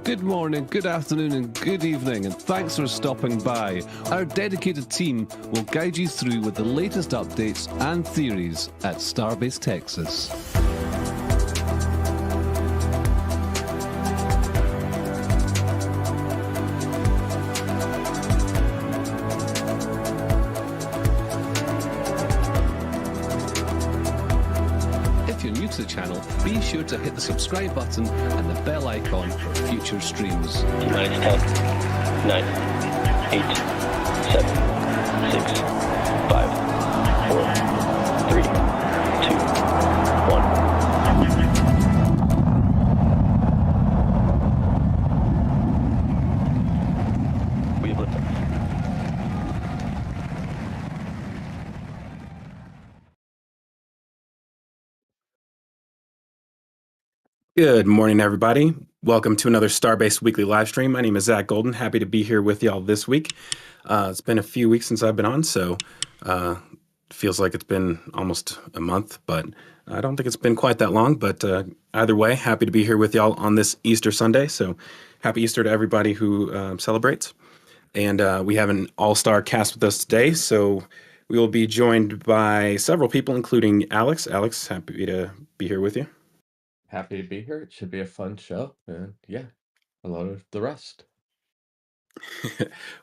Good morning, good afternoon, and good evening, and thanks for stopping by. Our dedicated team will guide you through with the latest updates and theories at Starbase, Texas. To the channel, be sure to hit the subscribe button and the bell icon for future streams. Minus 10, 9, 8, 7, 6, 5, 4, 3, 2, 1. We have liftoff. Good morning, everybody. Welcome to another Starbase Weekly live stream. My name is Zack Golden. Happy to be here with y'all this week. It's been a few weeks since I've been on, so feels like it's been almost a month, but I don't think it's been quite that long. But either way, happy to be here with y'all on this Easter Sunday. So happy Easter to everybody who celebrates. And we have an all-star cast with us today, so we will be joined by several people, including Alex. Alex, happy to be here with you. Happy to be here. It should be a fun show. And yeah, hello to the rest.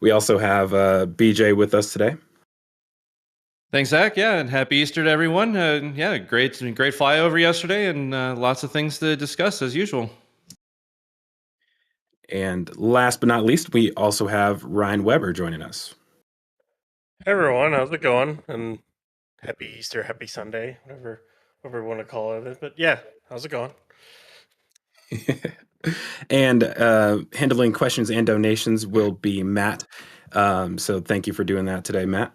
We also have BJ with us today. Thanks, Zach. Yeah, and happy Easter to everyone. Yeah, great flyover yesterday, and lots of things to discuss as usual. And last but not least, we also have Ryan Weber joining us. Hey everyone, how's it going? And happy Easter, happy Sunday, whatever we want to call it. But yeah, how's it going? And handling questions and donations will be Matt. So thank you for doing that today, Matt.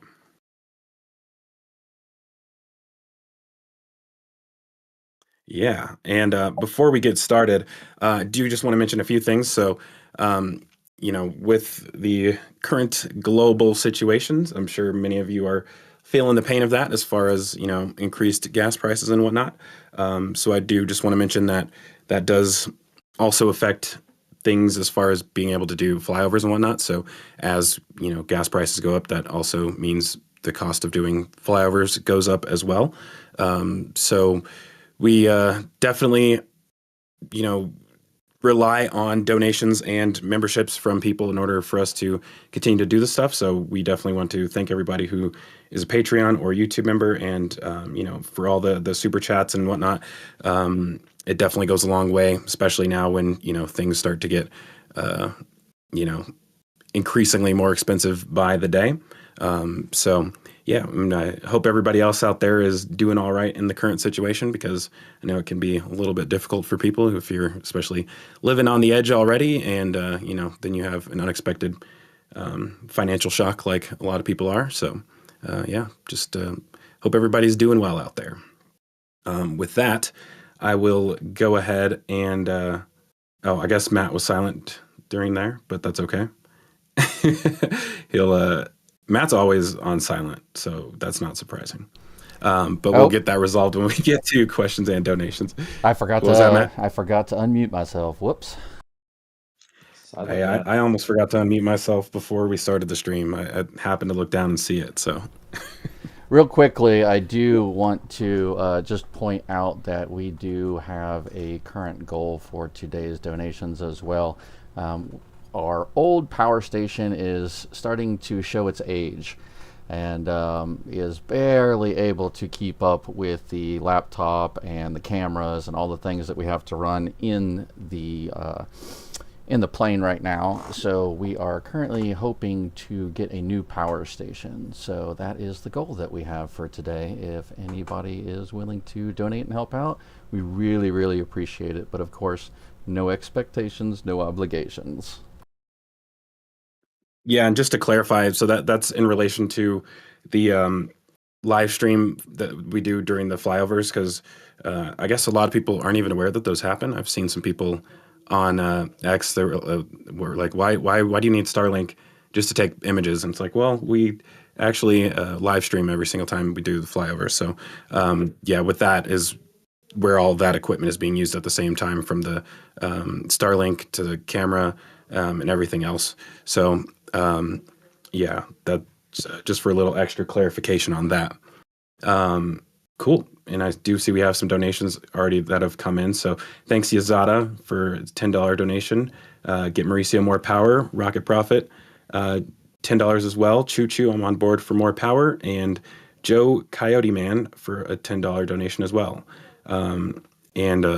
Yeah, and before we get started, do just want to mention a few things. So, with the current global situations, I'm sure many of you are feeling the pain of that as far as, increased gas prices and whatnot. So I do just want to mention that does also affect things as far as being able to do flyovers and whatnot. So as, gas prices go up, that also means the cost of doing flyovers goes up as well. So we definitely, rely on donations and memberships from people in order for us to continue to do this stuff. So we definitely want to thank everybody who is a Patreon or YouTube member, and for all the super chats and whatnot. It definitely goes a long way, especially now when things start to get increasingly more expensive by the day. So yeah, I hope everybody else out there is doing all right in the current situation, because I know it can be a little bit difficult for people if you're especially living on the edge already, and then you have an unexpected financial shock like a lot of people are. So just hope everybody's doing well out there. With that, I will go ahead and I guess Matt was silent during there, but that's okay. Matt's always on silent, so that's not surprising. But we'll get that resolved when we get to questions and donations. I forgot What was that, Matt? I forgot to unmute myself. Whoops. I almost forgot to unmute myself before we started the stream. I happened to look down and see it. So, real quickly, I do want to just point out that we do have a current goal for today's donations as well. Our old power station is starting to show its age, and is barely able to keep up with the laptop and the cameras and all the things that we have to run in the plane right now. So we are currently hoping to get a new power station. So that is the goal that we have for today. If anybody is willing to donate and help out, we really, really appreciate it. But of course, no expectations, no obligations. yeah, and just to clarify, so that's in relation to the live stream that we do during the flyovers, because I guess a lot of people aren't even aware that those happen. I've seen some people on X that were like, why do you need Starlink just to take images? And it's like, well, we actually live stream every single time we do the flyover. So with that is where all that equipment is being used at the same time, from the Starlink to the camera and everything else. So that's just for a little extra clarification on that. Cool. And I do see we have some donations already that have come in. So thanks, Yazada, for a $10 donation. Get Mauricio more power. Rocket Profit, $10 as well. Choo Choo, I'm on board for more power. And Joe Coyote Man for a $10 donation as well.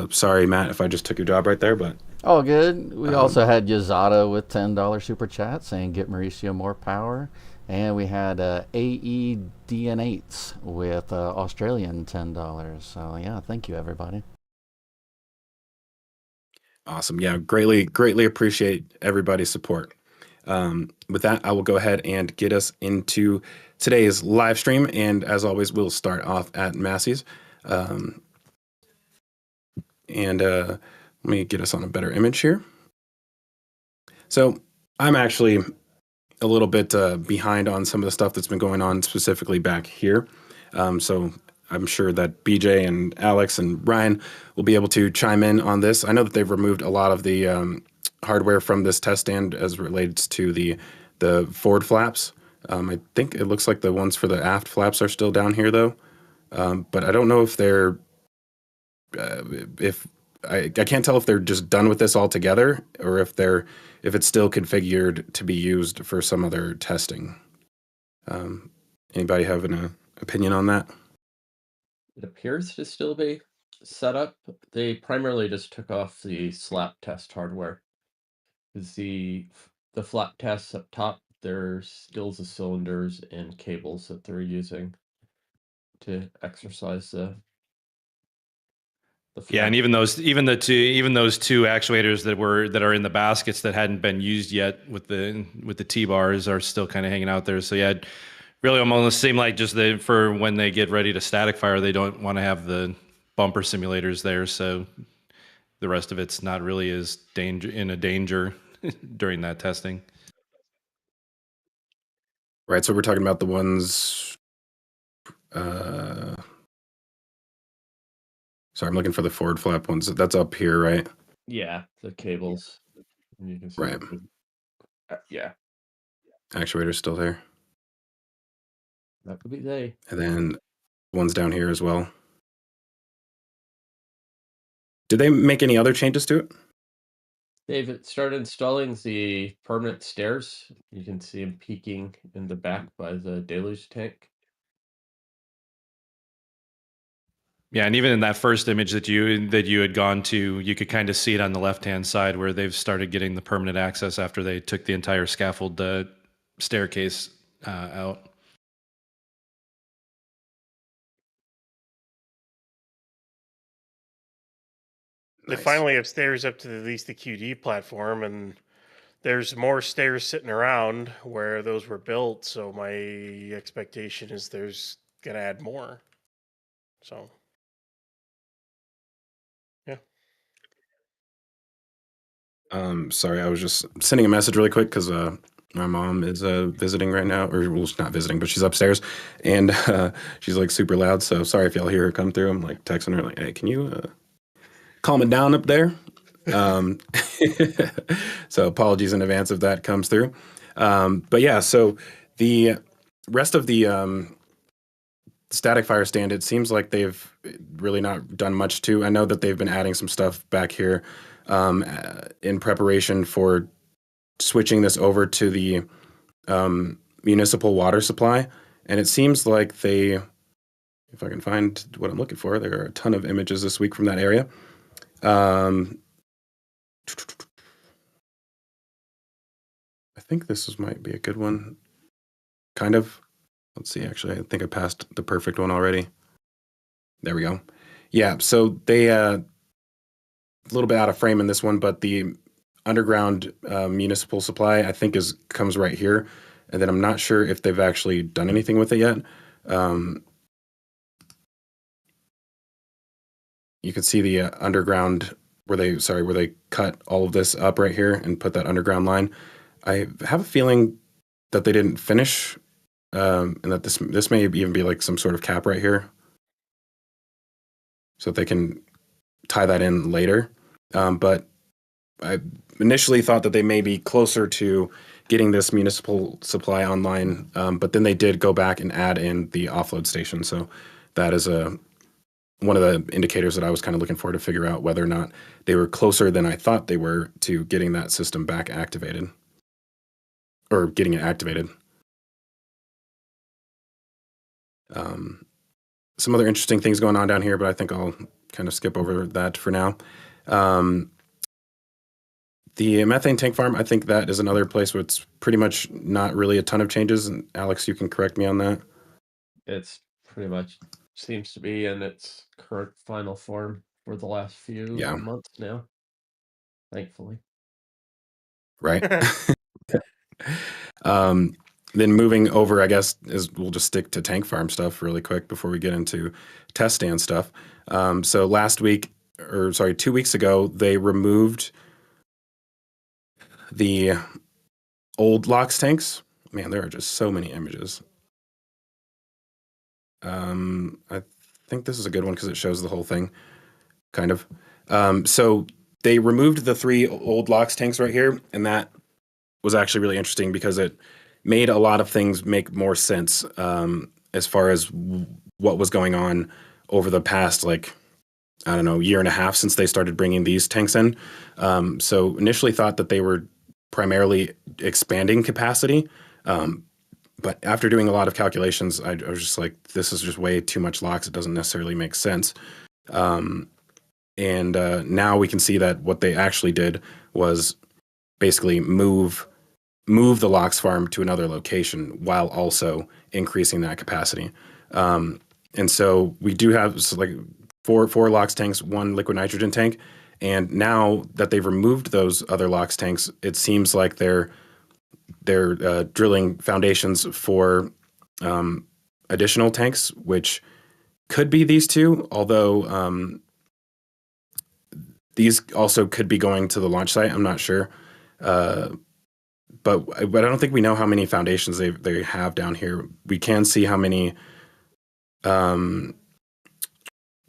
Sorry, Matt, if I just took your job right there, but all good. We also had Yazada with $10 super chat saying get Mauricio more power. And we had AEDN8s with Australian $10. So yeah, thank you everybody. Awesome. Yeah, greatly appreciate everybody's support. With that, I will go ahead and get us into today's live stream. And as always, we'll start off at Massey's. Let me get us on a better image here. So I'm actually a little bit behind on some of the stuff that's been going on specifically back here. So I'm sure that BJ and Alex and Ryan will be able to chime in on this. I know that they've removed a lot of the hardware from this test stand as relates to the forward flaps. I think it looks like the ones for the aft flaps are still down here though. But I don't know if they're, I can't tell if they're just done with this altogether, or if it's still configured to be used for some other testing. Anybody have an opinion on that? It appears to still be set up. They primarily just took off the slap test hardware. The flap tests up top, there's still the cylinders and cables that they're using to exercise the yeah, and even those two actuators that are in the baskets that hadn't been used yet with the T-bars are still kind of hanging out there. So yeah, it really almost seemed like just for when they get ready to static fire, they don't want to have the bumper simulators there. So the rest of it's not really as danger during that testing. Right. So we're talking about the ones. Sorry, I'm looking for the forward flap ones. That's up here, right? Yeah, the cables. You can see right. Yeah. Actuator's still there. That would be they. And then one's down here as well. Did they make any other changes to it? They've started installing the permanent stairs. You can see them peeking in the back by the deluge tank. Yeah, and even in that first image that you had gone to, you could kind of see it on the left-hand side where they've started getting the permanent access after they took the entire scaffold staircase out. They finally have stairs up to at least the QD platform, and there's more stairs sitting around where those were built. So my expectation is there's gonna add more. So, yeah. Sorry, I was just sending a message really quick because my mom is visiting right now, or well, she's not visiting, but she's upstairs, and she's like super loud. So sorry if y'all hear her come through. I'm like texting her like, "Hey, can you calm it down up there?" So apologies in advance if that comes through. But yeah, so the rest of the static fire stand, it seems like they've really not done much to. I know that they've been adding some stuff back here in preparation for switching this over to the municipal water supply. And it seems like they, if I can find what I'm looking for, there are a ton of images this week from that area. I think might be a good one. Kind of. Let's see, actually, I think I passed the perfect one already. There we go. Yeah, so they, a little bit out of frame in this one, but the underground municipal supply, I think, comes right here. And then I'm not sure if they've actually done anything with it yet. You can see the underground where they cut all of this up right here and put that underground line. I have a feeling that they didn't finish, and that this may even be like some sort of cap right here, so that they can tie that in later. But I initially thought that they may be closer to getting this municipal supply online, but then they did go back and add in the offload station. So that is one of the indicators that I was kind of looking for to figure out whether or not they were closer than I thought they were to getting that system back activated, or getting it activated. Some other interesting things going on down here, but I think I'll kind of skip over that for now. The methane tank farm, I think that is another place where it's pretty much not really a ton of changes. And Alex, you can correct me on that. It's pretty much seems to be in its current final form for the last few months now. Thankfully. Right. Then moving over, I guess, we'll just stick to tank farm stuff really quick before we get into test stand stuff. So 2 weeks ago, they removed the old LOX tanks. Man, there are just so many images. I think this is a good one because it shows the whole thing, kind of. So they removed the 3 old LOX tanks right here, and that was actually really interesting because it made a lot of things make more sense as far as what was going on over the past, year and a half since they started bringing these tanks in. So initially thought that they were primarily expanding capacity, but after doing a lot of calculations, I was just like, this is just way too much LOX. It doesn't necessarily make sense. And now we can see that what they actually did was basically move the LOX farm to another location while also increasing that capacity. And so we do have four LOX tanks, 1 liquid nitrogen tank. And now that they've removed those other LOX tanks, it seems like they're drilling foundations for additional tanks, which could be these 2, although these also could be going to the launch site. I'm not sure. But I don't think we know how many foundations they have down here. We can see how many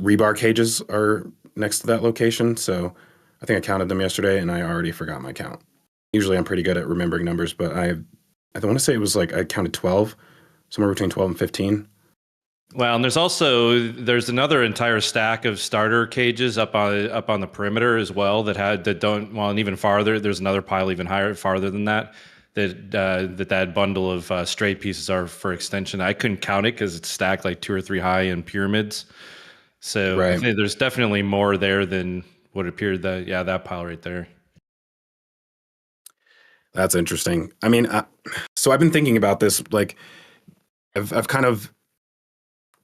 rebar cages are next to that location. So I think I counted them yesterday, and I already forgot my count. Usually I'm pretty good at remembering numbers, but I want to say it was I counted 12, somewhere between 12 and 15. Well, and there's another entire stack of starter cages up on the perimeter as well that don't, well, and even farther. There's another pile even higher farther than that. That bundle of straight pieces are for extension. I couldn't count it because it's stacked like 2 or 3 high in pyramids. So I Right. think there's definitely more there than what appeared. That pile right there. That's interesting. I mean, so I've been thinking about this. Like, I've kind of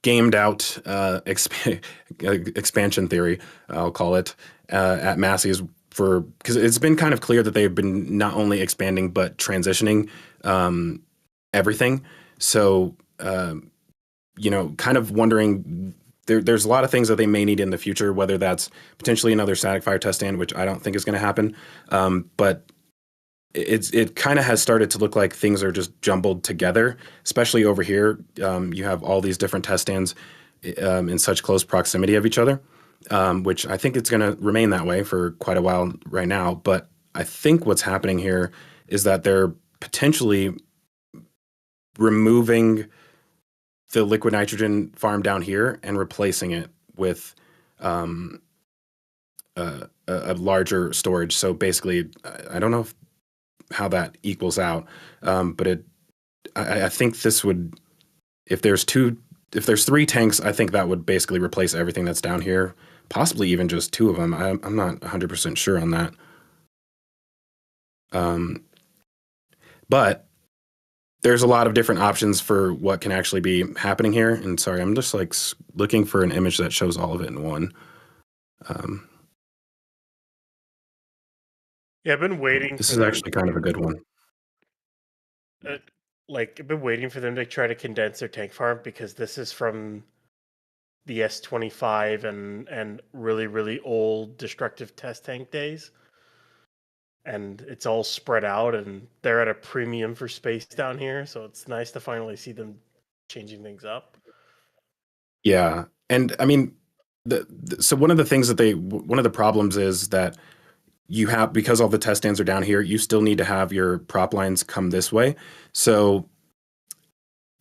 gamed out expansion theory, I'll call it, at Massey's because it's been kind of clear that they've been not only expanding but transitioning everything. So, kind of wondering. There's a lot of things that they may need in the future, whether that's potentially another static fire test stand, which I don't think is going to happen. But it kind of has started to look like things are just jumbled together, especially over here. You have all these different test stands in such close proximity of each other, which I think it's going to remain that way for quite a while right now. But I think what's happening here is that they're potentially removing the liquid nitrogen farm down here and replacing it with a larger storage. So basically, I don't know how that equals out, but I think this would, if there's 3 tanks, I think that would basically replace everything that's down here, possibly even just 2 of them. I'm not 100% sure on that. But there's a lot of different options for what can actually be happening here. And sorry, I'm just like looking for an image that shows all of it in one. Yeah, I've been waiting. This is actually kind of a good one. I've been waiting for them to try to condense their tank farm because this is from the S-25 and really, really old destructive test tank days. And it's all spread out, and they're at a premium for space down here, so it's nice to finally see them changing things up. Yeah, and I mean, so one of the problems is that you have, because all the test stands are down here, you still need to have your prop lines come this way. So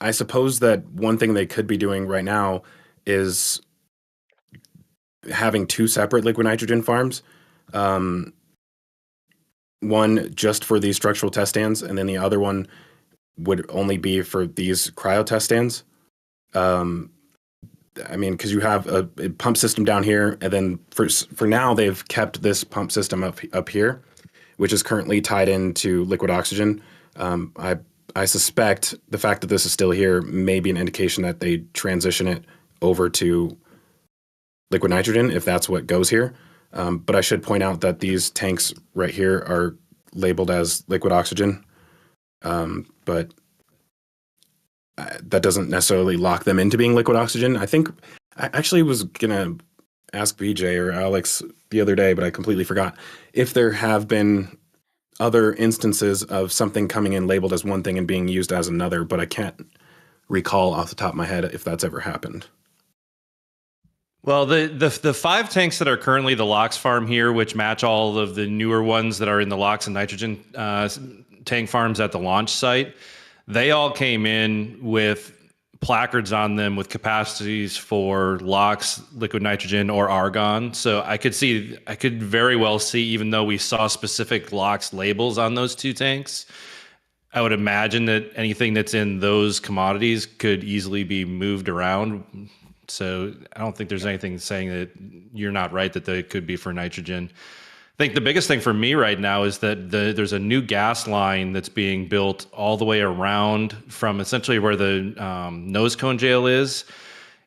I suppose that one thing they could be doing right now is having 2 separate liquid nitrogen farms. One just for these structural test stands, and then the other one would only be for these cryo test stands. I mean, because you have a pump system down here, and then for now they've kept this pump system up here, which is currently tied into liquid oxygen. I suspect the fact that this is still here may be an indication that they transition it over to liquid nitrogen if that's what goes here. But I should point out that these tanks right here are labeled as liquid oxygen, but that doesn't necessarily lock them into being liquid oxygen. I think I actually was going to ask BJ or Alex the other day, but I completely forgot if there have been other instances of something coming in labeled as one thing and being used as another, but I can't recall off the top of my head if that's ever happened. Well, the 5 tanks that are currently the LOX farm here, which match all of the newer ones that are in the LOX and nitrogen tank farms at the launch site, they all came in with placards on them with capacities for LOX, liquid nitrogen, or argon. So I could very well see, even though we saw specific LOX labels on those 2 tanks, I would imagine that anything that's in those commodities could easily be moved around. So I don't think there's anything saying that you're not right that they could be for nitrogen. I think the biggest thing for me right now is that there's a new gas line that's being built all the way around from essentially where the nose cone jail is.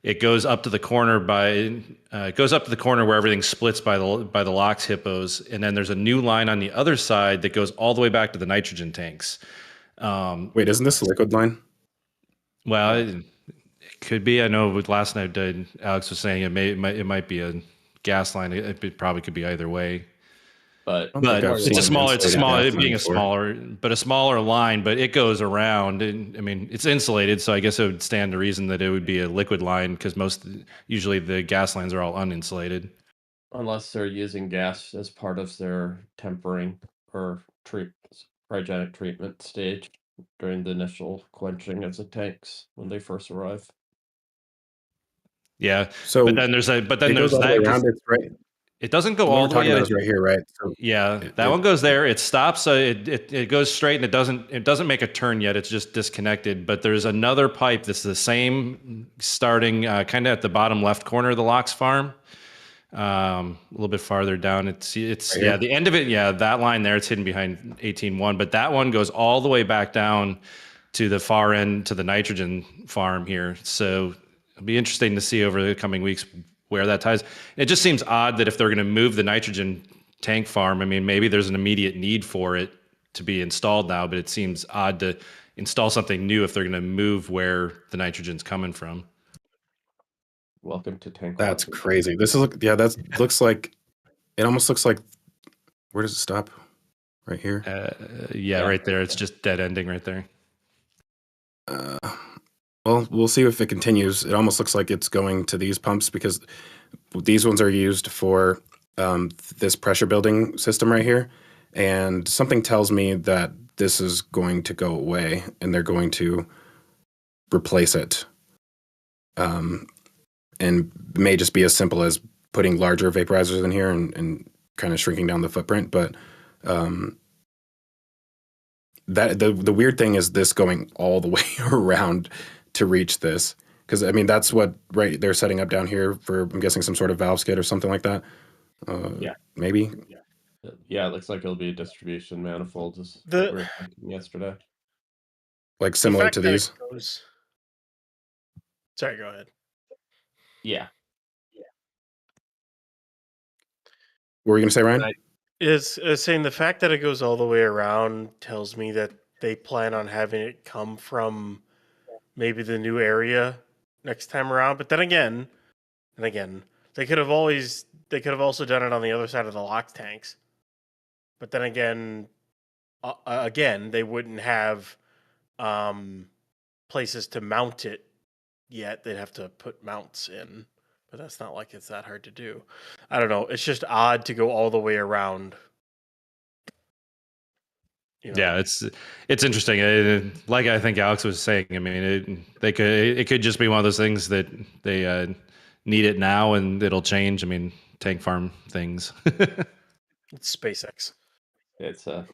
It goes up to the corner where everything splits by the LOX hippos, and then there's a new line on the other side that goes all the way back to the nitrogen tanks. Wait, isn't this a liquid line? Well, it could be. I know last night Alex was saying it might be a gas line. It probably could be either way. But it's a smaller line, but it goes around. And I mean, it's insulated, so I guess it would stand to reason that it would be a liquid line because usually the gas lines are all uninsulated. Unless they're using gas as part of their tempering or cryogenic treatment stage during the initial quenching of the tanks when they first arrive. Yeah. So but then there's it goes all the way that, 'cause around. It's right. it doesn't go The one all we're the way talking about yet. is right here, right? So Yeah, that it one goes there. It stops. It goes straight, and it doesn't make a turn yet. It's just disconnected. But there's another pipe that's the same, starting kind of at the bottom left corner of the Locks farm, a little bit farther down. It's Right here? the end of it. Yeah, that line there. It's hidden behind 18.1, but that one goes all the way back down to the far end to the nitrogen farm here. So it'll be interesting to see over the coming weeks where that ties. It just seems odd that if they're going to move the nitrogen tank farm, I mean, maybe there's an immediate need for it to be installed now, but it seems odd to install something new if they're going to move where the nitrogen's coming from. Welcome to tank. That's watching. crazy. This is looks like it almost looks like, where does it stop? Right here. Yeah, right there. It's just dead ending right there. Well, we'll see if it continues. It almost looks like it's going to these pumps because these ones are used for this pressure building system right here. And something tells me that this is going to go away and they're going to replace it. And may just be as simple as putting larger vaporizers in here and kind of shrinking down the footprint. But that the weird thing is this going all the way around to reach this, because I mean that's what they're setting up down here for, I'm guessing, some sort of valve skid or something like that. Maybe. Yeah, it looks like it'll be a distribution manifold, just The- what we were thinking yesterday. Like The similar fact to that it these. goes- Sorry, go ahead. Yeah. What were you gonna say, Ryan? Is saying the fact that it goes all the way around tells me that they plan on having it come from maybe the new area next time around. But then again, they could have also done it on the other side of the LOX tanks. But then again, they wouldn't have places to mount it yet. They'd have to put mounts in. But that's not like it's that hard to do. I don't know. It's just odd to go all the way around. You know? Yeah, it's interesting. Like I think Alex was saying, I mean, it could just be one of those things that they need it now and it'll change. I mean, tank farm things. It's SpaceX. It's a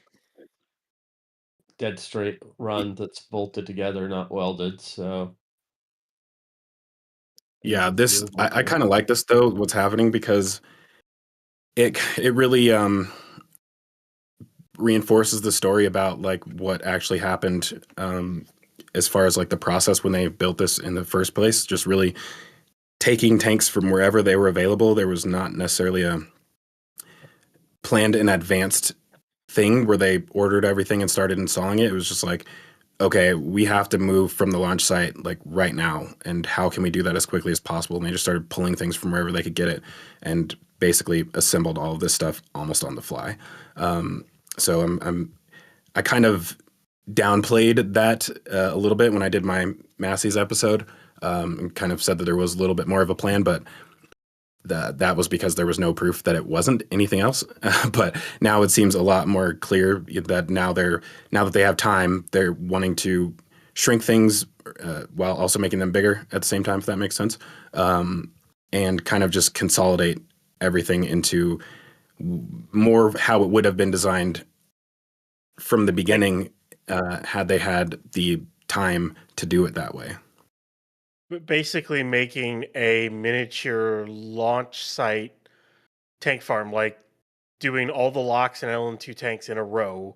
dead straight run that's bolted together, not welded. So Yeah, I kind of like this though, what's happening, because it really reinforces the story about like what actually happened as far as like the process when they built this in the first place. Just really taking tanks from wherever they were available. There was not necessarily a planned and advanced thing where they ordered everything and started installing it. It was just like, okay, we have to move from the launch site like right now, and how can we do that as quickly as possible? And they just started pulling things from wherever they could get it and basically assembled all of this stuff almost on the fly. So I kind of downplayed that a little bit when I did my Massey's episode, and kind of said that there was a little bit more of a plan, but that was because there was no proof that it wasn't anything else. But now it seems a lot more clear that now that they have time, they're wanting to shrink things while also making them bigger at the same time, if that makes sense, and kind of just consolidate everything into more how it would have been designed from the beginning had they had the time to do it that way. Basically making a miniature launch site tank farm, like doing all the LOX and LN2 tanks in a row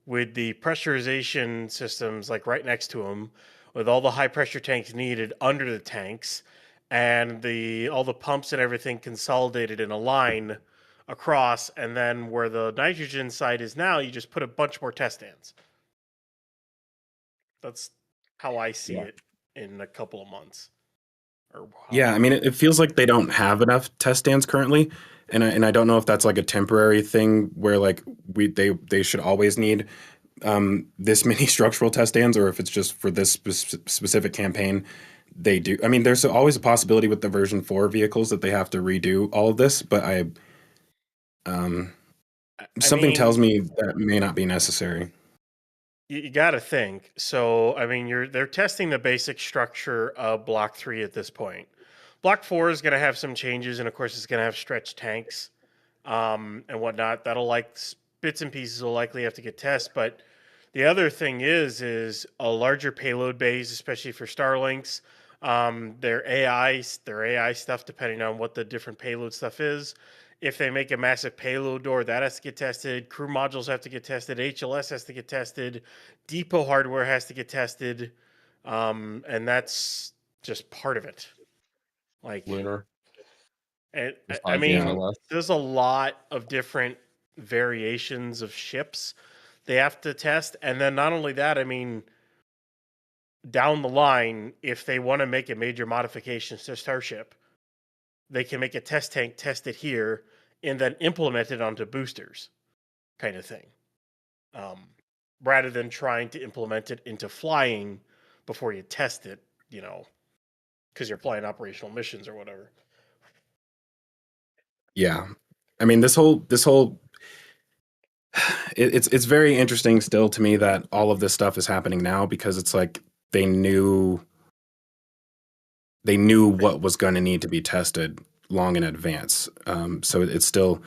with the pressurization systems like right next to them, with all the high pressure tanks needed under the tanks, and all the pumps and everything consolidated in a line across, and then where the nitrogen site is now, you just put a bunch more test stands. That's how I see it in a couple of months. Yeah, I mean, it feels like they don't have enough test stands currently, and I don't know if that's like a temporary thing where like they should always need this many structural test stands, or if it's just for this specific campaign they do. I mean, there's always a possibility with the version 4 vehicles that they have to redo all of this, but something tells me that may not be necessary. You got to think. So, I mean, they're testing the basic structure of Block 3 at this point. Block 4 is going to have some changes, and of course, it's going to have stretched tanks and whatnot. That'll bits and pieces will likely have to get tested. But the other thing is a larger payload base, especially for Starlinks. Their AI stuff, depending on what the different payload stuff is. If they make a massive payload door, that has to get tested. Crew modules have to get tested. HLS has to get tested. Depot hardware has to get tested. And that's just part of it. Like Lunar. And I Besides mean, HLS. there's a lot of different variations of ships they have to test. And then not only that, I mean, down the line, if they want to make a major modification to Starship, they can make a test tank, test it here, and then implement it onto boosters, kind of thing. Rather than trying to implement it into flying before you test it, you know, because you're flying operational missions or whatever. Yeah, I mean this whole it's very interesting still to me that all of this stuff is happening now, because it's like they knew what was going to need to be tested long in advance. So it's still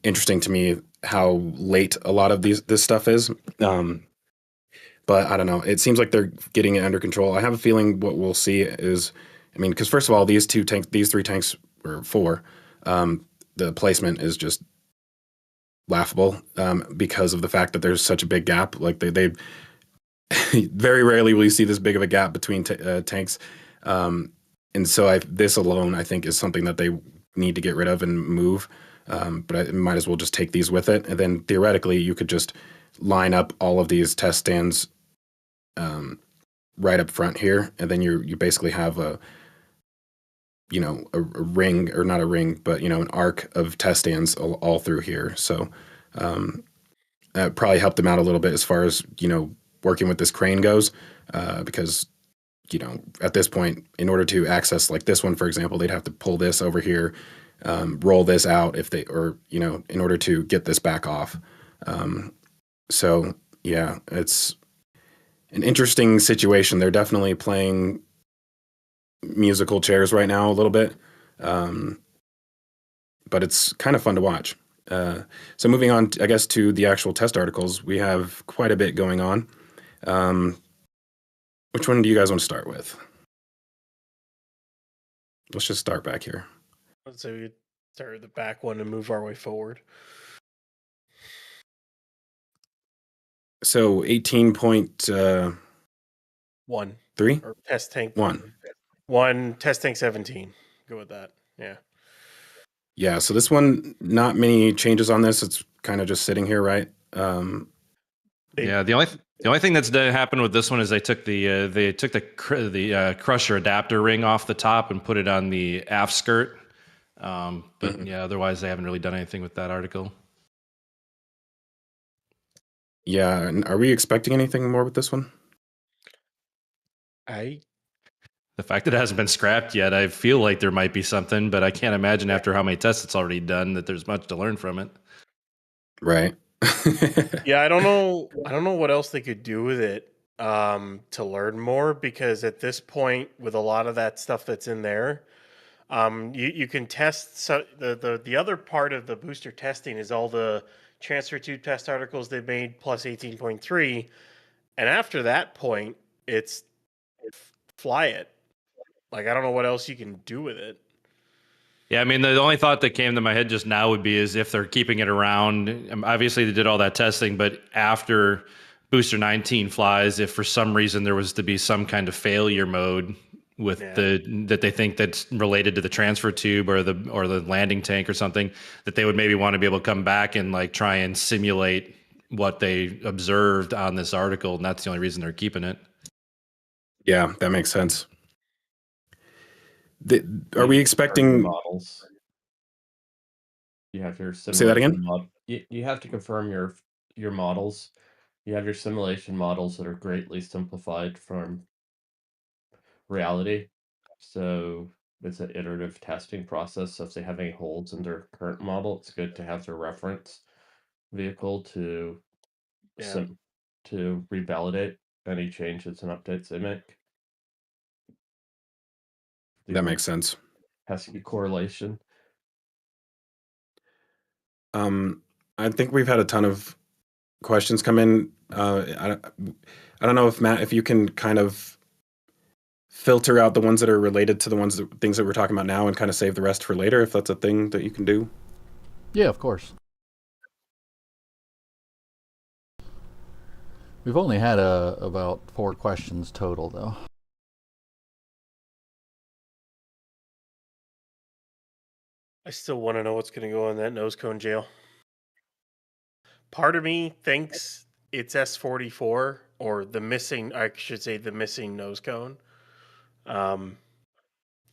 interesting to me how late a lot of this stuff is. But I don't know. It seems like they're getting it under control. I have a feeling what we'll see is, I mean, because first of all, these three tanks, or four, the placement is just laughable because of the fact that there's such a big gap. Like they very rarely will you see this big of a gap between tanks. And so this alone, I think, is something that they need to get rid of and move. But I might as well just take these with it. And then theoretically, you could just line up all of these test stands right up front here. And then you basically have a ring, or not a ring, but, an arc of test stands all through here. So that probably helped them out a little bit as far as, working with this crane goes, because at this point, in order to access like this one, for example, they'd have to pull this over here, roll this out in order to get this back off. So yeah, it's an interesting situation. They're definitely playing musical chairs right now a little bit. But it's kind of fun to watch. So moving on, I guess, to the actual test articles, we have quite a bit going on. Which one do you guys want to start with? Let's just start back here. Let's say we start with the back one and move our way forward. So 18.1. 3? Or test tank 1. 1, test tank 17. Go with that. Yeah. Yeah, so this one, not many changes on this. It's kind of just sitting here, right? Yeah, the only thing that's happened with this one is they took the crusher adapter ring off the top and put it on the aft skirt. But yeah, otherwise they haven't really done anything with that article. Yeah, and are we expecting anything more with this one? The fact that it hasn't been scrapped yet, I feel like there might be something, but I can't imagine after how many tests it's already done that there's much to learn from it. Right. Yeah, I don't know what else they could do with it to learn more, because at this point, with a lot of that stuff that's in there, you can test. So the other part of the booster testing is all the transfer tube test articles they've made plus 18.3, and after that point, it's fly it. Like, I don't know what else you can do with it. Yeah, I mean, the only thought that came to my head just now would be is if they're keeping it around. Obviously, they did all that testing, but after Booster 19 flies, if for some reason there was to be some kind of failure mode with that they think that's related to the transfer tube or the landing tank or something, that they would maybe want to be able to come back and like try and simulate what they observed on this article, and that's the only reason they're keeping it. Yeah, that makes sense. Are we expecting models? You have your simulation. Say that again? You have to confirm your models. You have your simulation models that are greatly simplified from reality. So it's an iterative testing process. So if they have any holes in their current model, it's good to have their reference vehicle to revalidate any changes and updates they make. That makes sense. has to be correlation. I think we've had a ton of questions come in. I don't know if Matt, if you can kind of filter out the ones that are related to the things that we're talking about now and kind of save the rest for later, if that's a thing that you can do. Yeah, of course. We've only had about 4 questions total, though. I still want to know what's going to go in that nose cone jail. Part of me thinks it's S44 or the missing nose cone.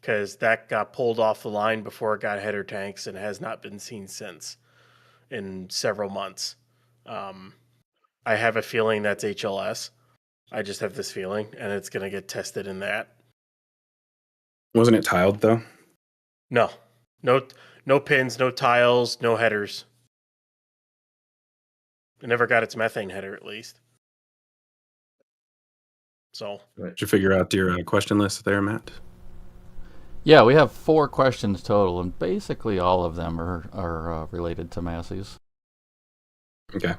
Because that got pulled off the line before it got header tanks and has not been seen since in several months. I have a feeling that's HLS. I just have this feeling, and it's going to get tested in that. Wasn't it tiled though? No pins, no tiles, no headers. It never got its methane header, at least. So, Did you figure out your question list there, Matt? Yeah, we have 4 questions total, and basically all of them are related to Massey's. Okay.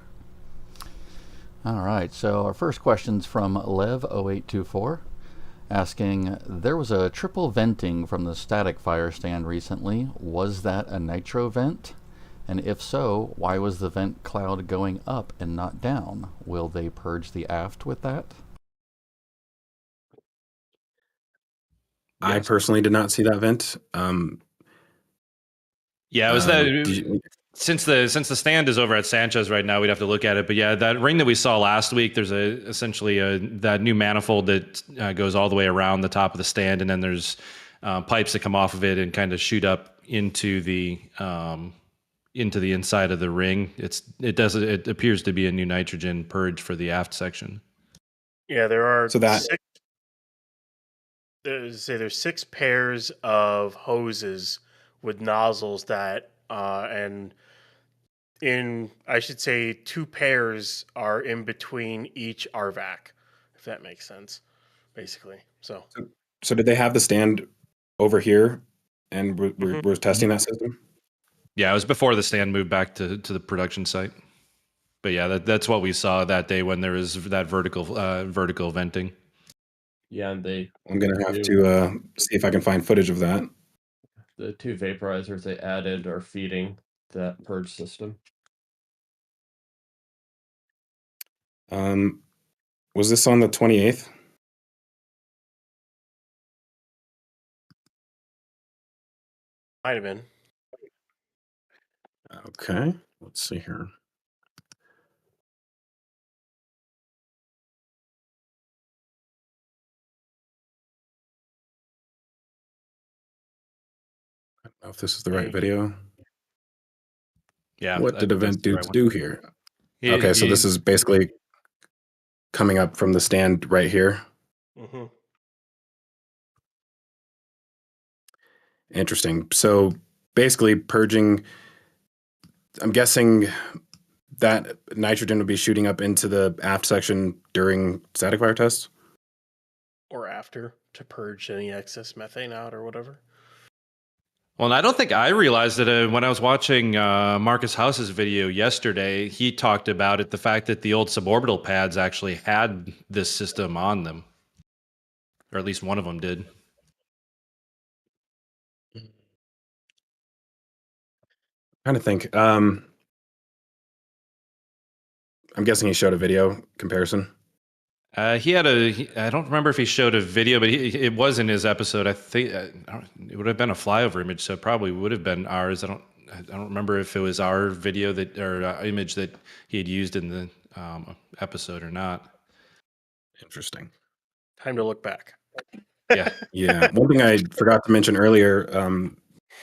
All right, so our first question's from Lev0824, asking, there was a triple venting from the static fire stand recently. Was that a nitro vent? And if so, why was the vent cloud going up and not down? Will they purge the aft with that? I personally did not see that vent. Yeah, it was that. Since the stand is over at Sanchez right now, we'd have to look at it. But yeah, that ring that we saw last week, there's essentially that new manifold that goes all the way around the top of the stand, and then there's pipes that come off of it and kind of shoot up into the inside of the ring. It appears to be a new nitrogen purge for the aft section. Yeah, there are there's 6 pairs of hoses with nozzles that and I should say 2 pairs are in between each RVAC, if that makes sense, basically. So did they have the stand over here and we're testing that system? Yeah, it was before the stand moved back to the production site. But yeah, that's what we saw that day when there was that vertical venting. Yeah, and I'm gonna have to see if I can find footage of that. The 2 vaporizers they added are feeding that purge system. Was this on the 28th? might have been. Okay, let's see here. I don't know if this is the right video. Yeah. What did Event Dudes do here? Okay, so this is basically coming up from the stand right here. Mm-hmm. Interesting. So basically purging, I'm guessing that nitrogen would be shooting up into the aft section during static fire tests? Or after, to purge any excess methane out or whatever. Well, and I don't think I realized it when I was watching Marcus House's video yesterday. He talked about it, the fact that the old suborbital pads actually had this system on them. Or at least one of them did. Trying to think. I'm guessing he showed a video comparison. I don't remember if he showed a video, but it was in his episode. I think it would have been a flyover image, so it probably would have been ours. I don't remember if it was our video image that he had used in the episode or not. Interesting. Time to look back. Yeah. Yeah. One thing I forgot to mention earlier,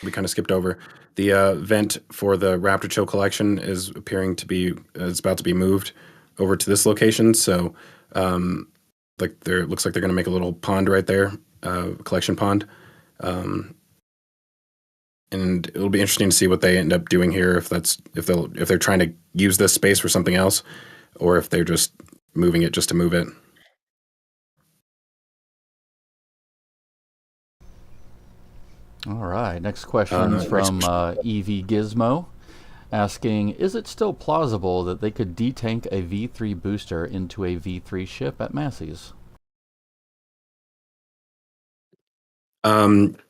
we kind of skipped over. The vent for the Raptor Chill collection is appearing to be, it's about to be moved over to this location. So, it looks like they're going to make a little pond right there, collection pond. And it'll be interesting to see what they end up doing here. If they're trying to use this space for something else, or if they're just moving it just to move it. All right. Next question is from EV Gizmo, asking, is it still plausible that they could detank a V3 booster into a V3 ship at Massey's?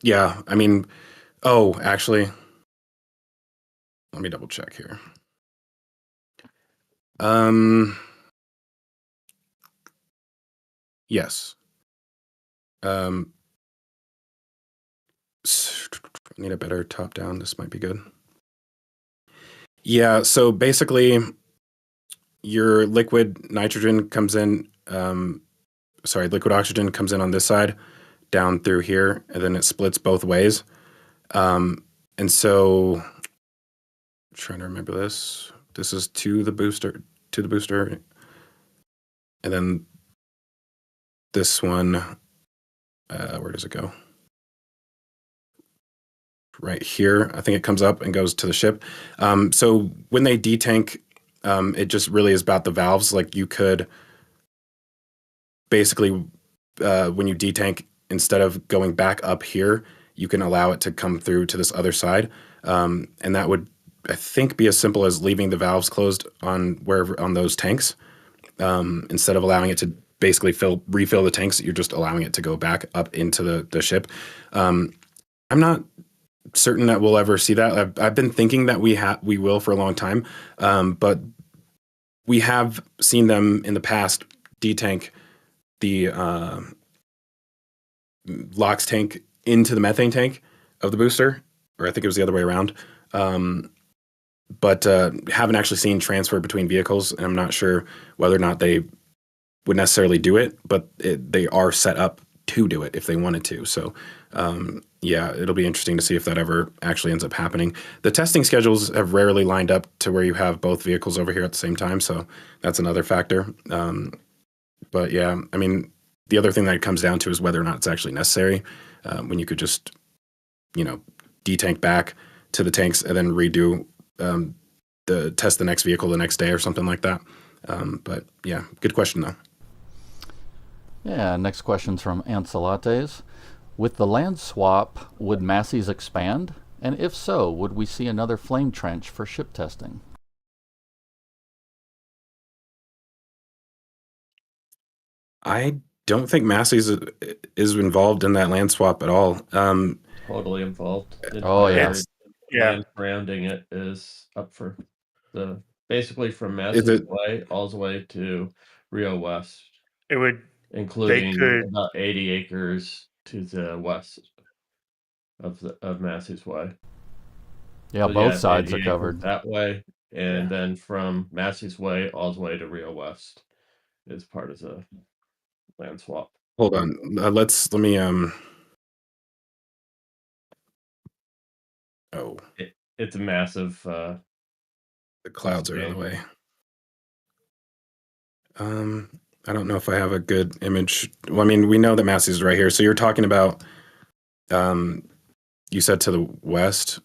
Yeah, I mean, actually, let me double check here. Yes. Need a better top down. This might be good. Yeah, so basically your liquid nitrogen comes in, liquid oxygen comes in on this side down through here, and then it splits both ways. And so trying to remember this. This is to the booster, and then this one, where does it go? Right here. I think it comes up and goes to the ship. So when they detank, it just really is about the valves. Like you could basically, when you detank, instead of going back up here, you can allow it to come through to this other side. And that would, I think, be as simple as leaving the valves closed on those tanks. Instead of allowing it to basically refill the tanks, you're just allowing it to go back up into the ship. I'm not certain that we'll ever see that. I've been thinking that we will for a long time, but we have seen them in the past detank the LOX tank into the methane tank of the booster, or I think it was the other way around. But haven't actually seen transfer between vehicles, and I'm not sure whether or not they would necessarily do it, but they are set up to do it if they wanted to. So yeah, it'll be interesting to see if that ever actually ends up happening. The testing schedules have rarely lined up to where you have both vehicles over here at the same time, so that's another factor. But yeah, I mean, the other thing that it comes down to is whether or not it's actually necessary, when you could just, detank back to the tanks and then redo the test the next vehicle the next day or something like that. But yeah, good question though. Yeah, next question's from Ancelates. With the land swap, would Massey's expand? And if so, would we see another flame trench for ship testing? I don't think Massey's is involved in that land swap at all. Totally involved. Oh, yeah. Land surrounding it is up for basically from Massey's Way all the way to Rio West. It would, including about 80 acres to the west of Massey's Way. Yeah, so both sides are covered that way, and then from Massey's Way all the way to Rio West is part of the land swap. Hold on, let me it's a massive. The clouds are in the way. I don't know if I have a good image. Well, I mean, we know that Massey's is right here. So you're talking about, you said to the west?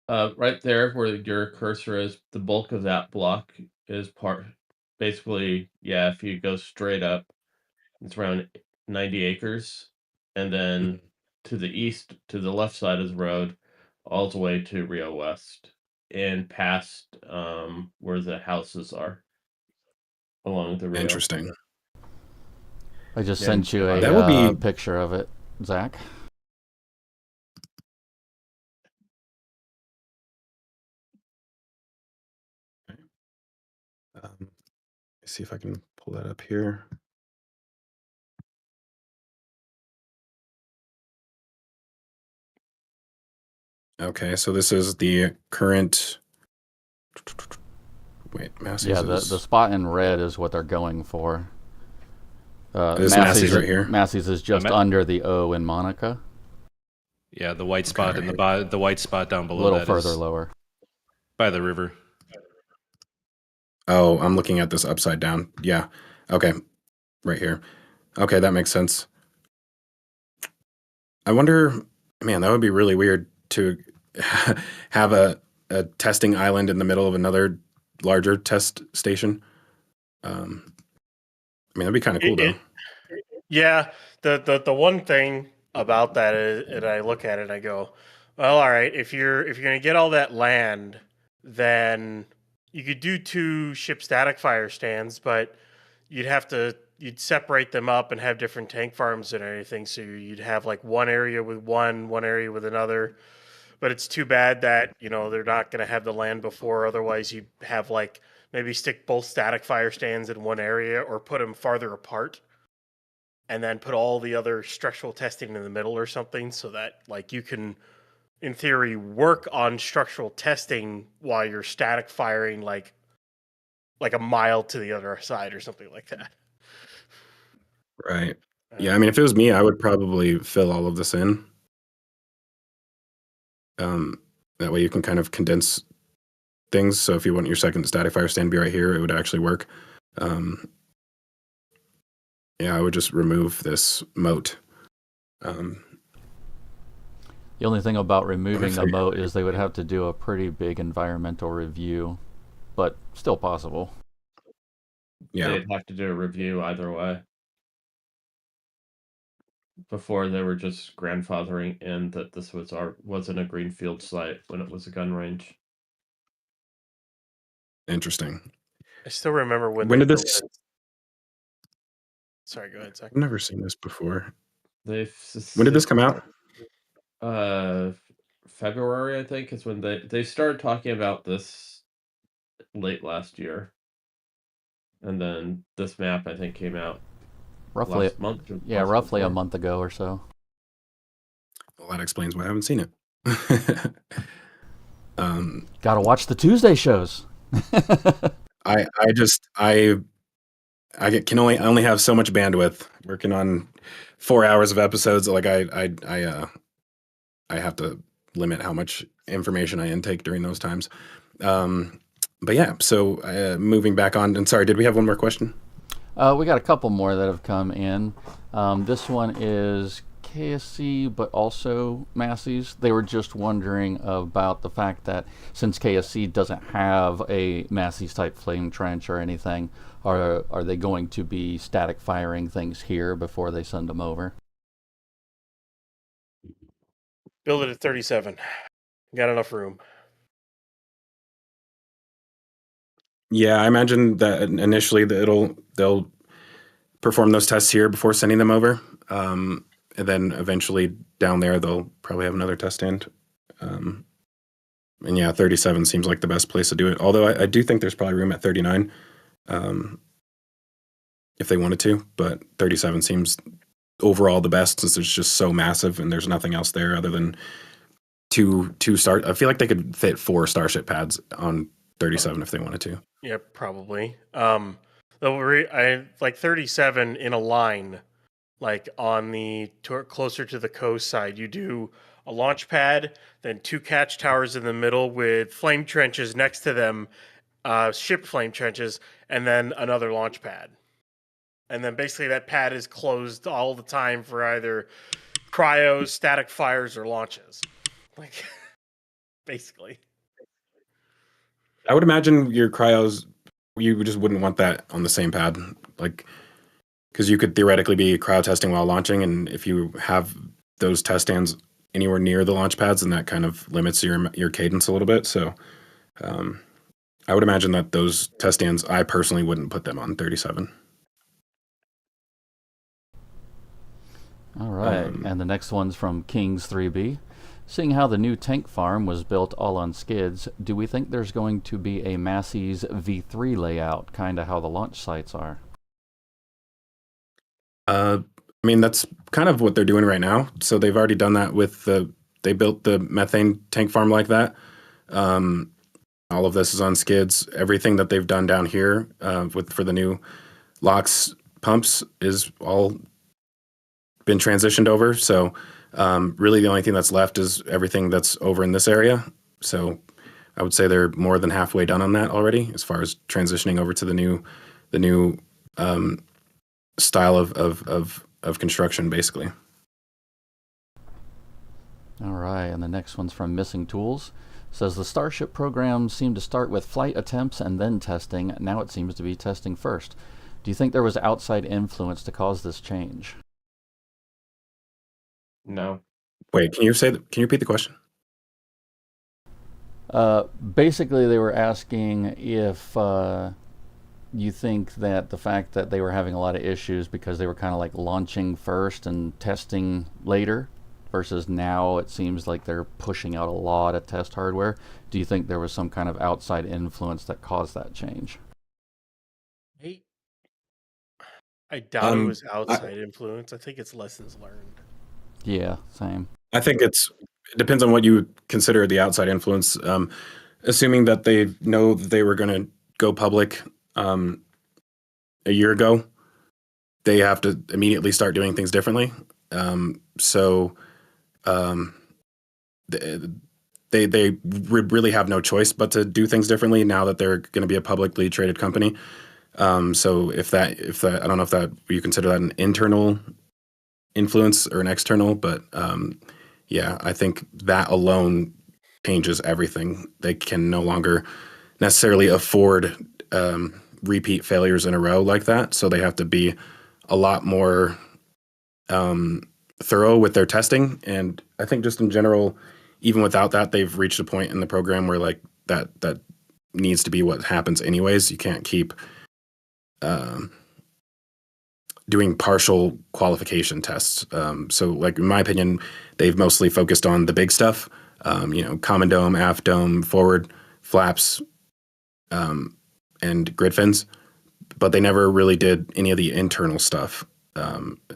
Right there where your cursor is, the bulk of that block is basically, if you go straight up, it's around 90 acres. And then to the east, to the left side of the road, all the way to Rio West and past where the houses are along the Rio. Interesting. I just sent you a picture of it, Zach. Let's see if I can pull that up here. Okay, so this is the current. Wait, Massey's. Yeah, the spot in red is what they're going for. This Massey's right here. Massey's is just under the O in Monica. Yeah, the white spot in the white spot down below. A little further lower. By the river. Oh, I'm looking at this upside down. Yeah. Okay. Right here. Okay, that makes sense. I wonder, man, that would be really weird to have a testing island in the middle of another larger test station. I mean, that'd be kind of cool, though. Yeah, the one thing about that, and I look at it and I go, well, all right, if you're going to get all that land, then you could do 2 ship static fire stands, but you'd separate them up and have different tank farms and everything. So you'd have like one area with one area with another. But it's too bad that, they're not going to have the land before. Otherwise, you have like maybe stick both static fire stands in one area or put them farther apart and then put all the other structural testing in the middle or something, so that like you can, in theory, work on structural testing while you're static firing like a mile to the other side or something like that. Right. Yeah, I mean, if it was me, I would probably fill all of this in. That way you can kind of condense things. So if you want your second static fire stand to be right here, it would actually work. Yeah, I would just remove this moat. The only thing about removing the moat is they would have to do a pretty big environmental review, but still possible. Yeah. They'd have to do a review either way. Before, they were just grandfathering in that this wasn't a greenfield site when it was a gun range. Interesting. I still remember when did built this? it. Sorry, go ahead, Zach. I've never seen this before. When did this come out? February, I think, is when they started talking about this late last year. And then this map, I think, came out Roughly last month. Roughly a month ago or so. Well, that explains why I haven't seen it. Gotta watch the Tuesday shows. I can only have so much bandwidth working on 4 hours of episodes. Like I have to limit how much information I intake during those times. But yeah, so moving back on, and sorry, did we have one more question? We got a couple more that have come in. This one is KSC, but also Massey's. They were just wondering about the fact that since KSC doesn't have a Massey's type flame trench or anything, are they going to be static firing things here before they send them over? Build it at 37. Got enough room. Yeah, I imagine that initially they'll perform those tests here before sending them over, and then eventually down there they'll probably have another test stand. And yeah, 37 seems like the best place to do it. Although I do think there's probably room at 39 if they wanted to, but 37 seems overall the best since it's just so massive and there's nothing else there other than two star. I feel like they could fit 4 Starship pads on 37 if they wanted to. Yeah, probably. I like 37 in a line, like on the closer to the coast side. You do a launch pad, then 2 catch towers in the middle with flame trenches next to them, ship flame trenches, and then another launch pad. And then basically that pad is closed all the time for either cryos, static fires, or launches. Like, basically. I would imagine your cryos, you just wouldn't want that on the same pad, like, because you could theoretically be cryo testing while launching, and if you have those test stands anywhere near the launch pads, then that kind of limits your cadence a little bit. So, I would imagine that those test stands, I personally wouldn't put them on 37. All right, and the next one's from Kings 3B. Seeing how the new tank farm was built all on skids, do we think there's going to be a Massey's V3 layout, kind of how the launch sites are? I mean, that's kind of what they're doing right now. So they've already done that with they built the methane tank farm like that. All of this is on skids. Everything that they've done down here for the new LOX pumps is all been transitioned over. So really the only thing that's left is everything that's over in this area. So I would say they're more than halfway done on that already as far as transitioning over to the new style of construction, basically. All right, and the next one's from Missing Tools. Says the Starship program seemed to start with flight attempts and then testing. Now it seems to be testing first. Do you think there was outside influence to cause this change? No. Wait, can you repeat the question? Basically, they were asking if you think that the fact that they were having a lot of issues because they were kind of like launching first and testing later versus now it seems like they're pushing out a lot of test hardware. Do you think there was some kind of outside influence that caused that change? I doubt it was I, outside influence. I think it's lessons learned. Yeah, same. I think it depends on what you consider the outside influence. Assuming that they know that they were going to go public a year ago, they have to immediately start doing things differently. So they really have no choice but to do things differently now that they're going to be a publicly traded company. So if that I don't know if that you consider that an internal influence or an external, but yeah, I think that alone changes everything. They can no longer necessarily afford repeat failures in a row like that, so they have to be a lot more thorough with their testing. And I think just in general, even without that, they've reached a point in the program where like that needs to be what happens anyways. You can't keep doing partial qualification tests. So like in my opinion, they've mostly focused on the big stuff, common dome, aft dome, forward flaps, and grid fins, but they never really did any of the internal stuff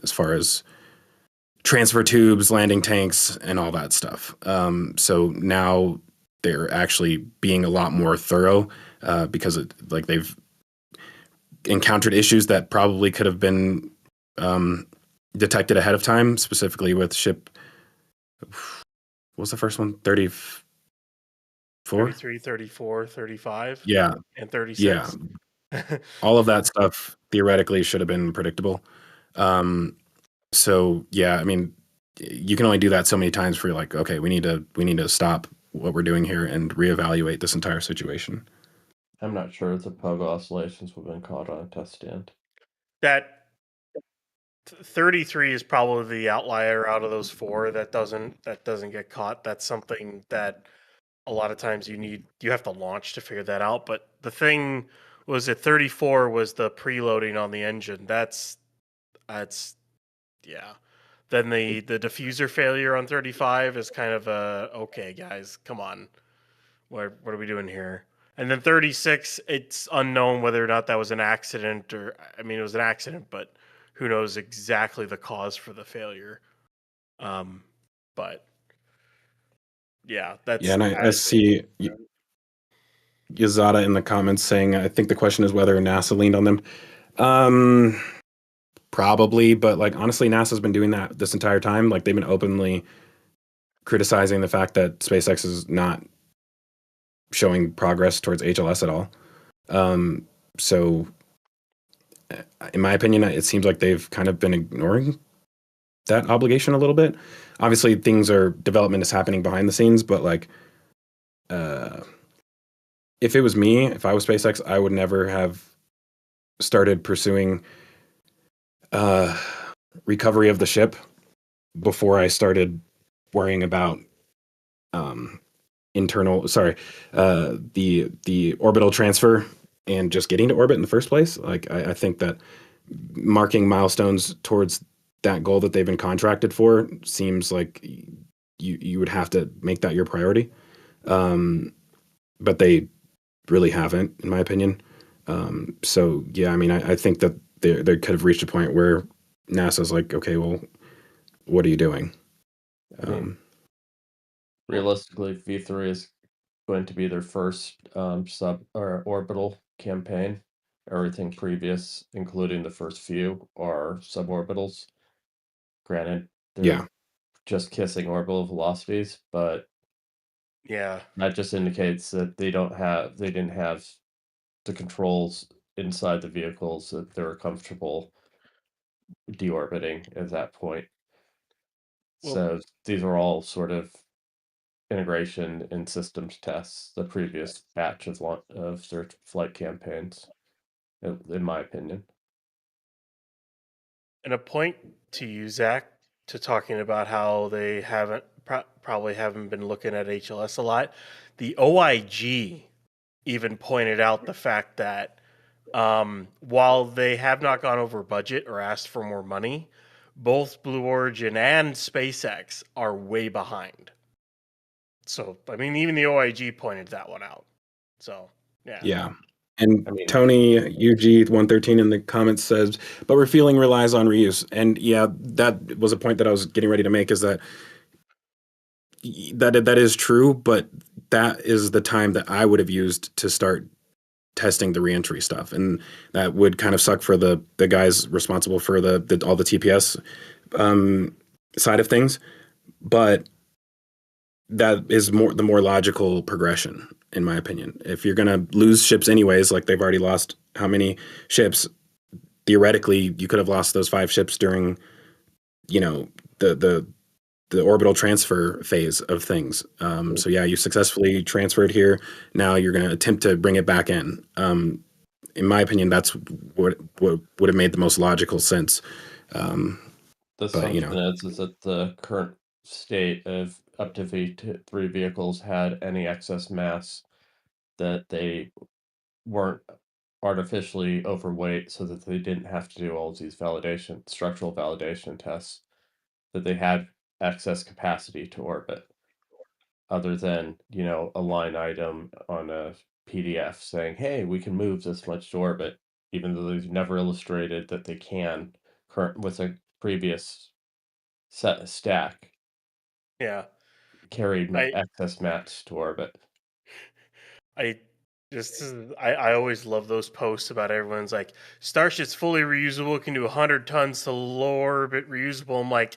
as far as transfer tubes, landing tanks, and all that stuff. So now they're actually being a lot more thorough because they've encountered issues that probably could have been detected ahead of time, specifically with ship. What was the first one? 34? 33, 34, 35. Yeah. And 36. Yeah. All of that stuff theoretically should have been predictable. So yeah, I mean, you can only do that so many times for like, okay, we need to stop what we're doing here and reevaluate this entire situation. I'm not sure if the pogo oscillations would have been caught on a test stand. That 33 is probably the outlier out of those four that doesn't get caught. That's something that a lot of times you have to launch to figure that out. But the thing was that 34 was the preloading on the engine. That's yeah. Then the diffuser failure on 35 is kind of okay, guys, come on. What are we doing here? And then 36, it's unknown whether or not that was an accident or, I mean, it was an accident, but who knows exactly the cause for the failure. But yeah, that's. Yeah, and I see Yazada in the comments saying, I think the question is whether NASA leaned on them. Probably, but like honestly, NASA's been doing that this entire time. Like they've been openly criticizing the fact that SpaceX is not showing progress towards HLS at all. So in my opinion, it seems like they've kind of been ignoring that obligation a little bit. Obviously, development is happening behind the scenes, but like, if it was me, if I was SpaceX, I would never have started pursuing recovery of the ship before I started worrying about the orbital transfer and just getting to orbit in the first place. Like I think that marking milestones towards that goal that they've been contracted for seems like you would have to make that your priority. But they really haven't, in my opinion. So yeah, I mean, I think that they could have reached a point where NASA's like, okay, well, what are you doing? Realistically, V3 is going to be their first sub or orbital campaign. Everything previous, including the first few, are suborbitals. Granted, they're just kissing orbital velocities, but yeah, that just indicates that they didn't have the controls inside the vehicles that they're comfortable deorbiting at that point. Well, so these are all sort of integration and systems tests, the previous batch of their flight campaigns, in my opinion. and a point to you, Zach, to talking about how they probably haven't been looking at HLS a lot. The OIG even pointed out the fact that while they have not gone over budget or asked for more money, both Blue Origin and SpaceX are way behind. So, I mean, even the OIG pointed that one out. So, yeah. Yeah. And Tony UG113 in the comments says, but refueling relies on reuse. And yeah, that was a point that I was getting ready to make, is that is true, but that is the time that I would have used to start testing the reentry stuff. And that would kind of suck for the guys responsible for all the TPS side of things. But that is the more logical progression, in my opinion. If you're going to lose ships anyways, like they've already lost how many ships, theoretically you could have lost those 5 ships during, the orbital transfer phase of things. So yeah, you successfully transferred here. Now you're going to attempt to bring it back in. In my opinion, that's what would have made the most logical sense. The assumption is that the current state of up to V3 vehicles had any excess mass, that they weren't artificially overweight so that they didn't have to do all of these structural validation tests, that they had excess capacity to orbit, other than, a line item on a PDF saying, hey, we can move this much to orbit, even though they've never illustrated that they can with a previous stack. Yeah. Carried excess mass to orbit. I always love those posts about everyone's like, Starship's fully reusable, can do 100 tons to low orbit reusable. I'm like,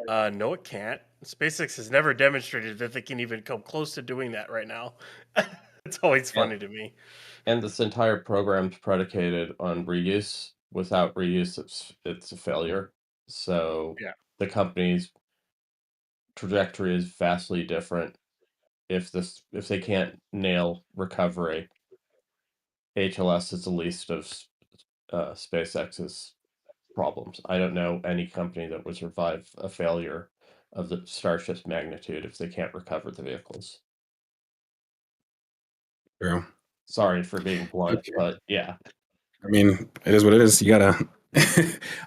no, it can't. SpaceX has never demonstrated that they can even come close to doing that right now. It's always funny to me. And this entire program's predicated on reuse. Without reuse, it's a failure. So the company's trajectory is vastly different. If they can't nail recovery, HLS is the least of SpaceX's problems. I don't know any company that would survive a failure of the Starship's magnitude if they can't recover the vehicles. True. Sorry for being blunt, but yeah. I mean, it is what it is. You gotta.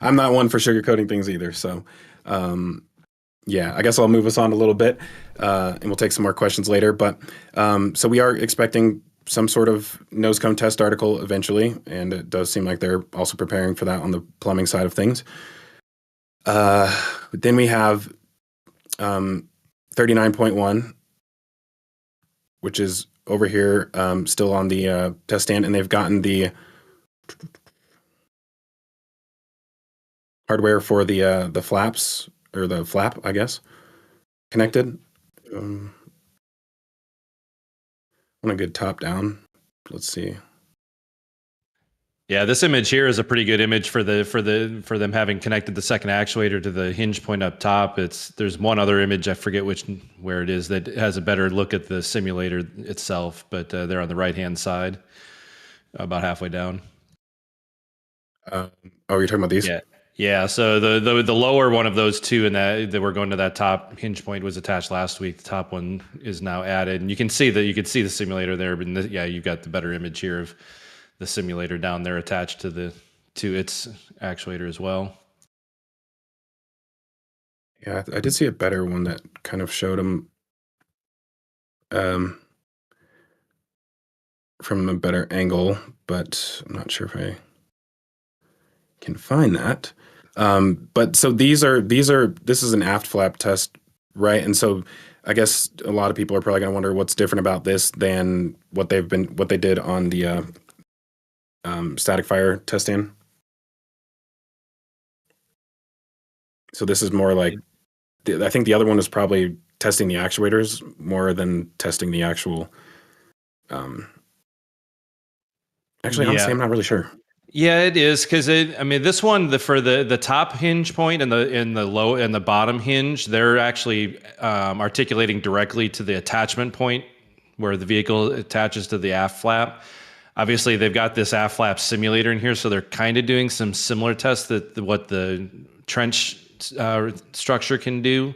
I'm not one for sugarcoating things either. So, yeah, I guess I'll move us on a little bit, and we'll take some more questions later. But so we are expecting some sort of nose cone test article eventually, and it does seem like they're also preparing for that on the plumbing side of things. Then we have 39.1, which is over here, still on the test stand, and they've gotten the hardware for the flaps, or the flap, I guess, connected. On a good top down. Let's see. Yeah, this image here is a pretty good image for them having connected the second actuator to the hinge point up top. There's one other image, I forget where it is, that has a better look at the simulator itself, but they're on the right hand side, about halfway down. Oh, you're talking about these? Yeah. So the lower one of those two, and that we're going to that top hinge point, was attached last week. The top one is now added, and you can see the simulator there. But you've got the better image here of the simulator down there attached to its actuator as well. Yeah, I did see a better one that kind of showed them from a better angle, but I'm not sure if I can find that. But so this is an aft flap test, right? And so I guess a lot of people are probably going to wonder what's different about this than what they did on the static fire test stand. So this is more like, I think the other one is probably testing the actuators more than testing the actual. Honestly, I'm not really sure. Yeah, it is, because this one, for the top hinge point and the low and the bottom hinge, they're actually articulating directly to the attachment point where the vehicle attaches to the aft flap. Obviously, they've got this aft flap simulator in here, so they're kind of doing some similar tests that what the trench structure can do.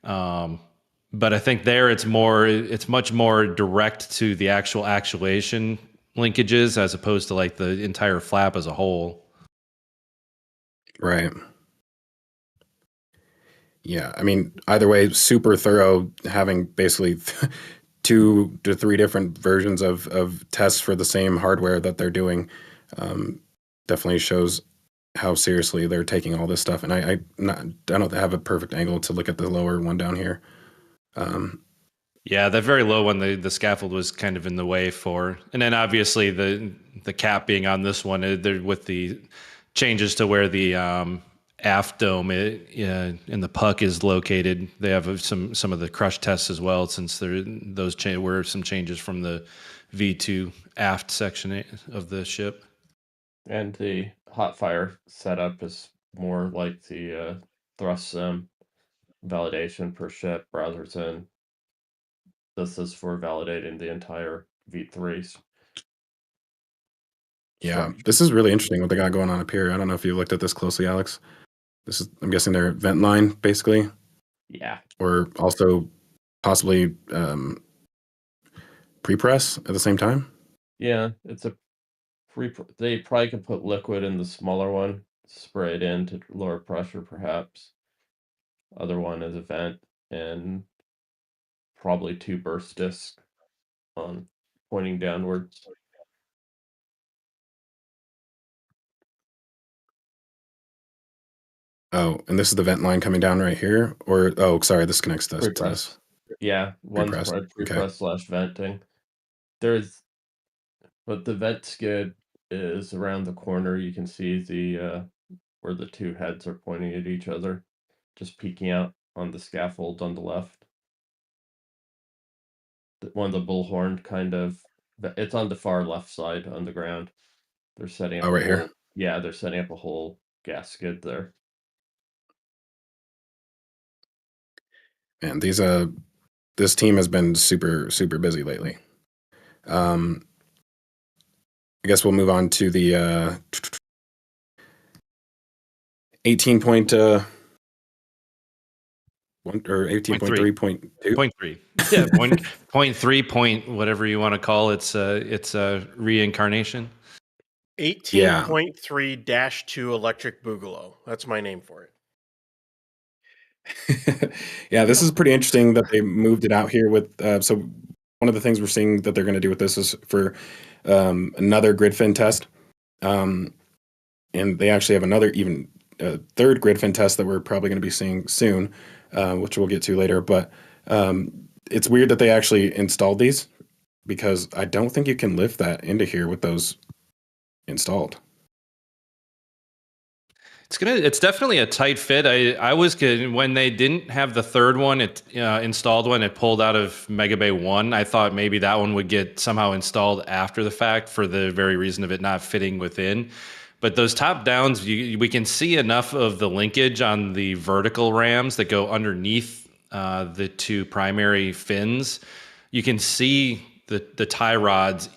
But I think there it's much more direct to the actual actuation linkages as opposed to like the entire flap as a whole. Right. Yeah, I mean, either way, super thorough, having basically 2 to 3 different versions of tests for the same hardware that they're doing. Definitely shows how seriously they're taking all this stuff. And I don't have a perfect angle to look at the lower one down here. Yeah, that very low one, the scaffold was kind of in the way for, and then obviously the cap being on this one, with the changes to where the aft dome and the puck is located. They have some of the crush tests as well, since those were some changes from the V2 aft section of the ship. And the hot fire setup is more like the thrust sim validation per ship rather than this is for validating the entire V3s. Yeah, this is really interesting what they got going on up here. I don't know if you looked at this closely, Alex. This is, I'm guessing, their vent line, basically. Yeah. Or also possibly pre-press at the same time. Yeah, it's a they probably could put liquid in the smaller one, spray it in to lower pressure, perhaps. Other one is a vent, and probably 2 burst discs on pointing downwards. Oh, and this is the vent line coming down right here? Or, oh, sorry, this connects to this. Pre-press. Yeah, one's Pre-press. pre-press Okay. / venting. But the vent skid is around the corner. You can see the where the 2 heads are pointing at each other, just peeking out on the scaffold on the left. One of the bullhorn kind of, it's on the far left side on the ground. They're setting up. Oh, right here. Yeah, they're setting up a whole gas skid there. And this team has been super busy lately. I guess we'll move on to the 18.1 or 18.3.2. 0.3. Yeah, 0.3 point whatever you want to call it. It's a reincarnation. 18.3-2 electric boogaloo. That's my name for it. Yeah, this is pretty interesting that they moved it out here with. So one of the things we're seeing that they're going to do with this is for another grid fin test, and they actually have another even third grid fin test that we're probably going to be seeing soon, which we'll get to later. But it's weird that they actually installed these, because I don't think you can lift that into here with those installed. It's definitely a tight fit. I was good when they didn't have the third one, installed when it pulled out of Mega Bay 1. I thought maybe that one would get somehow installed after the fact for the very reason of it not fitting within. But those top downs, we can see enough of the linkage on the vertical rams that go underneath the 2 primary fins. You can see the tie rods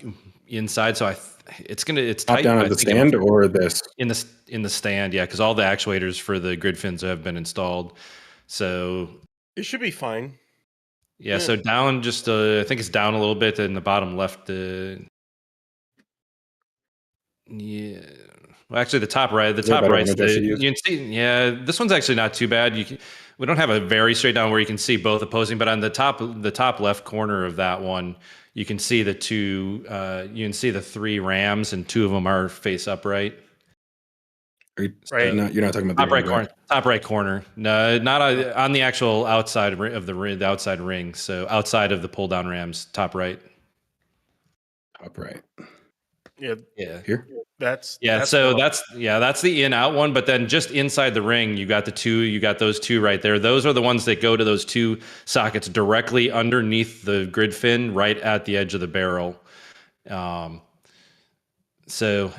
inside. So it's tight. Top down on the stand or this? In the stand, yeah, because all the actuators for the grid fins have been installed. So it should be fine. Yeah, so down just I think it's down a little bit in the bottom left. Yeah. Well, actually, the top right. The top right. You can see. Yeah, this one's actually not too bad. We don't have a very straight down where you can see both opposing, but on the top left corner of that one, you can see the 2. You can see the 3 rams, and 2 of them are face upright. Right. You're not talking about top right corner. Top right corner. No, not on the actual outside of the outside ring. So outside of the pull down rams, top right. Top right. Yeah. Yeah. Here. That's the in out one. But then just inside the ring, you got those 2 right there. Those are the ones that go to those 2 sockets directly underneath the grid fin, right at the edge of the barrel. So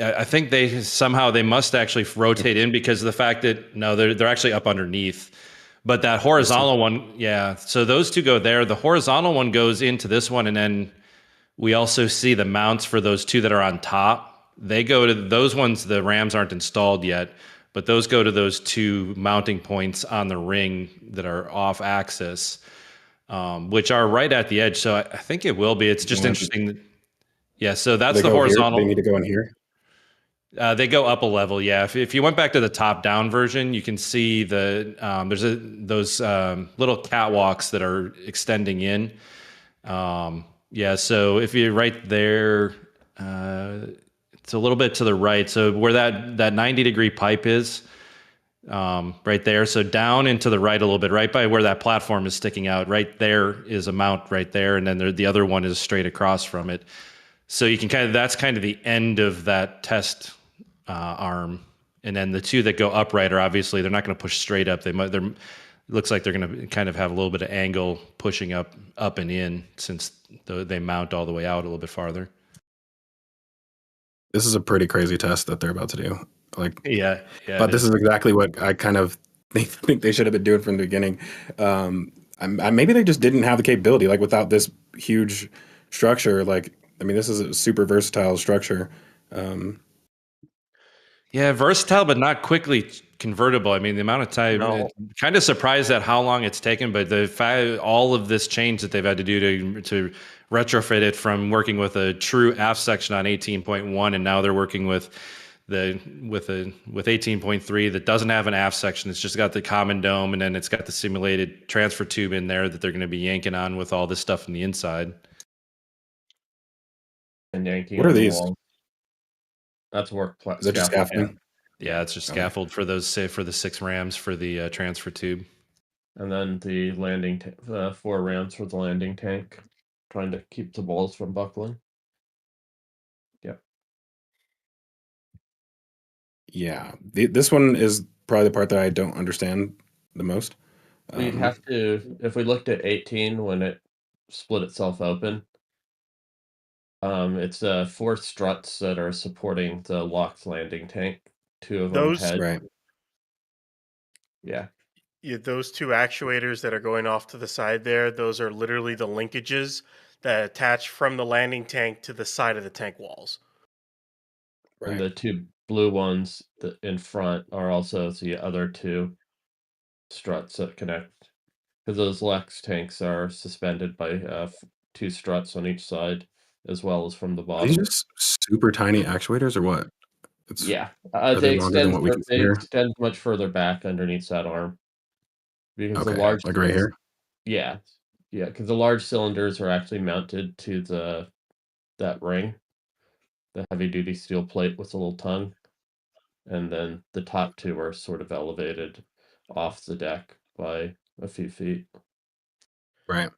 I think they must actually rotate in because of the fact that they're actually up underneath. But that horizontal one, yeah. So those 2 go there. The horizontal one goes into this one, and then we also see the mounts for those 2 that are on top. They go to those ones. The rams aren't installed yet, but those go to those two mounting points on the ring that are off axis, which are right at the edge. So I think it will be. It's just interesting. Yeah, so that's They the go here? horizontal. They need to go in here. They go up a level, yeah. If you went back to the top-down version, you can see there's those little catwalks that are extending in. Yeah, so if you're right there, it's a little bit to the right. So where that 90-degree pipe is, right there. So down and to the right a little bit, right by where that platform is sticking out. Right there is a mount right there, and then the other one is straight across from it. So you can that's kind of the end of that test arm, and then the two that go upright are obviously they're not going to push straight up. Looks like they're going to kind of have a little bit of angle pushing up and in, since they mount all the way out a little bit farther. This is a pretty crazy test that they're about to do. Yeah. But this is exactly what I kind of think they should have been doing from the beginning. Maybe they just didn't have the capability, without this huge structure. This is a super versatile structure. Yeah, versatile, but not quickly convertible. The amount of time, kind of surprised at how long it's taken, but the fact, all of this change that they've had to do to retrofit it from working with a true aft section on 18.1, and now they're working with 18.3 that doesn't have an aft section. It's just got the common dome, and then it's got the simulated transfer tube in there that they're going to be yanking on with all this stuff on the inside. And yanking. What are these? That's work. Is that just scaffolding? Yeah, it's just scaffold for the 6 rams for the transfer tube. And then the landing, 4 rams for the landing tank, trying to keep the balls from buckling. Yep. Yeah, this one is probably the part that I don't understand the most. We'd have to, if we looked at 18 when it split itself open, it's 4 struts that are supporting the locked landing tank. 2 of them head. Right. Yeah. Yeah, those 2 actuators that are going off to the side there, those are literally the linkages that attach from the landing tank to the side of the tank walls. Right. And the 2 blue ones in front are also the other 2 struts that connect. Because those Lex tanks are suspended by 2 struts on each side, as well as from the Are bottom. these just super tiny actuators or what? Yeah, are they longer than what we can see here? extend much further back underneath that arm. Because the Okay, large, right here? yeah, because the large cylinders are actually mounted to that ring, the heavy duty steel plate with a little tongue, and then the top 2 are sort of elevated off the deck by a few feet. Right.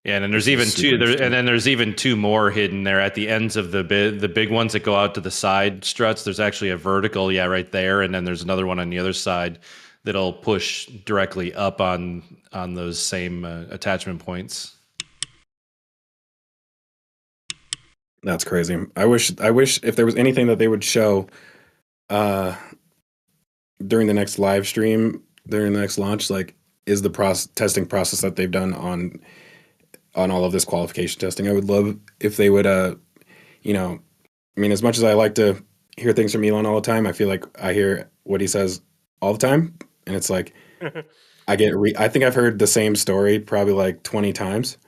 Yeah, and then there's even 2 there, and then there's even 2 more hidden there at the ends of the big ones that go out to the side struts. There's actually a vertical, right there, and then there's another one on the other side that'll push directly up on those same attachment points. That's crazy. I wish if there was anything that they would show during the next live stream, during the next launch, is the testing process that they've done on all of this qualification testing. I would love if they would, as much as I like to hear things from Elon all the time, I feel like I hear what he says all the time. And it's I think I've heard the same story probably 20 times,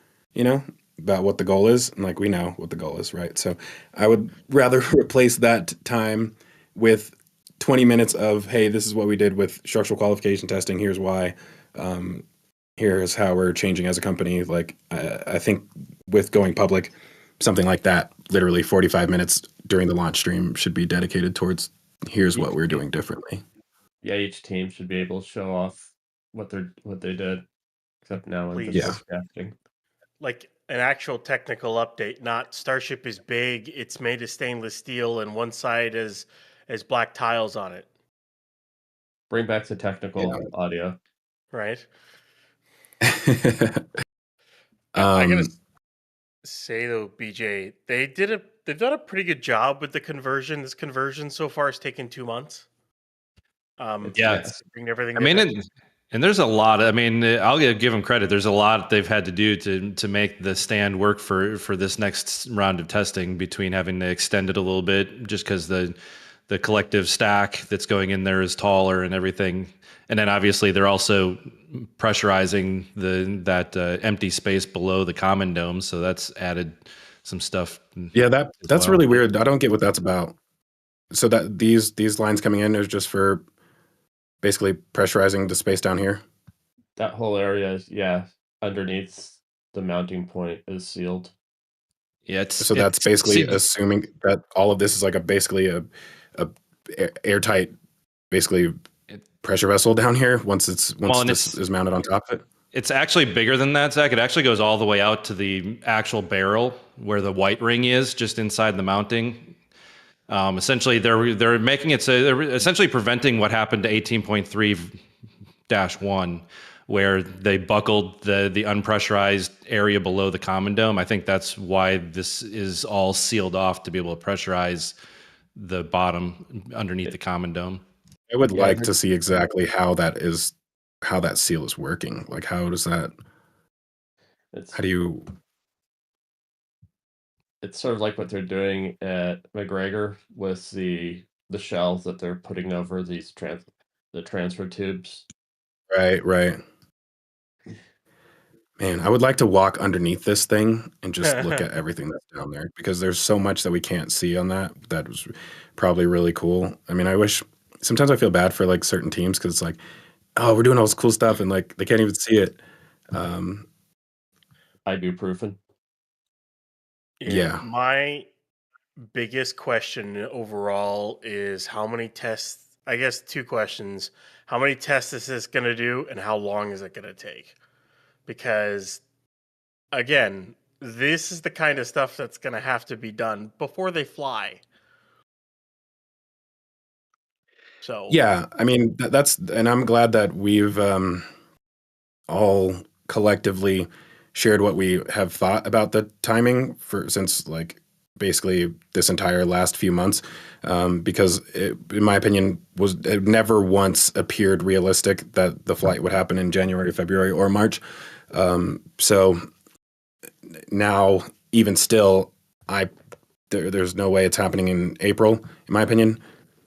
about what the goal is. And we know what the goal is, right? So I would rather replace that time with 20 minutes of, hey, this is what we did with structural qualification testing. Here's why. Here's how we're changing as a company. I think with going public, something like that, literally 45 minutes during the launch stream should be dedicated towards here's what we're doing differently. Yeah, each team should be able to show off what they did, except now in just crafting. Like an actual technical update, not Starship is big, it's made of stainless steel, and one side has black tiles on it. Bring back the technical audio. Right. I gotta say though, BJ, they've done a pretty good job with the conversion. This conversion so far has taken 2 months. Bring everything. And there's a lot. I'll give them credit. There's a lot they've had to do to make the stand work for this next round of testing, between having to extend it a little bit, just because the the collective stack that's going in there is taller and everything. And then obviously they're also pressurizing that empty space below the common dome, so that's added some stuff. Yeah, that's really weird. I don't get what that's about. So that these lines coming in is just for basically pressurizing the space down here. That whole area is, underneath the mounting point is sealed. Yeah, so that's basically assuming that all of this is like basically a airtight, basically pressure vessel down here once this is mounted on top of it. It's actually bigger than that, Zach. It actually goes all the way out to the actual barrel where the white ring is, just inside the mounting. Essentially, they're making it so they're essentially preventing what happened to 18.3-1, where they buckled the unpressurized area below the common dome. I think that's why this is all sealed off to be able to pressurize the bottom underneath the common dome. I would like to see exactly how that seal is working. Like, how does that? How do you? It's sort of like what they're doing at McGregor with the shells that they're putting over these the transfer tubes. Right. Man, I would like to walk underneath this thing and just look at everything that's down there, because there's so much that we can't see on that. That was probably really cool. I mean, sometimes I feel bad for like certain teams because it's like, oh, we're doing all this cool stuff and like they can't even see it. Ibuprofen. Yeah. My biggest question overall is how many tests, I guess 2 questions. How many tests is this going to do and how long is it going to take? Because, again, this is the kind of stuff that's going to have to be done before they fly. So yeah, I mean and I'm glad that we've all collectively shared what we have thought about the timing since like basically this entire last few months, because in my opinion it never once appeared realistic that the flight would happen in January, February, or March. So now, even still, there's no way it's happening in April, in my opinion.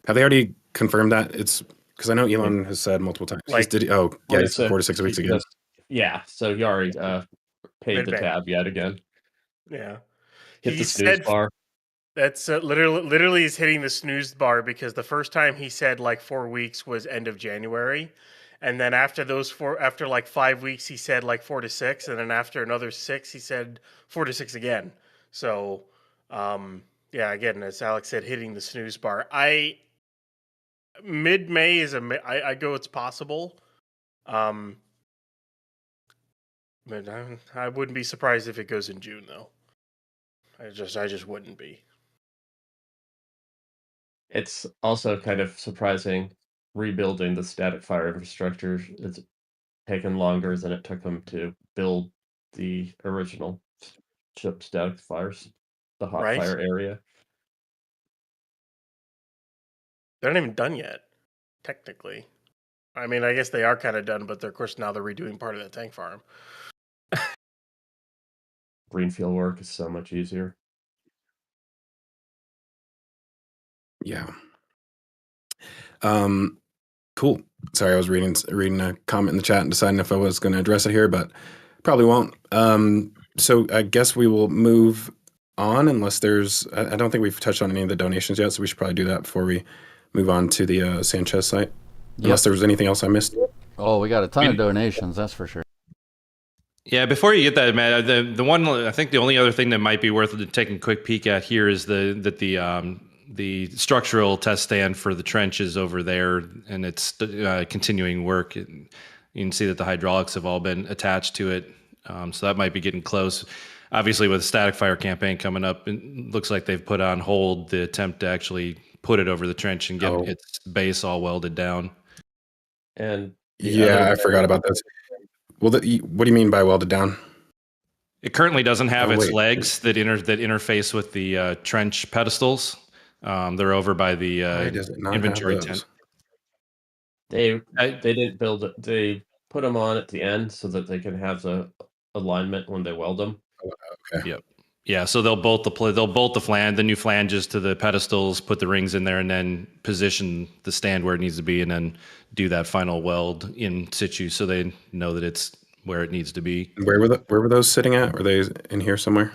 Have they already confirmed that? It's because I know Elon has said multiple times. Like, it's 4 to 6 weeks again. Yeah, so he already paid the tab yet again. Yeah, Hit the snooze bar. That's literally he's hitting the snooze bar, because the first time he said like 4 weeks was end of January. And then after after like 5 weeks, he said like 4 to 6. And then after another 6, he said 4 to 6 again. So, yeah, again, as Alex said, hitting the snooze bar. Mid-May I go it's possible. But I wouldn't be surprised if it goes in June, though. I just wouldn't be. It's also kind of surprising rebuilding the static fire infrastructure. It's taken longer than it took them to build the original ship static fires, the hot fire area. They're not even done yet, technically. I mean, I guess they are kind of done, but of course now they're redoing part of the tank farm. Greenfield work is so much easier. Yeah. Cool. Sorry, I was reading a comment in the chat and deciding if I was going to address it here, but probably won't. So I guess we will move on, unless I don't think we've touched on any of the donations yet, so we should probably do that before we move on to the Sanchez site. Unless there was anything else I missed. Oh, we got a ton of donations, that's for sure. Yeah, before you get that, Matt, the one, I think the only other thing that might be worth taking a quick peek at here is the structural test stand for the trench is over there, and it's continuing work. You can see that the hydraulics have all been attached to it, so that might be getting close. Obviously, with the static fire campaign coming up, it looks like they've put on hold the attempt to actually put it over the trench and get its base all welded down. And I forgot about this. Well, what do you mean by welded down? It currently doesn't have its legs that interface with the trench pedestals. They're over by the inventory tent. They didn't build it. They put them on at the end so that they can have the alignment when they weld them. Okay. Yep. Yeah, so they'll bolt the new flanges to the pedestals, put the rings in there, and then position the stand where it needs to be, and then do that final weld in situ, so they know that it's where it needs to be. Where were those sitting at? Were they in here somewhere?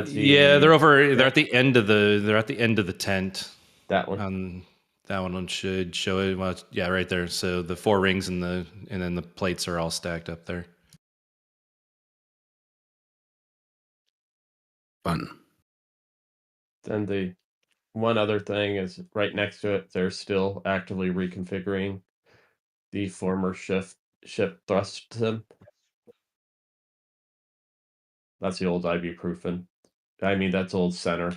Yeah, they're over. They're at the end of the tent. That one. That one should show it. Well, yeah, right there. So the 4 rings and then the plates are all stacked up there. Fun. Then the one other thing is right next to it, they're still actively reconfiguring the former ship thrust sim. That's the old ibuprofen. I mean, that's old center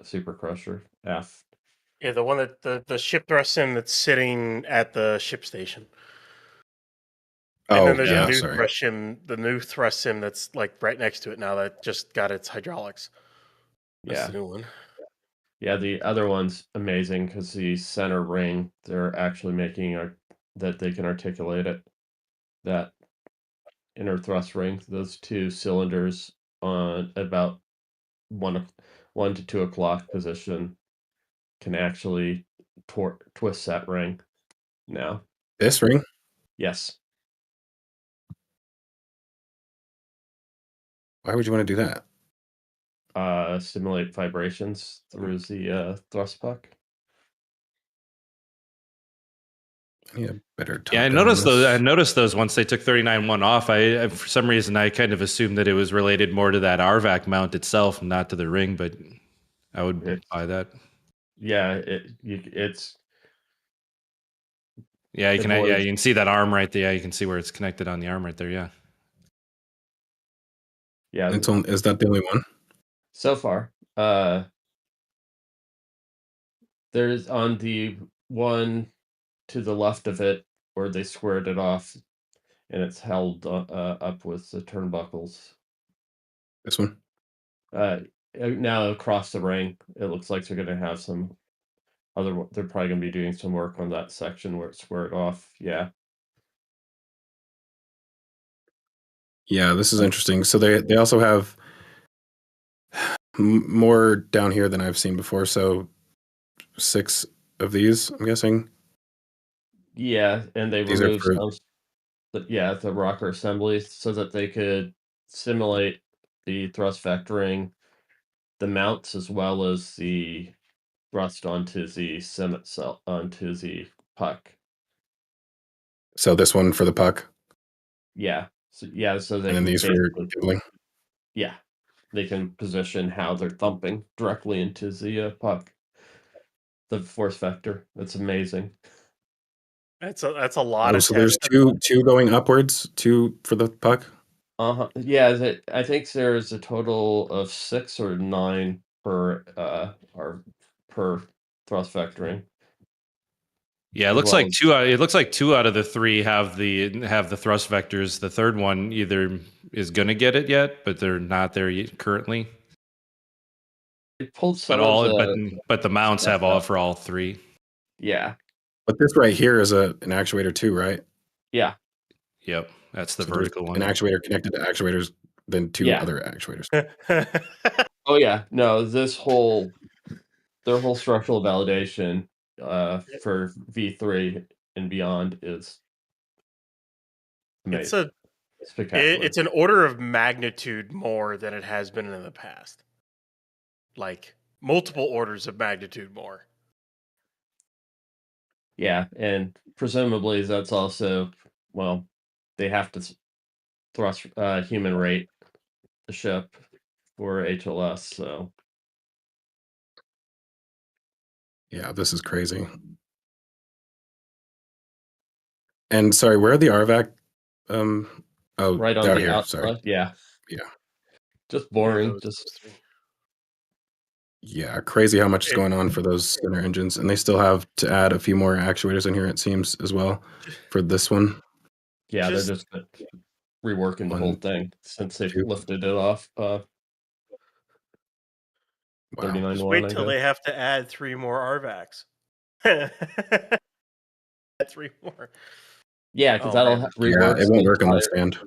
super crusher F. Yeah, the one that the ship thrust sim that's sitting at the ship station. And then there's a new thrust sim, the new thrust sim that's like right next to it now that just got its hydraulics. That's the new one. Yeah, the other one's amazing because the center ring, they're actually making that they can articulate it. That inner thrust ring, those 2 cylinders on about 1 to 2 o'clock position can actually twist that ring now. This ring? Yes. Why would you want to do that? Simulate vibrations through the thrust puck. Yeah, better. Yeah, I noticed those once they took 39.1 off. I for some reason I kind of assumed that it was related more to that RVAC mount itself, not to the ring. But I would buy that. Yeah, it's. Yeah, you can see that arm right there. Yeah, you can see where it's connected on the arm right there. Yeah. Yeah. Is that the only one? So far, there's on the one to the left of it where they squared it off, and it's held up with the turnbuckles. This one. Now across the ring, it looks like they're going to have some other. They're probably going to be doing some work on that section where it's squared off. Yeah. Yeah, this is interesting. So they also have more down here than I've seen before. So 6 of these, I'm guessing. Yeah, and they removed the rocker assemblies so that they could simulate the thrust vectoring, the mounts, as well as the thrust onto the sim itself, onto the puck. So this one for the puck. Yeah. So they and then these for dribbling. Yeah, they can position how they're thumping directly into the puck. The force vector. That's amazing. That's a lot of. So there's two going upwards, 2 for the puck. Yeah, I think there's a total of 6 or 9 per thrust vectoring. Yeah, it looks like 2. It looks like 2 out of the 3 have the thrust vectors. The third one either is going to get it yet, but they're not there yet currently. It pulled some but the mounts have all for all 3. Yeah. But this right here is an actuator too, right? Yeah. Yep, that's the vertical one. An actuator connected to actuators, then 2 other actuators. Oh yeah, no, their whole structural validation for V3 and beyond is amazing. Spectacular. It's an order of magnitude more than it has been in the past. Like multiple orders of magnitude more. Yeah, and presumably that's also, well, they have to thrust human rate the ship for HLS, so. Yeah, this is crazy. And sorry, where are the RVAC? Right on down the here. outside. Sorry. Yeah. Yeah. Just boring. Yeah, crazy how much is going on for those center engines, and they still have to add a few more actuators in here. It seems as well for this one. Yeah, they're just reworking the whole thing since they lifted it off. 39.1. Just wait till they have to add 3 more RVACs. 3 more. Yeah, because that'll rework. Yeah, it won't work on this stand.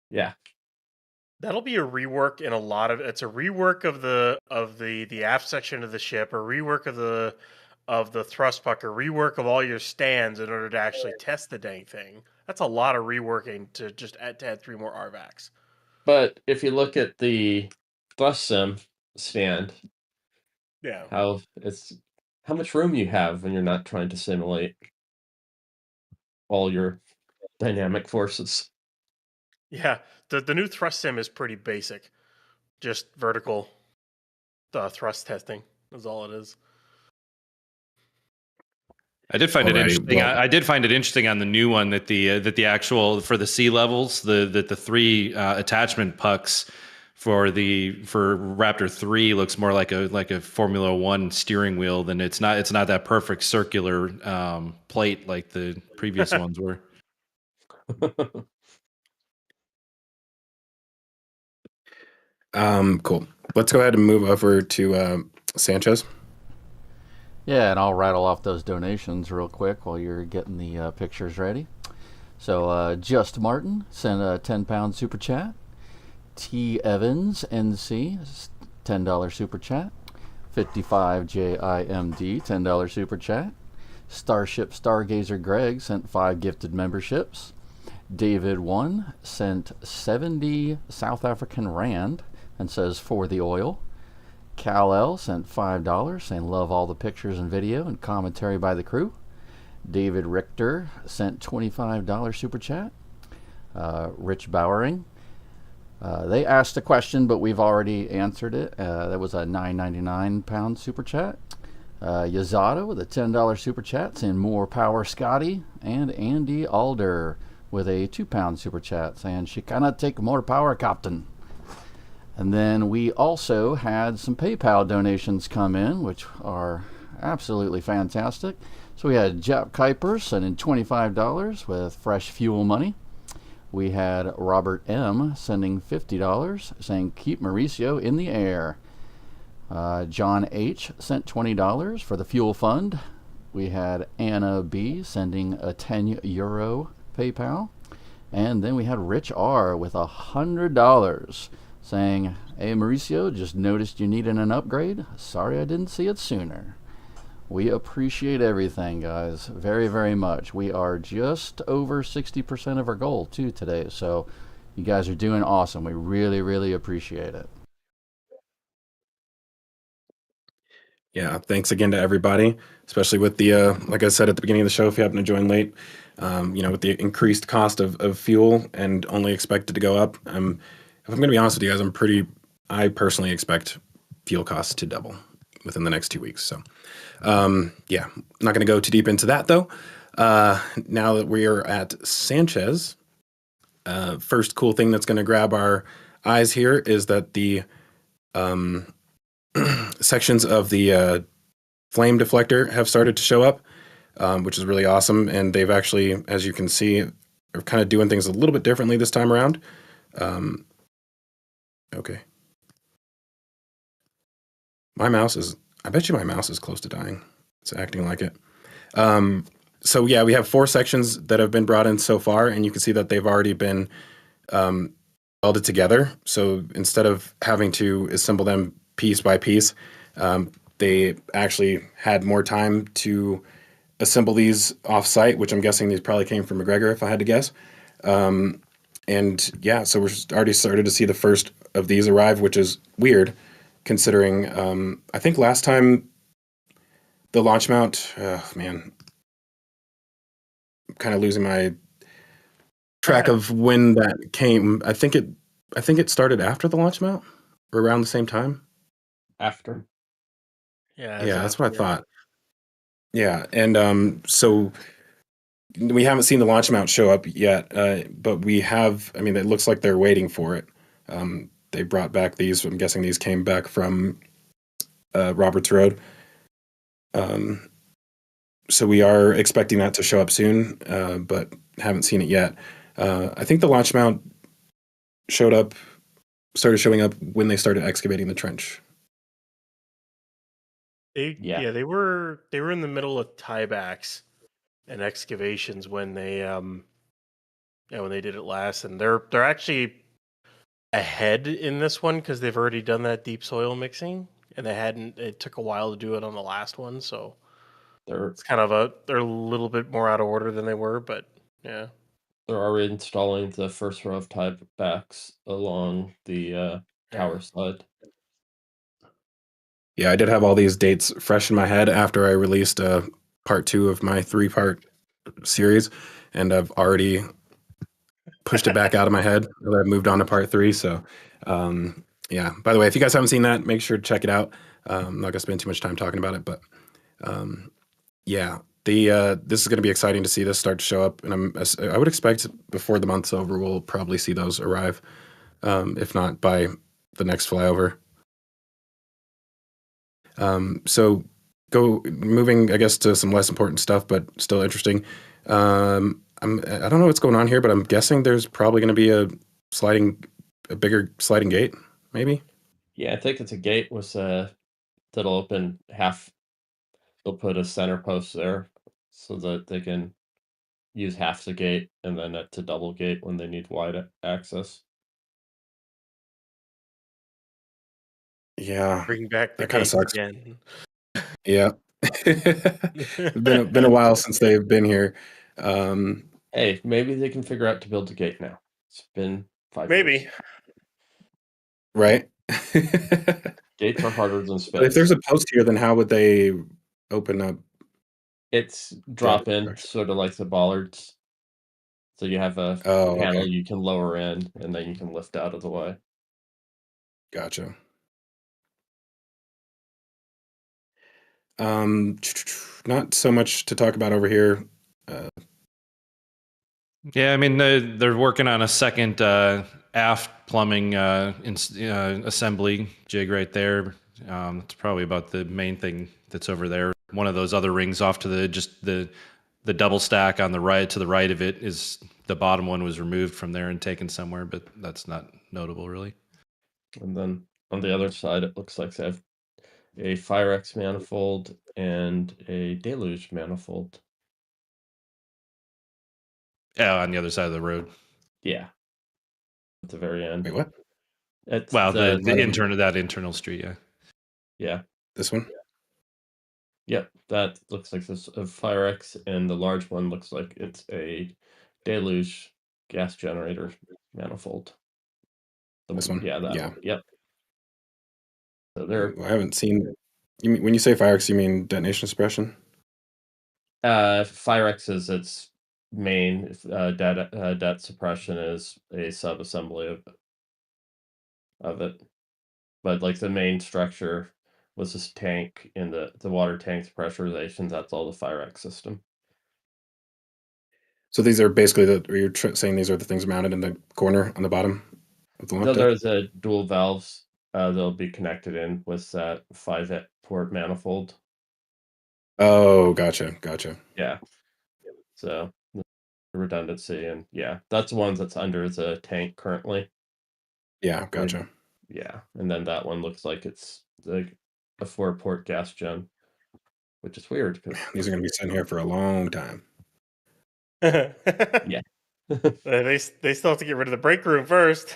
Yeah. That'll be a rework in a lot of. It's a rework of the aft section of the ship, a rework of the thrust puck, a rework of all your stands in order to actually test the dang thing. That's a lot of reworking to just add 3 more RVACs. But if you look at the thrust sim stand, Yeah. how much room you have when you're not trying to simulate all your dynamic forces. Yeah. The new thrust sim is pretty basic. Just vertical thrust testing is all it is. I did find it Alrighty, interesting. well- I did find it interesting on the new one that the actual for the sea levels, the 3 attachment pucks for Raptor 3 looks more like a Formula 1 steering wheel than it's not that perfect circular plate like the previous ones were. Cool. Let's go ahead and move over to Sanchez. Yeah, and I'll rattle off those donations real quick while you're getting the pictures ready. So, Just Martin sent a £10 super chat. T. Evans, NC, $10 super chat. 55JIMD, $10 super chat. Starship Stargazer Greg sent 5 gifted memberships. David 1 sent 70 South African Rand and says, for the oil. Cal-El sent $5 saying, love all the pictures and video and commentary by the crew. David Richter sent $25 super chat. Rich Bowering. They asked a question, but we've already answered it. That was a £9.99 super chat. Yazato with a $10 super chat saying, more power Scotty. And Andy Alder with a £2 super chat saying, she cannot take more power, Captain. And then we also had some PayPal donations come in, which are absolutely fantastic. So we had Jap Kuiper sending $25 with fresh fuel money. We had Robert M. sending $50, saying, keep Mauricio in the air. John H. sent $20 for the fuel fund. We had Anna B. sending a €10 PayPal. And then we had Rich R. with $100 saying, hey Mauricio, just noticed you needed an upgrade. Sorry I didn't see it sooner. We appreciate everything, guys, very, very much. We are just over 60% of our goal, too, today. So you guys are doing awesome. We really, really appreciate it. Yeah, thanks again to everybody, especially with the, like I said at the beginning of the show, if you happen to join late, with the increased cost of fuel and only expected to go up. If I'm going to be honest with you guys, I personally expect fuel costs to double within the next 2 weeks. So, yeah, I'm not going to go too deep into that, though. Now that we are at Sanchez, first cool thing that's going to grab our eyes here is that the sections of the flame deflector have started to show up, which is really awesome. And they've actually, as you can see, are kind of doing things a little bit differently this time around. Okay. I bet you my mouse is close to dying. It's acting like it. So yeah, we have 4 sections that have been brought in so far, and you can see that they've already been welded together. So instead of having to assemble them piece by piece, they actually had more time to assemble these off-site, which I'm guessing these probably came from McGregor, if I had to guess. And yeah, so we're already started to see the first of these arrive, which is weird, considering I think last time the launch mount, man, I'm kind of losing my track of when that came. I think it started after the launch mount, or around the same time. After. Yeah, That's what I thought. Yeah, and so we haven't seen the launch mount show up yet, but we have. I mean, it looks like they're waiting for it. They brought back these. I'm guessing these came back from Roberts Road. So we are expecting that to show up soon, but haven't seen it yet. I think the launch mount started showing up when they started excavating the trench. They were in the middle of tiebacks and excavations when they did it last, and they're actually ahead in this one because they've already done that deep soil mixing, and they hadn't. It took a while to do it on the last one, so They're they're a little bit more out of order than they were, but yeah. they're already installing the first row of tie backs along the tower side. Yeah, I did have all these dates fresh in my head after I released part 2 of my 3-part series, and I've already pushed it back out of my head. I've moved on to part 3. So, yeah. By the way, if you guys haven't seen that, make sure to check it out. I'm not gonna spend too much time talking about it, but yeah, this is gonna be exciting to see this start to show up, and I would expect before the month's over, we'll probably see those arrive, if not by the next flyover. So moving, I guess, to some less important stuff, but still interesting. I don't know what's going on here, but I'm guessing there's probably going to be a bigger sliding gate, maybe. Yeah, I think it's a gate with that'll open half. They'll put a center post there so that they can use half the gate, and then it's a double gate when they need wide access. Yeah, Bring back the that kind of gates sucks. again. Yeah, been a while since they've been here. Hey, maybe they can figure out to build a gate now. It's been 5 Maybe. years. Right. Gates are harder than But if spins. there's a post here, then how would they open up? It's drop in, sort of like the bollards. So you have a panel Okay. you can lower in, and then you can lift out of the way. Gotcha. Not so much to talk about over here. Yeah, I mean they're working on a second aft plumbing assembly jig right there. It's probably about the main thing that's over there. One of those other rings off to the double stack on the right, to the right of it, is the bottom one was removed from there and taken somewhere, but that's not notable really. And then on the other side, it looks like they have a Firex manifold and a Deluge manifold. Yeah, on the other side of the road. Yeah, at the very end. Wait, what? It's Well, the internal street, yeah. Yeah. This one? Yep, that looks like this a Firex, and the large one looks like it's a Deluge gas generator manifold. This one? Yeah, that Yeah. one. Yep. So they're I haven't seen. When you say Firex, you mean detonation suppression? Firex is its main det suppression is a sub-assembly of it. But like the main structure was this tank in the water tank's pressurization. That's all the Firex system. So these are basically you're saying these are the things mounted in the corner on the bottom of the No, launch deck? there's a dual valves. They'll be connected in with that 5-port manifold. Oh, gotcha. Yeah. So the redundancy, and yeah, that's the one that's under the tank currently. Yeah, gotcha. Yeah, and then that one looks like it's like a 4-port gas gen, which is weird because These are going to be sitting here for a long time. yeah. They still have to get rid of the break room first.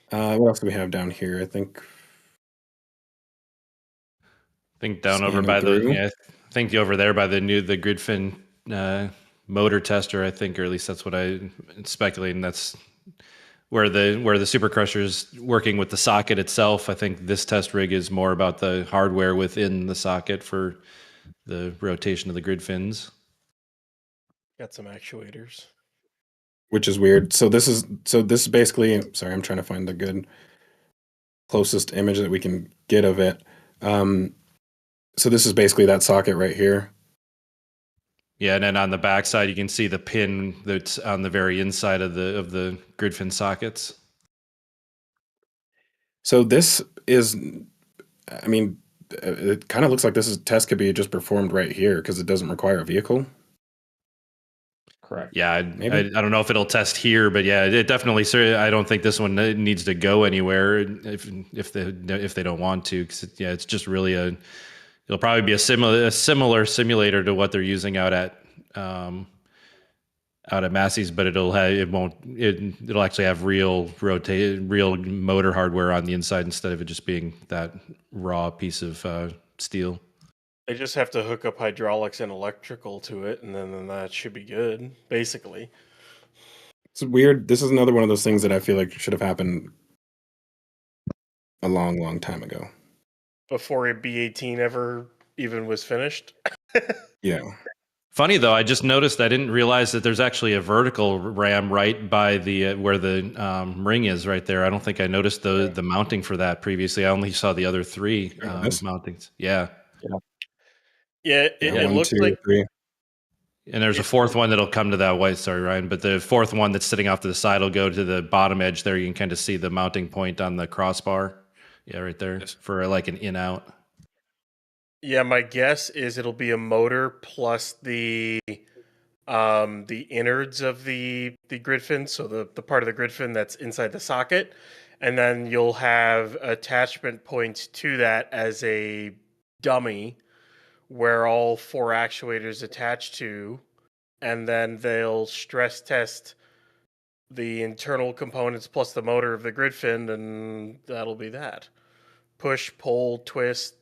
What else do we have down here? I think down over by I think over there by the Gridfin motor tester, I think, or at least that's what I'm speculating. That's where the super crusher is working with the socket itself. I think this test rig is more about the hardware within the socket for the rotation of the grid fins. Got some actuators. Which is weird. So this is basically, sorry, I'm trying to find the good closest image that we can get of it. So this is basically that socket right here. Yeah, and then on the back side, you can see the pin that's on the very inside of the grid fin sockets. So this is, I mean, it kind of looks like test could be just performed right here because it doesn't require a vehicle. Correct. Yeah, I don't know if it'll test here, but yeah, it definitely. I don't think this one needs to go anywhere if they don't want to. Because it's just really it'll probably be a similar simulator to what they're using out at out at Massey's, but it'll actually have real motor hardware on the inside instead of it just being that raw piece of steel. They just have to hook up hydraulics and electrical to it, and then that should be good, basically. It's weird. This is another one of those things that I feel like should have happened a long, long time ago. Before a B-18 ever even was finished. Yeah. Funny though, I just noticed I didn't realize that there's actually a vertical ram right by the where the ring is right there. I don't think I noticed the mounting for that previously. I only saw the other three mountings. Yeah. Yeah, it one, looks two, like three. And there's a fourth one that'll come to that way. Sorry, Ryan. But the fourth one that's sitting off to the side will go to the bottom edge there. You can kind of see the mounting point on the crossbar. Yeah, right there for like an in-out. Yeah, my guess is it'll be a motor plus the innards of the grid fin, so the part of the grid fin that's inside the socket, and then you'll have attachment points to that as a dummy where all four actuators attach to, and then they'll stress test the internal components plus the motor of the grid fin, and that'll be that. Push, pull, twist,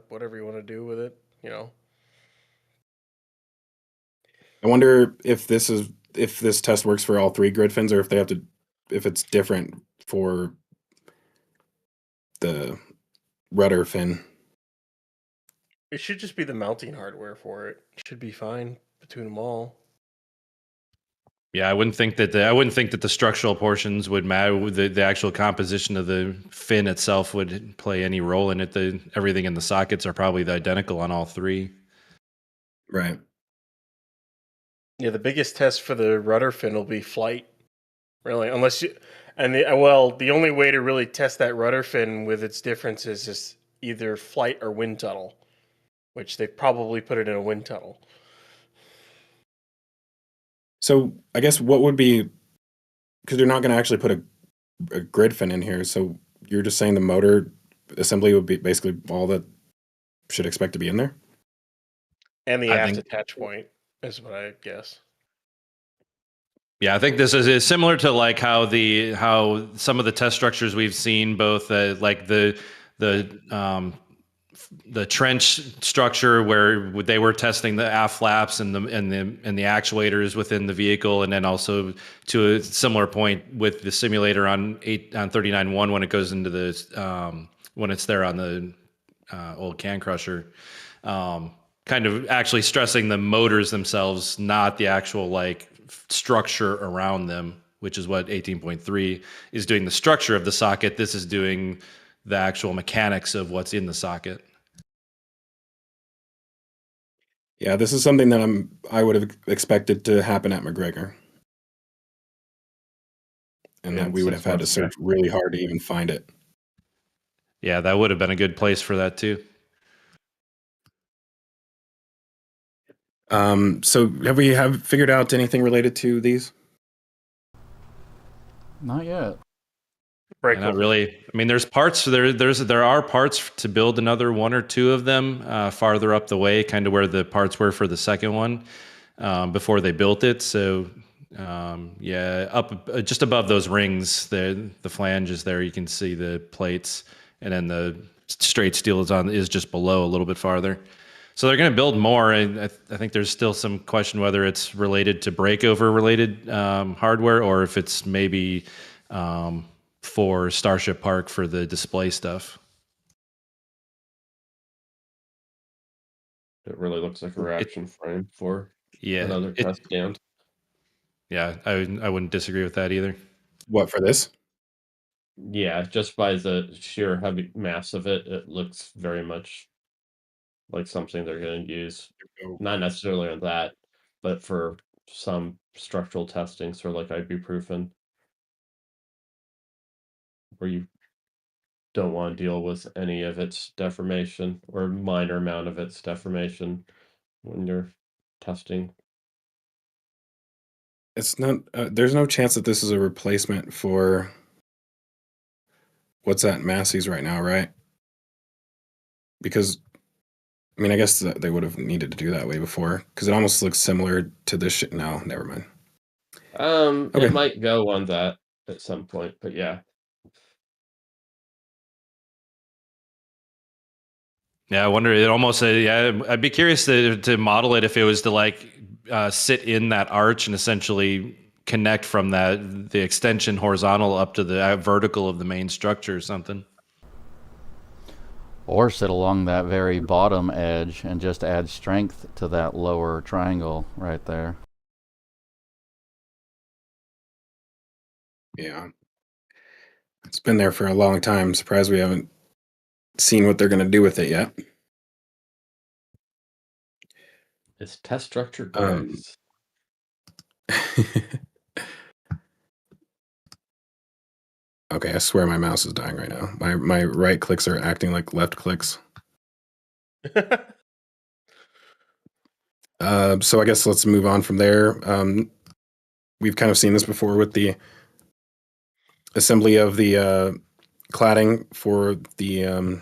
whatever you want to do with it, you know. I wonder if this test works for all three grid fins, or if it's different for the rudder fin. It should just be the mounting hardware for it. It should be fine between them all. Yeah, I wouldn't think that the structural portions would matter. The actual composition of the fin itself would play any role in it. Everything in the sockets are probably identical on all three. Right. Yeah, the biggest test for the rudder fin will be flight, really. The only way to really test that rudder fin with its differences is either flight or wind tunnel, which they've probably put it in a wind tunnel. So I guess what would be, because you're not going to actually put a grid fin in here, so you're just saying the motor assembly would be basically all that should expect to be in there? And the aft attach point is what I guess. Yeah, I think this is similar to like how some of the test structures we've seen, both like the trench structure where they were testing the aft flaps and the actuators within the vehicle, and then also to a similar point with the simulator on 39.1 when it goes into the when it's there on the old can crusher, kind of actually stressing the motors themselves, not the actual like structure around them, which is what 18.3 is doing. The structure of the socket. This is doing the actual mechanics of what's in the socket. Yeah, this is something that I would have expected to happen at McGregor. And that we would have had to search really hard to even find it. Yeah, that would have been a good place for that too. So have we figured out anything related to these? Not yet. Not really. I mean, there's parts there are parts to build another one or two of them farther up the way, kind of where the parts were for the second one before they built it. So yeah, up just above those rings, the flanges there, you can see the plates, and then the straight steel is just below a little bit farther. So they're going to build more, and I think there's still some question whether it's related to breakover related hardware, or if it's maybe for Starship Park for the display stuff. It really looks like a reaction frame for Yeah, another test stand. Yeah, I wouldn't disagree with that either. What, for this? Yeah, just by the sheer heavy mass of it, it looks very much like something they're going to use. Not necessarily on that, but for some structural testing, sort of like ibuprofen, where you don't want to deal with any of its deformation or minor amount of its deformation when you're testing. It's not. There's no chance that this is a replacement for what's at Massey's right now, right? Because, I mean, I guess they would have needed to do that way before, because it almost looks similar to this shit. No, never mind. Okay. It might go on that at some point, but yeah. Yeah, I wonder. It almost. Yeah, I'd be curious to model it if it was to like sit in that arch and essentially connect from the extension horizontal up to the vertical of the main structure or something. Or sit along that very bottom edge and just add strength to that lower triangle right there. Yeah. It's been there for a long time. Surprised we haven't seen what they're going to do with it yet. It's test structure Um, grace. Okay, I swear my mouse is dying right now. My right clicks are acting like left clicks. So I guess let's move on from there. We've kind of seen this before with the assembly of the cladding for the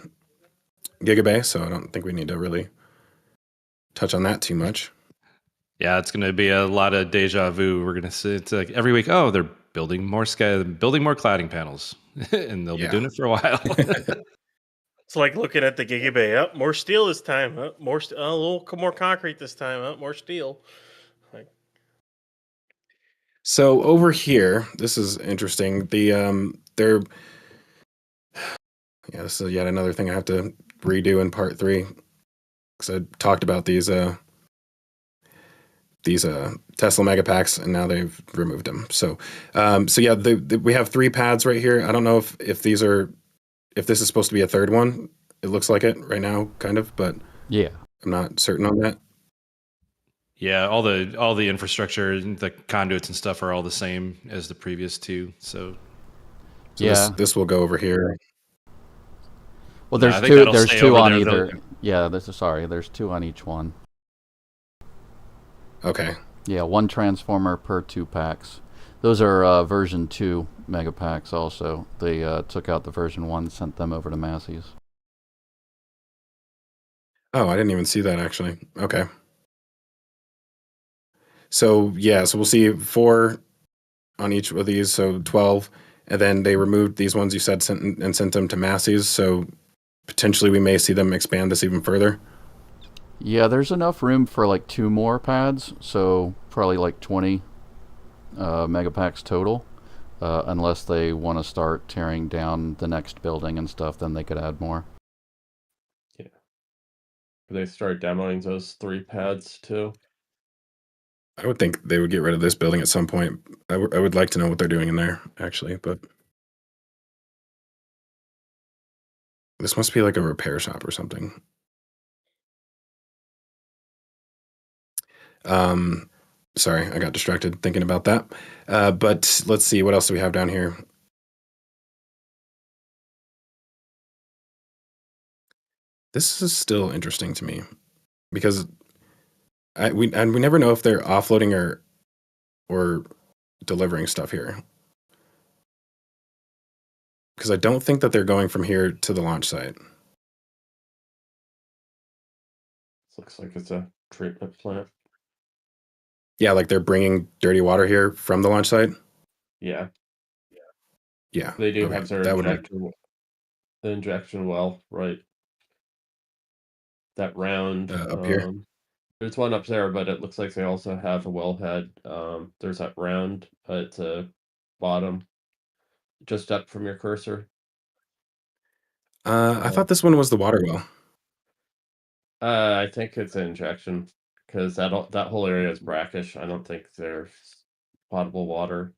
Gigabay, so I don't think we need to really touch on that too much. Yeah, it's going to be a lot of deja vu. We're going to see it's like every week. Oh, they're building more cladding panels, and they'll be Yeah. doing it for a while. It's like looking at the Gigabay. Up, more steel this time. Up, more a little more concrete this time. Up, more steel. Like, So over here, this is interesting. They're yeah, this is yet another thing I have to redo in part 3 because I talked about these Tesla Megapacks, and now they've removed them. So yeah, we have 3 pads right here. I don't know if this is supposed to be a third one. It looks like it right now, kind of, but Yeah. I'm not certain on that. Yeah, all the infrastructure, the conduits and stuff are all the same as the previous 2. So Yeah. This will go over here. Well, No, there's I think two. that'll There's stay 2 over on there, either. though. Yeah. There's 2 on each one. Okay. Yeah, 1 transformer per 2 packs. Those are version 2 megapacks. Also, they took out the version 1, sent them over to Massey's. Oh, I didn't even see that actually. Okay. So yeah, so we'll see 4 on each of these, so 12, and then they removed these ones you said sent them to Massey's. So potentially we may see them expand this even further. Yeah, there's enough room for like 2 more pads, so probably like 20 megapacks total. Unless they want to start tearing down the next building and stuff, then they could add more. Yeah. They start demoing those 3 pads too. I would think they would get rid of this building at some point. I would like to know what they're doing in there, actually, but this must be like a repair shop or something. Sorry, I got distracted thinking about that. But let's see, what else do we have down here? This is still interesting to me because we never know if they're offloading or delivering stuff here. Because I don't think that they're going from here to the launch site. Looks like it's a treatment plant. Yeah, like they're bringing dirty water here from the launch site. Yeah. Yeah, They do okay, have their that would make the injection well, right? That round. up here. There's one up there, but it looks like they also have a wellhead. There's that round at the bottom, just up from your cursor. I thought this one was the water well. I think it's an injection because that whole area is brackish. I don't think there's potable water,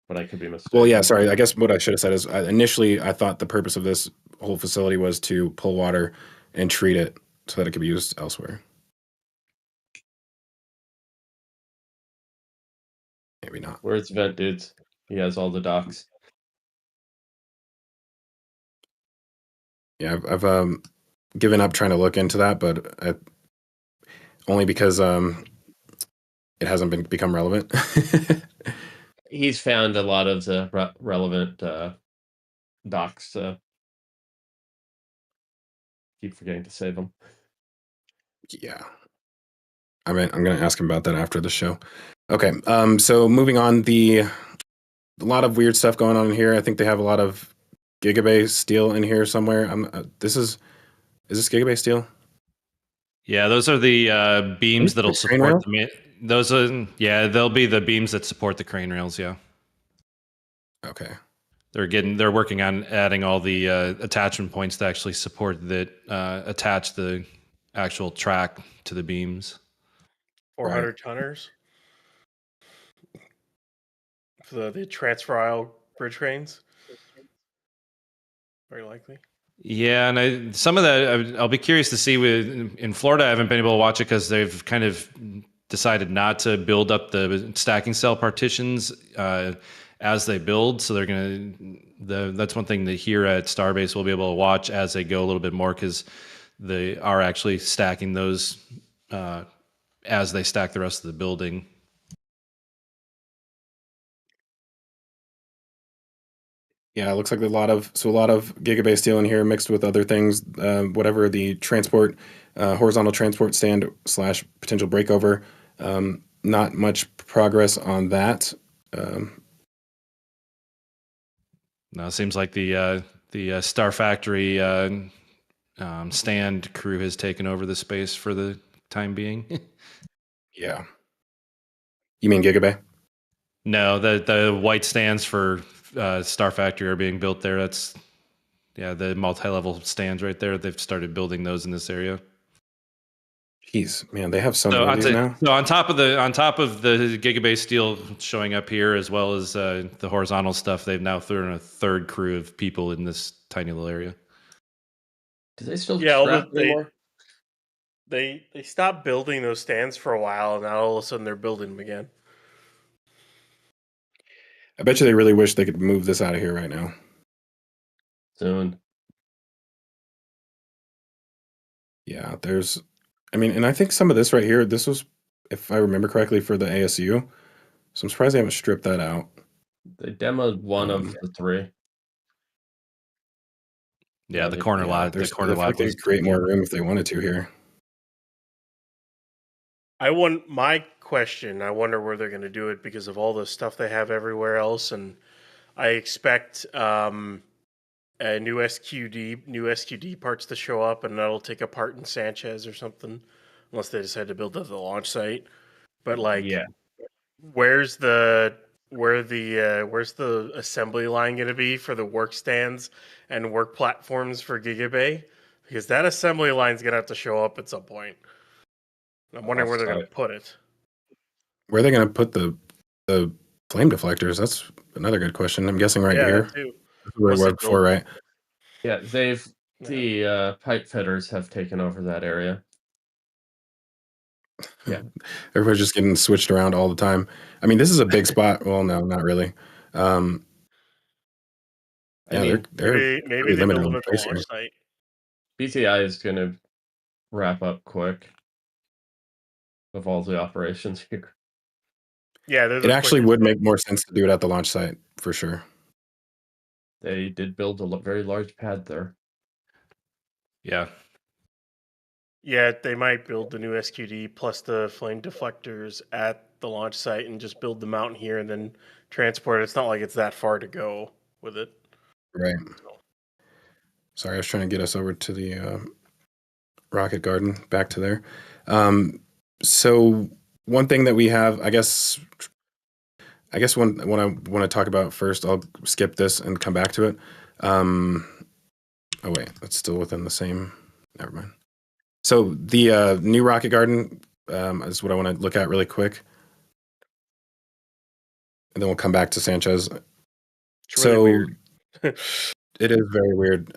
but I could be mistaken. Well, yeah, sorry. I guess what I should have said is initially I thought the purpose of this whole facility was to pull water and treat it so that it could be used elsewhere. Maybe not. Where's Vent Dudes? He has all the docks. Yeah, I've given up trying to look into that, but only because it hasn't become relevant. He's found a lot of the relevant docks. Keep forgetting to save them. Yeah, I'm going to ask him about that after the show. Okay. So moving on, a lot of weird stuff going on in here. I think they have a lot of Gigabay steel in here somewhere. Is this Gigabay steel? Yeah, those are the beams that'll support they'll be the beams that support the crane rails. Yeah. Okay. They're working on adding all the attachment points to actually support that attach the actual track to the beams. 400 tonners for the transfer aisle bridge cranes. Very likely. Yeah, and some of that I'll be curious to see. In Florida, I haven't been able to watch it because they've kind of decided not to build up the stacking cell partitions as they build. So they're that's one thing that here at Starbase we'll be able to watch as they go a little bit more, because they are actually stacking those as they stack the rest of the building. Yeah, it looks like a lot of Gigabay steel in here mixed with other things. Whatever the transport, horizontal transport stand / potential breakover. Not much progress on that. No, it seems like the Star Factory stand crew has taken over the space for the time being. Yeah. You mean Gigabay? No, the white stands for Star Factory are being built there. That's the multi-level stands right there. They've started building those in this area. Jeez, man, they have so many of these now. So on top of the Gigabay steel showing up here, as well as the horizontal stuff, they've now thrown a third crew of people in this tiny little area. Do they still scrap anymore? They stopped building those stands for a while, and now all of a sudden they're building them again. I bet you they really wish they could move this out of here right now. Soon. Yeah, and I think some of this right here, this was, if I remember correctly, for the ASU. So I'm surprised they haven't stripped that out. They demoed one of the three. Yeah, the corner lot. The corner lot. They could create more room if they wanted to here. My question, I wonder where they're going to do it because of all the stuff they have everywhere else, and I expect a new SQD parts to show up, and that'll take a part in Sanchez or something, unless they decide to build it at the launch site. But where's the assembly line going to be for the work stands and work platforms for Gigabay? Because that assembly line's going to have to show up at some point. I'm wondering where they're going to put it. Where are they going to put the flame deflectors? That's another good question. I'm guessing right here. Too. Where it was before, right? Yeah, the pipe fitters have taken over that area. Yeah. Everybody's just getting switched around all the time. I mean, this is a big spot. Well, no, not really. They're maybe they limited build on them at the space launch here. site. BTI is going to wrap up quick of all the operations here. Yeah, it actually would make more sense to do it at the launch site for sure. They did build a very large pad there. Yeah. Yeah, they might build the new SQD plus the flame deflectors at the launch site and just build them out here and then transport it. It's not like it's that far to go with it. Right. Sorry, I was trying to get us over to the Rocket Garden, back to there. So one thing that we have, I guess when I want to talk about first, I'll skip this and come back to it. Oh wait, that's still within the same. Never mind. So the new Rocket Garden is what I want to look at really quick, and then we'll come back to Sanchez. It's really weird. It is very weird.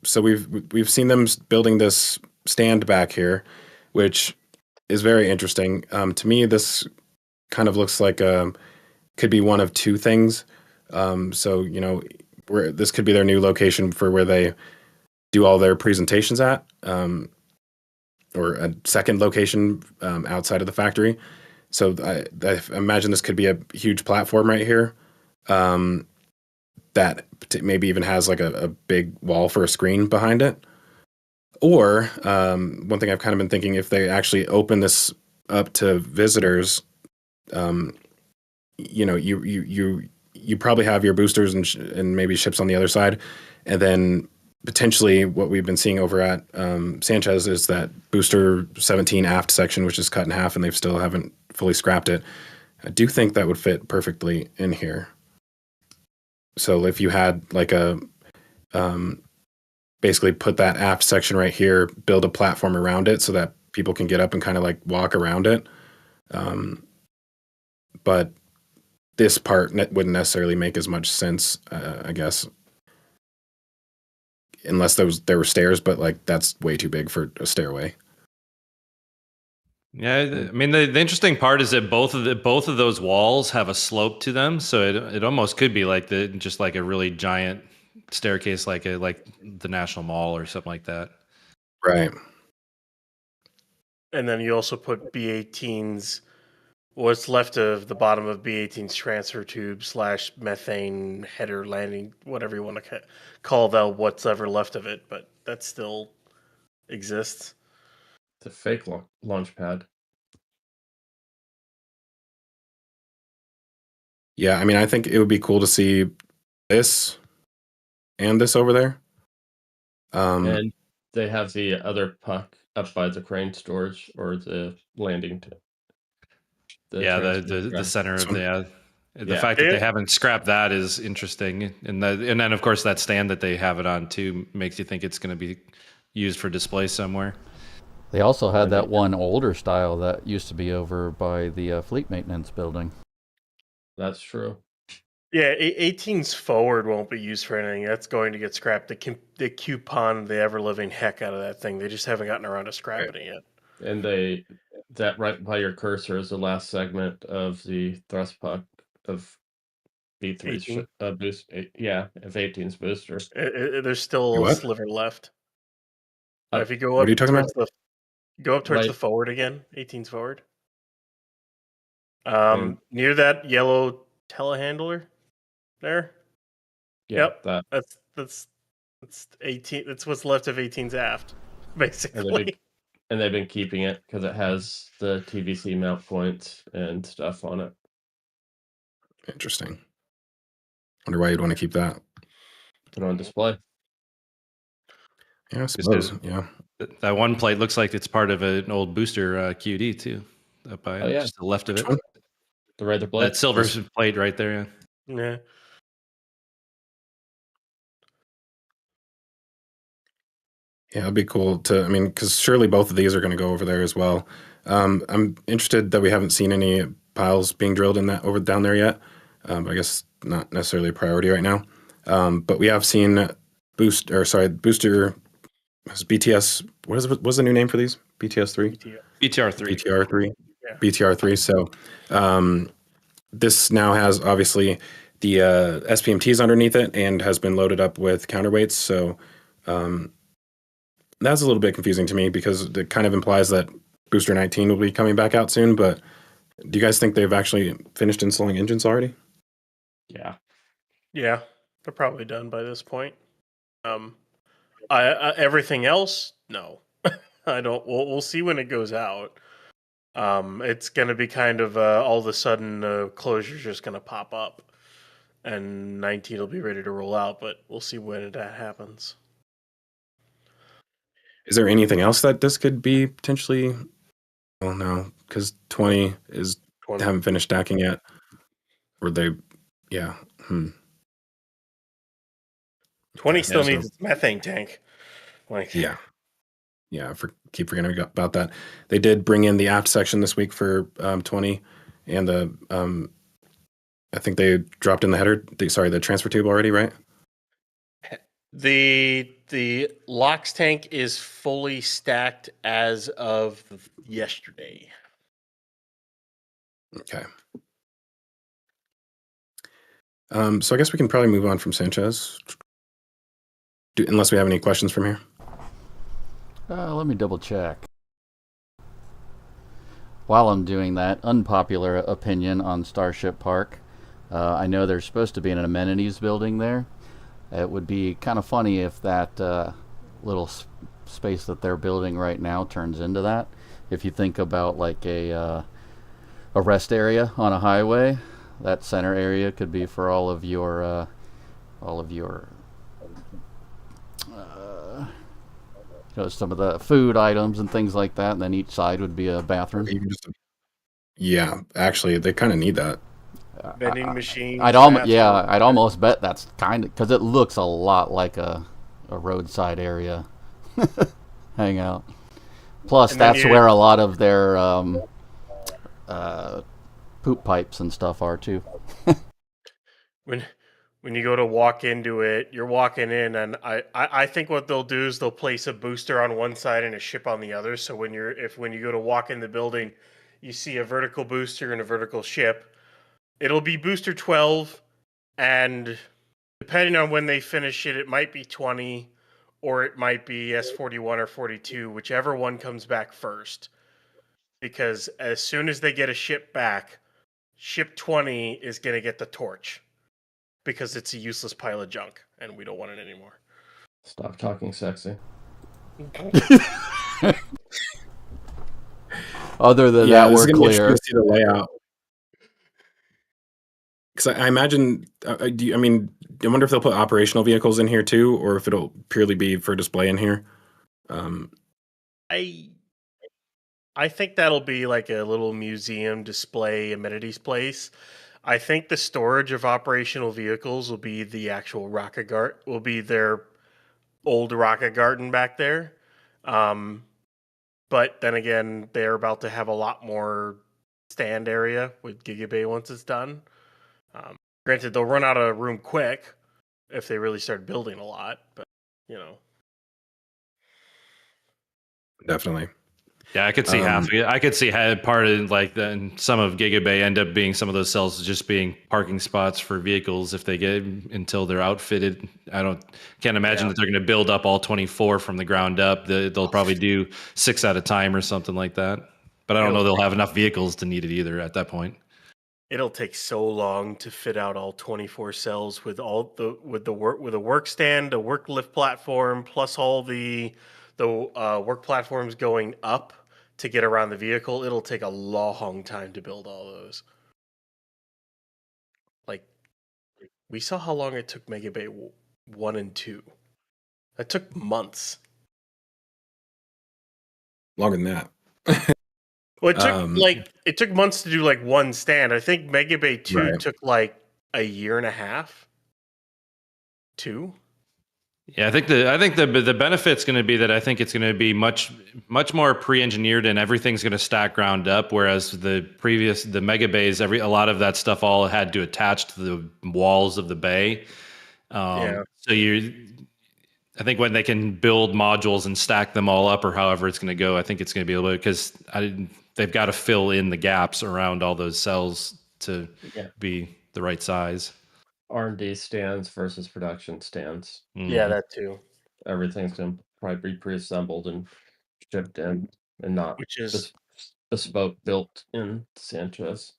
So we've seen them building this stand back here, which is very interesting. To me, this kind of looks like could be one of two things. So this could be their new location for where they do all their presentations at, or a second location outside of the factory. So I imagine this could be a huge platform right here that maybe even has like a big wall for a screen behind it. Or one thing I've kind of been thinking, if they actually open this up to visitors, you know, you probably have your boosters and maybe ships on the other side, and then potentially what we've been seeing over at Sanchez is that booster 17 aft section, which is cut in half, and they still haven't fully scrapped it. I do think that would fit perfectly in here. So if you had like a basically put that aft section right here, build a platform around it so that people can get up and kind of like walk around it. But this part wouldn't necessarily make as much sense, I guess, unless there were stairs, but like that's way too big for a stairway. Yeah, I mean the interesting part is that both of those walls have a slope to them, so it almost could be like just like a really giant staircase, like the National Mall or something like that. Right. And then you also put B-18's, what's left of the bottom of B-18's transfer tube / methane header landing, whatever you want to call that, what's ever left of it, but that still exists. It's a fake launch pad. Yeah, I mean, I think it would be cool to see this and this over there. And they have the other puck up by the crane storage or the landing. The center of the fact that they haven't scrapped that is interesting, and then of course that stand that they have it on too makes you think it's going to be used for display somewhere. They also had that one older style that used to be over by the fleet maintenance building. That's true. Yeah, 18's forward won't be used for anything. That's going to get scrapped. They coupon the ever-living heck out of that thing. They just haven't gotten around to scrapping it yet. And that right by your cursor is the last segment of the thrust puck of B3's boost. Yeah, of 18's booster. There's still a sliver left. If you go up, what are you talking about? Go up towards the forward again. 18's forward. Near that yellow telehandler there. Yeah, yep, that's 18. That's what's left of 18's aft, basically. And they've been keeping it because it has the TVC mount points and stuff on it. Interesting. Wonder why you'd want to keep that. Put it on display. Yeah, I suppose. Yeah. That one plate looks like it's part of an old booster QD too. Up by just the left of it. One? The rather plate. That silver plate right there. Yeah. Yeah, it'd be cool because surely both of these are going to go over there as well. I'm interested that we haven't seen any piles being drilled down there yet. I guess not necessarily a priority right now. But we have seen booster. BTS. What's the new name for these? BTS3. BTR3. BTR3. Yeah. BTR3. So this now has obviously the SPMTs underneath it and has been loaded up with counterweights. So that's a little bit confusing to me because it kind of implies that Booster 19 will be coming back out soon. But do you guys think they've actually finished installing engines already? Yeah. Yeah, they're probably done by this point. Everything else, no. I don't. We'll see when it goes out. It's going to be kind of all of a sudden closure's just going to pop up, and 19 will be ready to roll out. But we'll see when that happens. Is there anything else that this could be potentially? Well, no, because 20 haven't finished stacking yet. Or they, yeah. 20 still needs its methane tank. Yeah, keep forgetting about that. They did bring in the aft section this week for 20, and I think they dropped in the header. The transfer tube already, right? The LOX tank is fully stacked as of yesterday. Okay. So I guess we can probably move on from Sanchez, unless we have any questions from here. Let me double check. While I'm doing that, unpopular opinion on Starship Park. I know there's supposed to be an amenities building there. It would be kind of funny if that little space that they're building right now turns into that. if you think about like a rest area on a highway, that center area could be for all of your some of the food items and things like that, and then each side would be a bathroom. Even just yeah, actually, they kind of need that. Vending machines. I'd almost bet that's kind of because it looks a lot like a roadside area hangout. Plus, that's where a lot of their poop pipes and stuff are too. When you go to walk into it, you're walking in, and I think what they'll do is they'll place a booster on one side and a ship on the other. So when you go to walk in the building, you see a vertical booster and a vertical ship. It'll be booster 12, and depending on when they finish it, it might be 20, or it might be S41 or 42, whichever one comes back first. Because as soon as they get a ship back, ship 20 is going to get the torch. Because it's a useless pile of junk, and we don't want it anymore. Stop talking sexy. Other than that, we're clear. To see the layout. Because I imagine, I wonder if they'll put operational vehicles in here too, or if it'll purely be for display in here. I think that'll be like a little museum display amenities place. I think the storage of operational vehicles will be the actual rocket garden. Will be their old rocket garden back there. But then again, they're about to have a lot more stand area with Gigabay once it's done. Granted, they'll run out of room quick if they really start building a lot. But Definitely. Yeah, I could see half. I could see part of some of Gigabay end up being some of those cells just being parking spots for vehicles if they get until they're outfitted. Can't imagine that they're going to build up all 24 from the ground up. They'll probably do 6 at a time or something like that. But I don't know they'll have enough vehicles to need it either at that point. It'll take so long to fit out all 24 cells with a work stand, a work lift platform, plus all the work platforms going up to get around the vehicle. It'll take a long time to build all those. Like, we saw how long it took Mega Bay 1 and 2. That took months. Longer than that. Well, it took months to do like one stand. I think Mega Bay 2 took like a year and a half. 2. Yeah, I think the benefit's going to be that I think it's going to be much more pre-engineered and everything's going to stack ground up. Whereas the Mega Bays, a lot of that stuff all had to attach to the walls of the bay. So I think when they can build modules and stack them all up, or however it's going to go, I think it's going to be a little bit because they've got to fill in the gaps around all those cells to be the right size. R&D stands versus production stands. Mm-hmm. Yeah, that too. Everything's going to probably be pre-assembled and shipped in, and not bespoke built in Sanchez.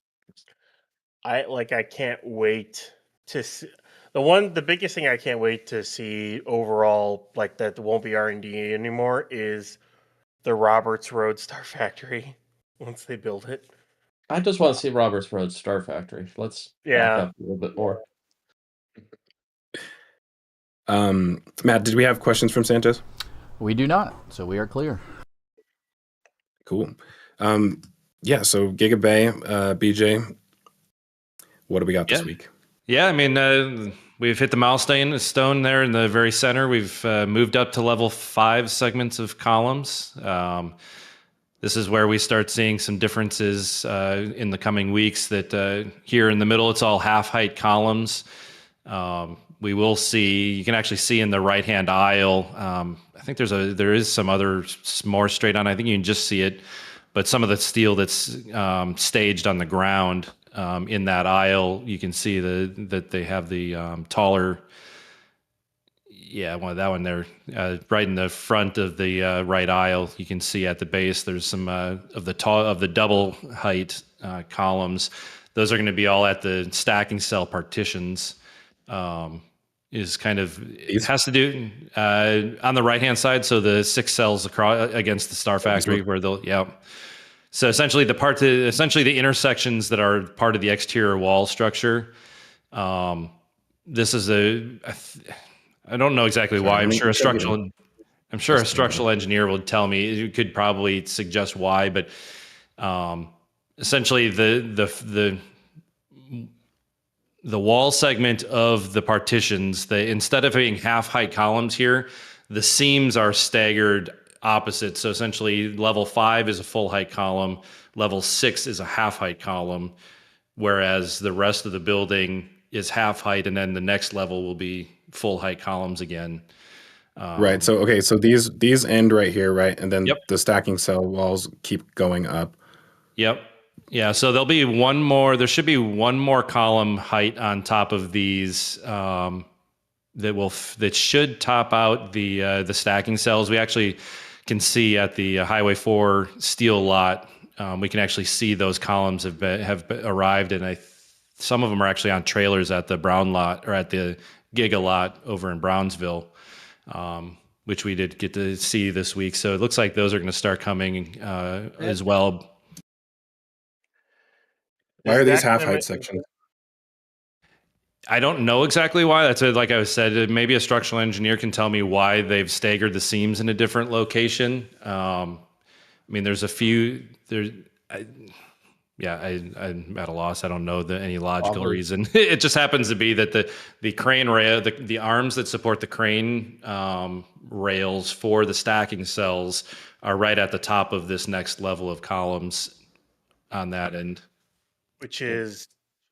I can't wait to see the biggest thing I can't wait to see overall, like that won't be R&D anymore, is the Roberts Road Star Factory once they build it. I just want to see Roberts Road Star Factory. Let's back up a little bit more. Matt, did we have questions from Sanchez? We do not, so we are clear. Cool. So Gigabay, BJ, what do we got this week? Yeah, we've hit the milestone there in the very center. We've moved up to level 5 segments of columns. This is where we start seeing some differences in the coming weeks. That here in the middle, it's all half-height columns. We will see. You can actually see in the right-hand aisle. I think there is some other more straight on. I think you can just see it, but some of the steel that's staged on the ground in that aisle, you can see that they have the taller. Yeah, that one there, right in the front of the right aisle. You can see at the base there's some of the double height columns. Those are going to be all at the stacking cell partitions. is kind of it These? has to do on the right hand side. So the 6 cells across against the Star Factory where they'll So essentially the intersections that are part of the exterior wall structure. This is I don't know exactly why. I'm sure a structural engineer will tell me. You could probably suggest why, but essentially the wall segment of the partitions, instead of having half height columns here, the seams are staggered opposite. So essentially level 5 is a full height column, level 6 is a half height column, whereas the rest of the building is half height, and then the next level will be full height columns again. Right. So okay. So these end right here, right, and then Yep. the stacking cell walls keep going up. Yep. Yeah. So there'll be one more. There should be one more column height on top of these that should top out the stacking cells. We actually can see at the Highway 4 steel lot. We can actually see those columns have arrived, and some of them are actually on trailers at the Brown lot or at the Giga lot over in Brownsville, which we did get to see this week. So it looks like those are going to start coming as well. Why are these half height sections? I don't know exactly why. That's like I said, maybe a structural engineer can tell me why they've staggered the seams in a different location. I mean, there's a few there. I'm at a loss. I don't know any logical reason. It just happens to be that the crane rail, the arms that support the crane rails for the stacking cells are right at the top of this next level of columns on that end. Which is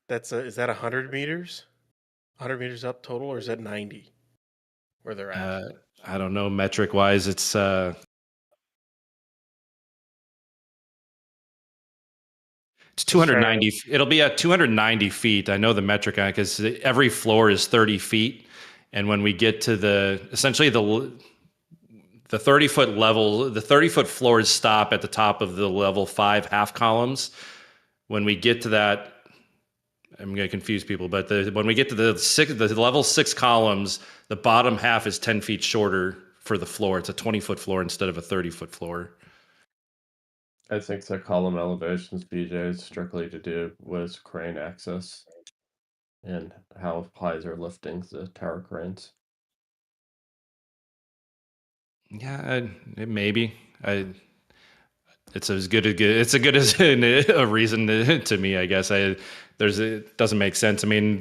is that 100 meters? 100 meters up total, or is that 90 where they're at? I don't know, metric wise, it's it's 290. It'll be at 290 feet. I know the metric on it because every floor is 30 feet. And when we get to essentially the 30-foot level, the 30-foot floors stop at the top of the level 5 half columns. When we get to that, I'm going to confuse people, but when we get to the level 6 columns, the bottom half is 10 feet shorter for the floor. It's a 20-foot floor instead of a 30-foot floor. I think the column elevations, BJ, is strictly to do with crane access and how high they're lifting the tower cranes. Yeah, maybe. It's as good as a reason to me, I guess. It doesn't make sense. I mean,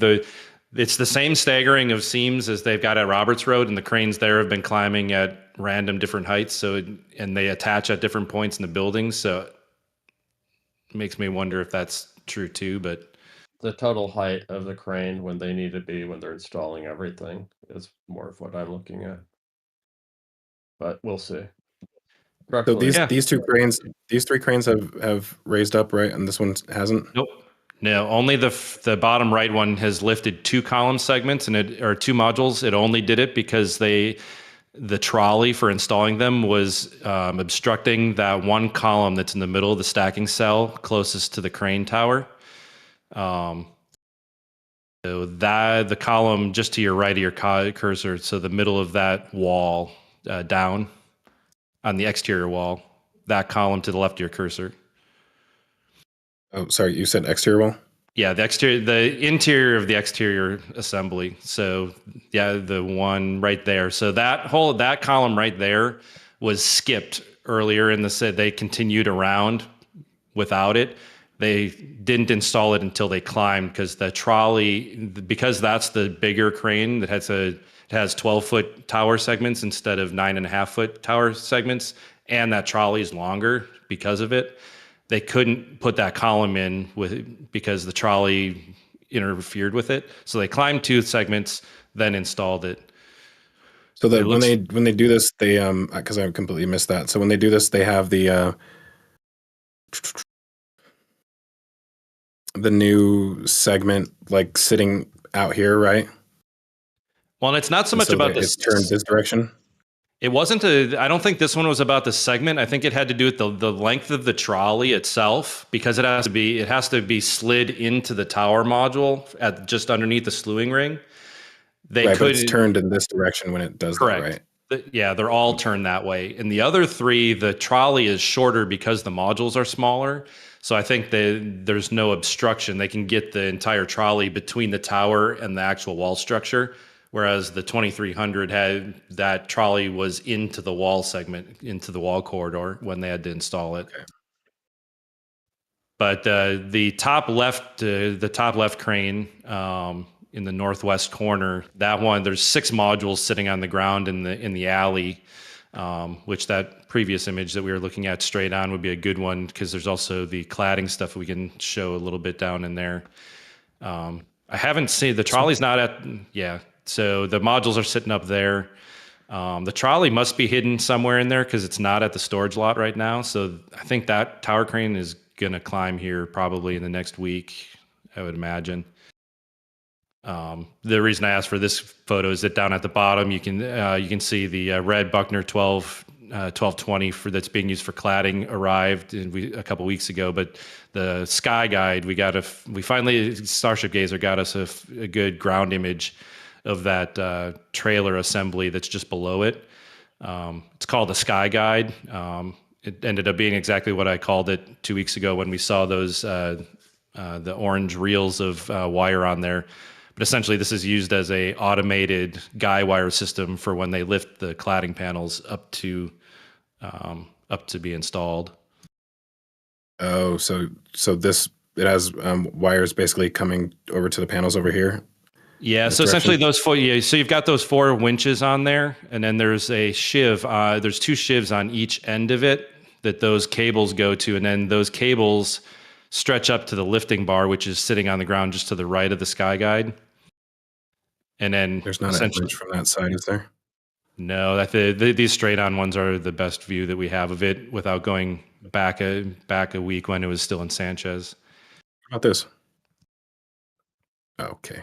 it's the same staggering of seams as they've got at Roberts Road, and the cranes there have been climbing at random different heights. And they attach at different points in the building. So it makes me wonder if that's true too. But the total height of the crane when they need to be when they're installing everything is more of what I'm looking at. But we'll see. So these three cranes have raised up, right? And this one hasn't? Nope. No, only the bottom right one has lifted 2 column segments or 2 modules. It only did it because the trolley for installing them was obstructing that one column that's in the middle of the stacking cell closest to the crane tower. So the column just to your right of your cursor, so the middle of that wall down on the exterior wall, that column to the left of your cursor. Oh, sorry, you said exterior wall? Yeah, the interior of the exterior assembly. So yeah, the one right there. So that column right there was skipped earlier in the set. They continued around without it. They didn't install it until they climbed because the trolley, because that's the bigger crane that has 12-foot tower segments instead of 9.5-foot tower segments, and that trolley is longer because of it. They couldn't put that column in because the trolley interfered with it. So they climbed 2 segments, then installed it. So that when they do this, they because I completely missed that. So when they do this, they have the new segment like sitting out here, right? Well, it's not so much about this. It's turned this direction. It wasn't I don't think this one was about the segment. I think it had to do with the length of the trolley itself, because it has to be slid into the tower module at just underneath the slewing ring. They Right, but could it's turned in this direction when it does that, right? Yeah, they're all turned that way. And the other three, the trolley is shorter because the modules are smaller. So I think there's no obstruction. They can get the entire trolley between the tower and the actual wall structure. Whereas the 2300 had that trolley was into the wall segment, into the wall corridor when they had to install it. Okay. But the top left crane in the northwest corner, that one, there's 6 modules sitting on the ground in the alley, which that previous image that we were looking at straight on would be a good one because there's also the cladding stuff we can show a little bit down in there. I haven't seen the trolley's not at so the modules are sitting up there. The trolley must be hidden somewhere in there because it's not at the storage lot right now. So I think that tower crane is gonna climb here probably in the next week, I would imagine. The reason I asked for this photo is that down at the bottom you can see the red Buckner 1220 that's being used for cladding arrived a couple weeks ago. But the Sky Guide, we finally Starship Gazer got us a good ground image of that trailer assembly that's just below it. It's called the Sky Guide. It ended up being exactly what I called it 2 weeks ago when we saw those the orange reels of wire on there. But essentially, this is used as a automated guy wire system for when they lift the cladding panels up to be installed. Oh, so this it has wires basically coming over to the panels over here. Yeah, so essentially those four. Yeah, so you've got those 4 winches on there, and then there's a shiv. There's 2 shivs on each end of it that those cables go to, and then those cables stretch up to the lifting bar, which is sitting on the ground just to the right of the Sky Guide. And then there's not a winch from that side, is there? No, these straight-on ones are the best view that we have of it without going back a week when it was still in Sanchez. How about this? Okay.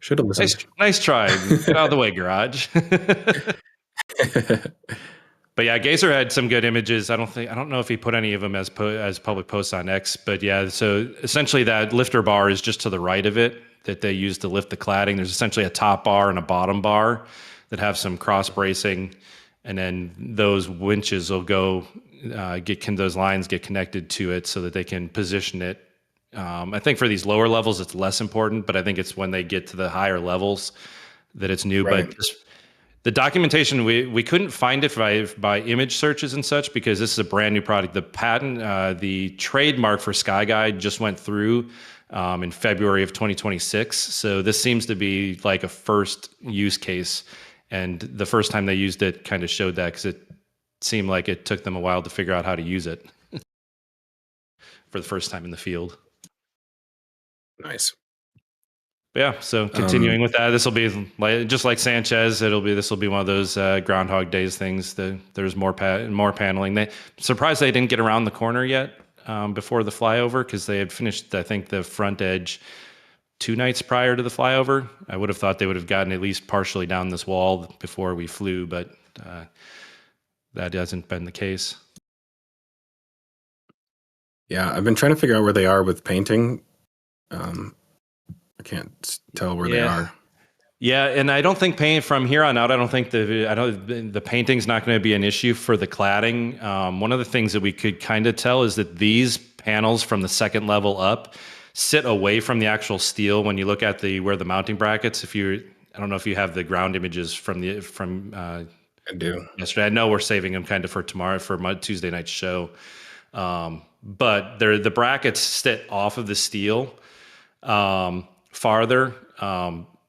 Should have listened. Nice try. Get out of the way, garage. But yeah, Gazer had some good images. I don't know if he put any of them as public posts on X, but yeah. So essentially, that lifter bar is just to the right of it that they use to lift the cladding. There's essentially a top bar and a bottom bar that have some cross bracing, and then those winches will go those lines get connected to it so that they can position it. I think for these lower levels, it's less important, but I think it's when they get to the higher levels that it's new. Right. But the documentation, we couldn't find it by image searches and such because this is a brand new product. The patent, the trademark for Sky Guide just went through in February of 2026. So this seems to be like a first use case. And the first time they used it kind of showed that because it seemed like it took them a while to figure out how to use it for the first time in the field. Nice. Yeah, so continuing with that, this will be just like Sanchez. This will be one of those Groundhog Days things. There's more paneling. Surprised they didn't get around the corner yet before the flyover because they had finished, I think, the front edge 2 nights prior to the flyover. I would have thought they would have gotten at least partially down this wall before we flew, but that hasn't been the case. Yeah, I've been trying to figure out where they are with painting. I can't tell where they are. Yeah, and I don't think paint from here on out. I don't think the painting's not going to be an issue for the cladding. One of the things that we could kind of tell is that these panels from the second level up sit away from the actual steel. When you look at where the mounting brackets, I don't know if you have the ground images from I do. Yesterday. I know we're saving them kind of for tomorrow for my Tuesday night show, but the brackets sit off of the steel farther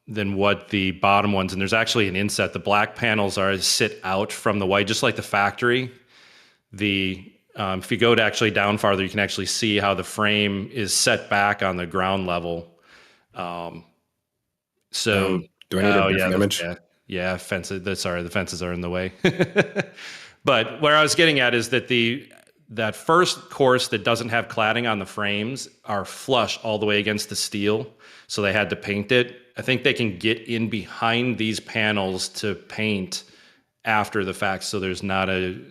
than what the bottom ones, and there's actually an inset. The black panels sit out from the white, just like the factory. If you go to actually down farther, you can actually see how the frame is set back on the ground level. So do I need a different image? Yeah, fences. Sorry, the fences are in the way. But where I was getting at is that that first course that doesn't have cladding on the frames are flush all the way against the steel. So they had to paint it. I think they can get in behind these panels to paint after the fact. So there's not a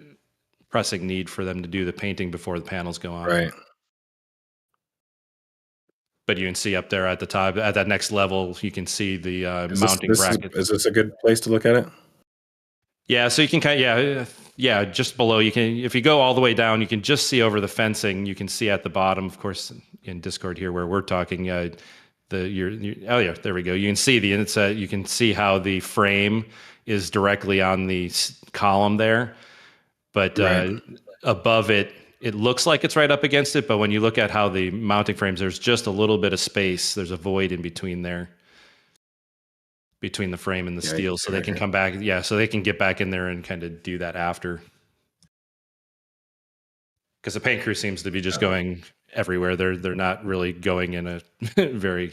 pressing need for them to do the painting before the panels go on. Right. But you can see up there at the top, at that next level, you can see the mounting brackets. Is this a good place to look at it? Yeah, so you can yeah, just below. You can, if you go all the way down, you can just see over the fencing. You can see at the bottom, of course, in Discord here where we're talking. Oh yeah, there we go. You can see you can see how the frame is directly on the column there, but Right. above it, it looks like it's right up against it. But when you look at how the mounting frames, there's just a little bit of space. There's a void in between there, between the frame and the Yeah, steel, so they can come back. Yeah, so they can get back in there and kind of do that after. Because the paint crew seems to be just going everywhere. They're not really going in a very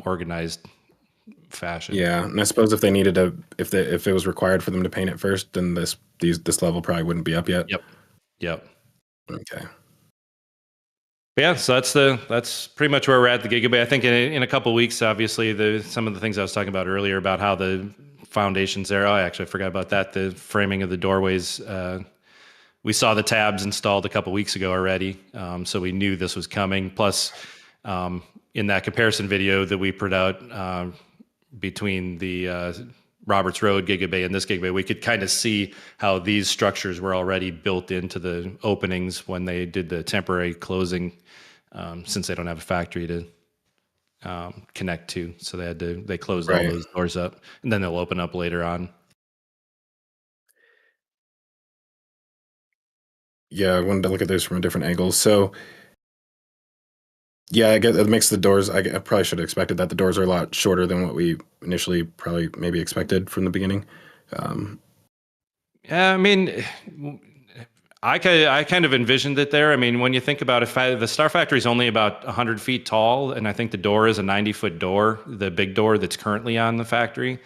organized fashion. Yeah, and I suppose if they needed to, if it was required for them to paint it first, then this level probably wouldn't be up yet. Yep. Okay. But yeah, so that's pretty much where we're at the Gigabay. I think in a couple of weeks, obviously, some of the things I was talking about earlier about how the foundations there. Oh, actually, I forgot about that. The framing of the doorways. We saw the tabs installed a couple of weeks ago already, so we knew this was coming. Plus, in that comparison video that we put out between the Roberts Road Gigabay and this Gigabay, we could kind of see how these structures were already built into the openings when they did the temporary closing, since they don't have a factory to connect to. So they closed all those doors up, and then they'll open up later on. Yeah, I wanted to look at this from a different angle. So, yeah, I guess it makes the doors. I probably should have expected that the doors are a lot shorter than what we initially probably maybe expected from the beginning. Yeah, I mean, I kind of envisioned it there. I mean, when you think about it, the Star Factory is only about 100 feet tall, and I think the door is a 90-foot door, the big door that's currently on the factory.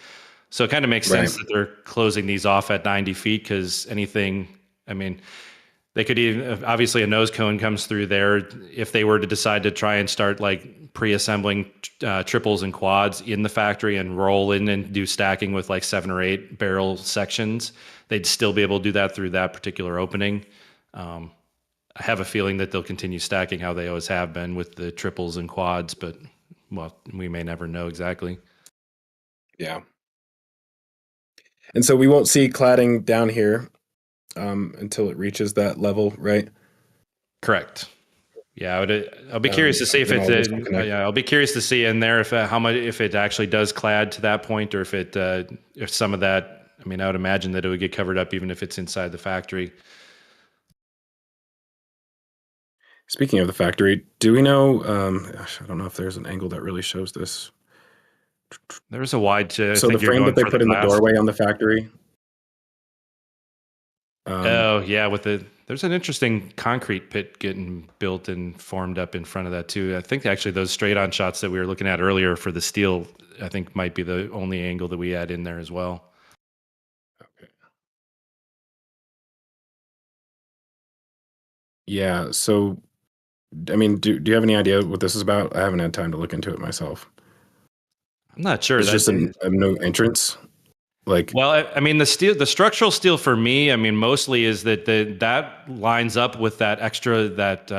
So it kind of makes sense that they're closing these off at 90 feet because anything, I mean, they could even, obviously a nose cone comes through there. If they were to decide to try and start like pre-assembling triples and quads in the factory and roll in and do stacking with like 7 or 8 barrel sections, they'd still be able to do that through that particular opening. I have a feeling that they'll continue stacking how they always have been with the triples and quads, but well, we may never know exactly. Yeah. And so we won't see cladding down here until it reaches that level, right? Correct. Yeah, I'll be curious to see if it's. Yeah, I'll be curious to see in there if how much, if it actually does clad to that point, or if some of that. I mean, I would imagine that it would get covered up even if it's inside the factory. Speaking of the factory, do we know? Gosh, I don't know if there's an angle that really shows this. There was a wide. So the frame that they put in the doorway on the factory. Oh yeah, there's an interesting concrete pit getting built and formed up in front of that too. I think actually those straight-on shots that we were looking at earlier for the steel, I think might be the only angle that we had in there as well. Okay. Yeah. So, I mean, do you have any idea what this is about? I haven't had time to look into it myself. I'm not sure. It's just a no entrance. Well, I mean, the structural steel for me, I mean, mostly is that that lines up with that extra that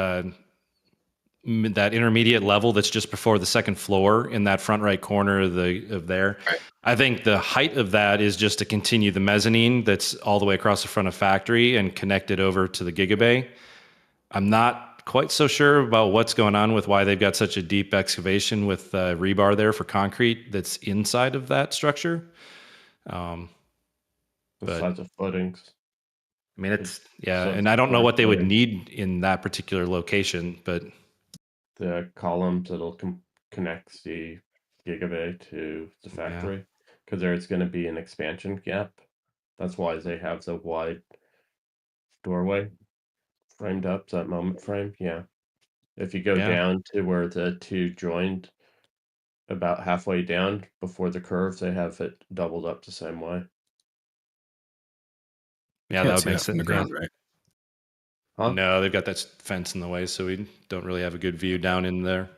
intermediate level that's just before the second floor in that front right corner of there. Right. I think the height of that is just to continue the mezzanine that's all the way across the front of factory and connect it over to the Gigabay. I'm not quite so sure about what's going on with why they've got such a deep excavation with rebar there for concrete that's inside of that structure. Besides the footings. I mean, and I don't know what they would need in that particular location, but the columns that'll connect the Gigabay to the factory, because there's going to be an expansion gap. That's why they have the wide doorway framed up, that moment frame. Yeah. If you go down to where the two joined, about halfway down before the curve, they have it doubled up the same way. Yeah, that would make sense. Ground, right? Huh? No, they've got that fence in the way, so we don't really have a good view down in there.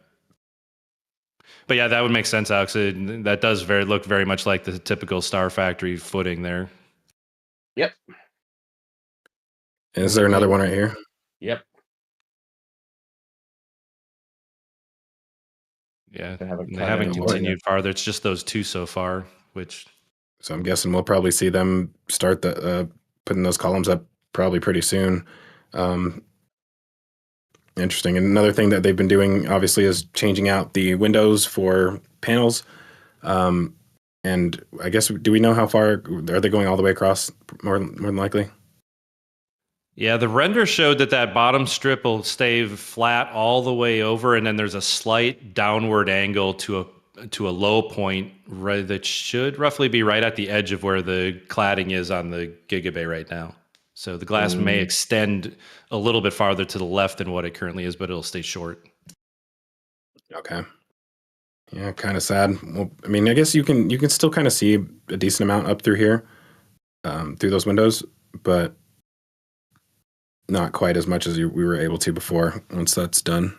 But yeah, that would make sense, Alex. That does look very much like the typical Star Factory footing there. Yep. Is there another one right here? Yep. Yeah, They haven't and they cut haven't any more continued yet. farther. It's just those two so far, which So I'm guessing we'll probably see them start putting those columns up probably pretty soon. Um, Interesting. And another thing that they've been doing, obviously, is changing out the windows for panels. Um, and I guess, do we know how far are they going all the way across? More than likely. yeah, the render showed that bottom strip will stay flat all the way over, and then there's a slight downward angle to a low point right that should roughly be right at the edge of where the cladding is on the Gigabay right now. So the glass may extend a little bit farther to the left than what it currently is, but it'll stay short. Okay. Yeah, kind of sad. Well, I mean, I guess you can still kind of see a decent amount up through here, through those windows, but not quite as much as we were able to before. Once that's done.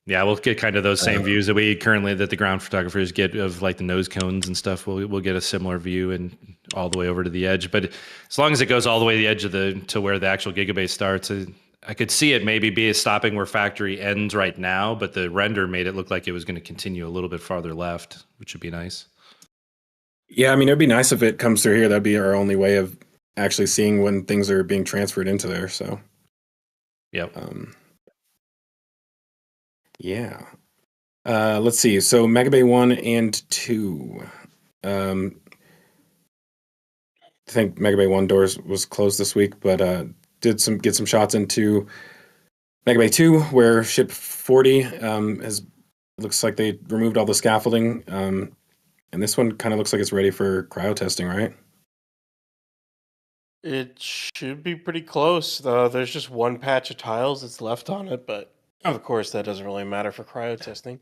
Yeah, we'll get kind of those same views that the ground photographers get of like the nose cones and stuff. We'll get a similar view and all the way over to the edge. But as long as it goes all the way to the edge of to where the actual Gigabay starts, I could see it maybe be stopping where factory ends right now. But the render made it look like it was going to continue a little bit farther left, which would be nice. Yeah, I mean, it'd be nice if it comes through here. That'd be our only way of actually seeing when things are being transferred into there. So, yep. Yeah. Let's see. So Megabay 1 and 2. I think Megabay 1 doors was closed this week, but get some shots into Megabay 2, where ship 40 looks like they removed all the scaffolding. And this one kind of looks like it's ready for cryo testing, right? It should be pretty close, though. There's just one patch of tiles that's left on it, but of course that doesn't really matter for cryo testing.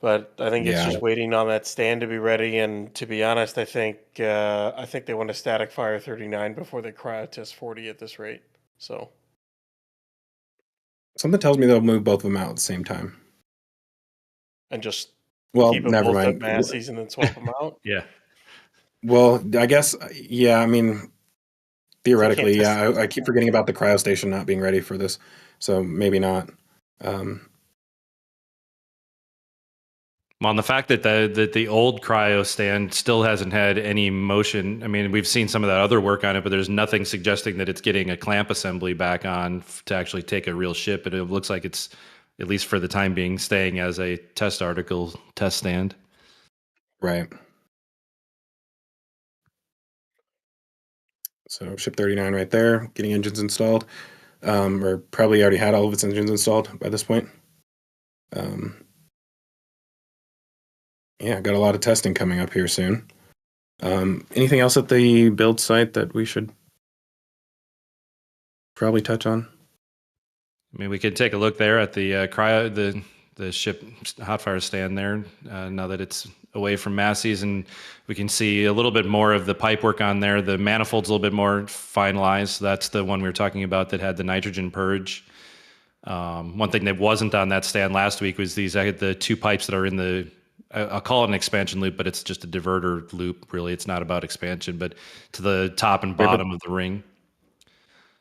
But I think it's just waiting on that stand to be ready. And to be honest, I think they want to static fire 39 before they cryo test 40 at this rate. So something tells me they'll move both of them out at the same time. And just keep them never both mind. Up massies and then swap them out. Yeah. Well, I guess I mean, theoretically, yeah. I keep forgetting about the cryo station not being ready for this, so maybe not. Well, and the fact that the old cryo stand still hasn't had any motion. I mean, we've seen some of that other work on it, but there's nothing suggesting that it's getting a clamp assembly back on to actually take a real ship. It looks like it's, at least for the time being, staying as a test stand. Right. So ship 39 right there, getting engines installed, or probably already had all of its engines installed by this point. Yeah, got a lot of testing coming up here soon. Anything else at the build site that we should probably touch on? I mean, we could take a look there at the the ship hot fire stand there, now that it's away from Massey's, and we can see a little bit more of the pipe work on there. The manifold's a little bit more finalized. That's the one we were talking about that had the nitrogen purge. One thing that wasn't on that stand last week was the two pipes that are in the, I'll call it an expansion loop, but it's just a diverter loop. Really, it's not about expansion, but to the top and bottom of the ring.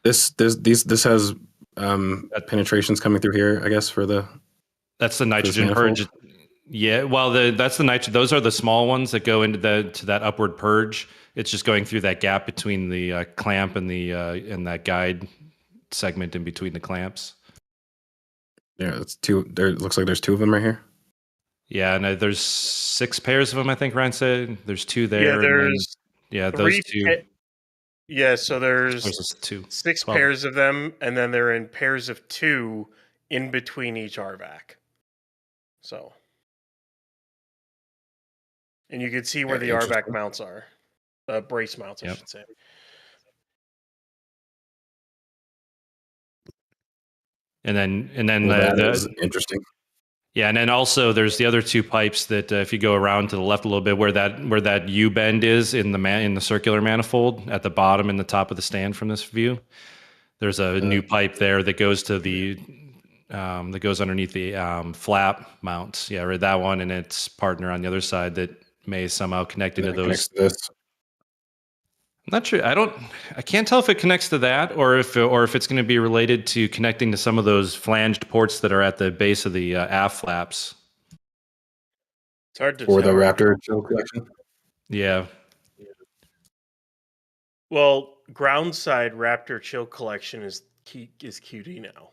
This has penetrations coming through here, I guess, for the. That's the nitrogen purge. Yeah, well, that's the nitrogen. Those are the small ones that go into that upward purge. It's just going through that gap between the clamp and and that guide segment in between the clamps. Yeah, it's two. There looks like there's two of them right here. Yeah, and there's 6 pairs of them, I think Ryan said. There's 2 there. Yeah, those 2. So there's 2. 6 pairs of them, and then they're in pairs of 2 in between each RVAC. So, and you can see where the RVAC mounts are, brace mounts, I should say. And then that is interesting. Yeah, and then also there's the other 2 pipes that if you go around to the left a little bit, where that U bend is in the circular manifold at the bottom and the top of the stand from this view, there's a new pipe there that goes to that goes underneath the flap mounts. Yeah, right, that one and its partner on the other side that may somehow connect into those. Not sure. I can't tell if it connects to that or if it's going to be related to connecting to some of those flanged ports that are at the base of the aft flaps. It's hard to For tell. the Raptor chill collection. Yeah. Well, ground side Raptor chill collection is QD now.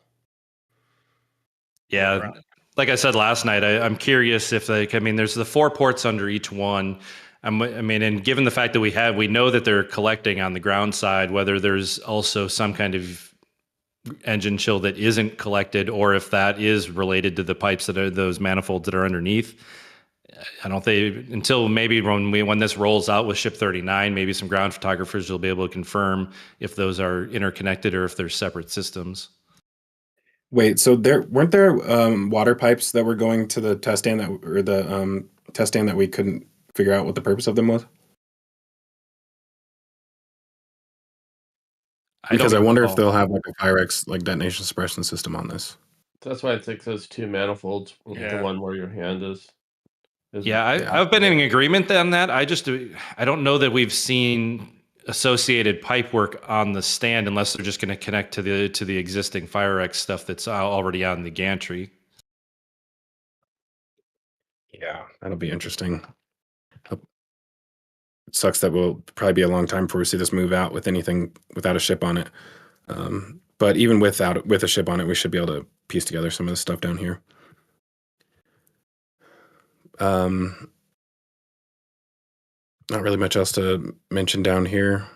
Yeah. Ground. Like I said last night, I'm curious if there's the 4 ports under each one. And given the fact that we know that they're collecting on the ground side, whether there's also some kind of engine chill that isn't collected, or if that is related to the pipes that are those manifolds that are underneath. I don't think until maybe when this rolls out with Ship 39, maybe some ground photographers will be able to confirm if those are interconnected or if they're separate systems. Wait, so weren't there water pipes that were going to the test stand that we couldn't figure out what the purpose of them was? Because I wonder if they'll have like a Pyrex like detonation suppression system on this. That's why I think those 2 manifolds, the one where your hand is. I've been in agreement on that. I don't know that we've seen associated pipe work on the stand unless they're just going to connect to the existing Pyrex stuff that's already on the gantry. Yeah, that'll be interesting. It sucks that will probably be a long time before we see this move out with anything without a ship on it. But even with a ship on it, we should be able to piece together some of this stuff down here. Not really much else to mention down here.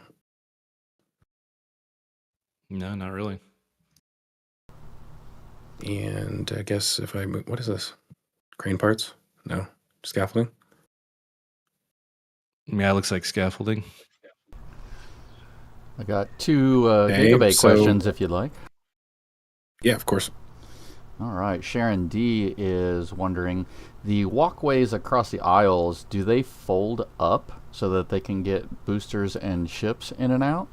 No, not really. And I guess if I move, what is this? Crane parts? No, scaffolding. Yeah, it looks like scaffolding. I got 2 Gigabay questions if you'd like. Yeah, of course. All right. Sharon D is wondering, the walkways across the aisles, do they fold up so that they can get boosters and ships in and out?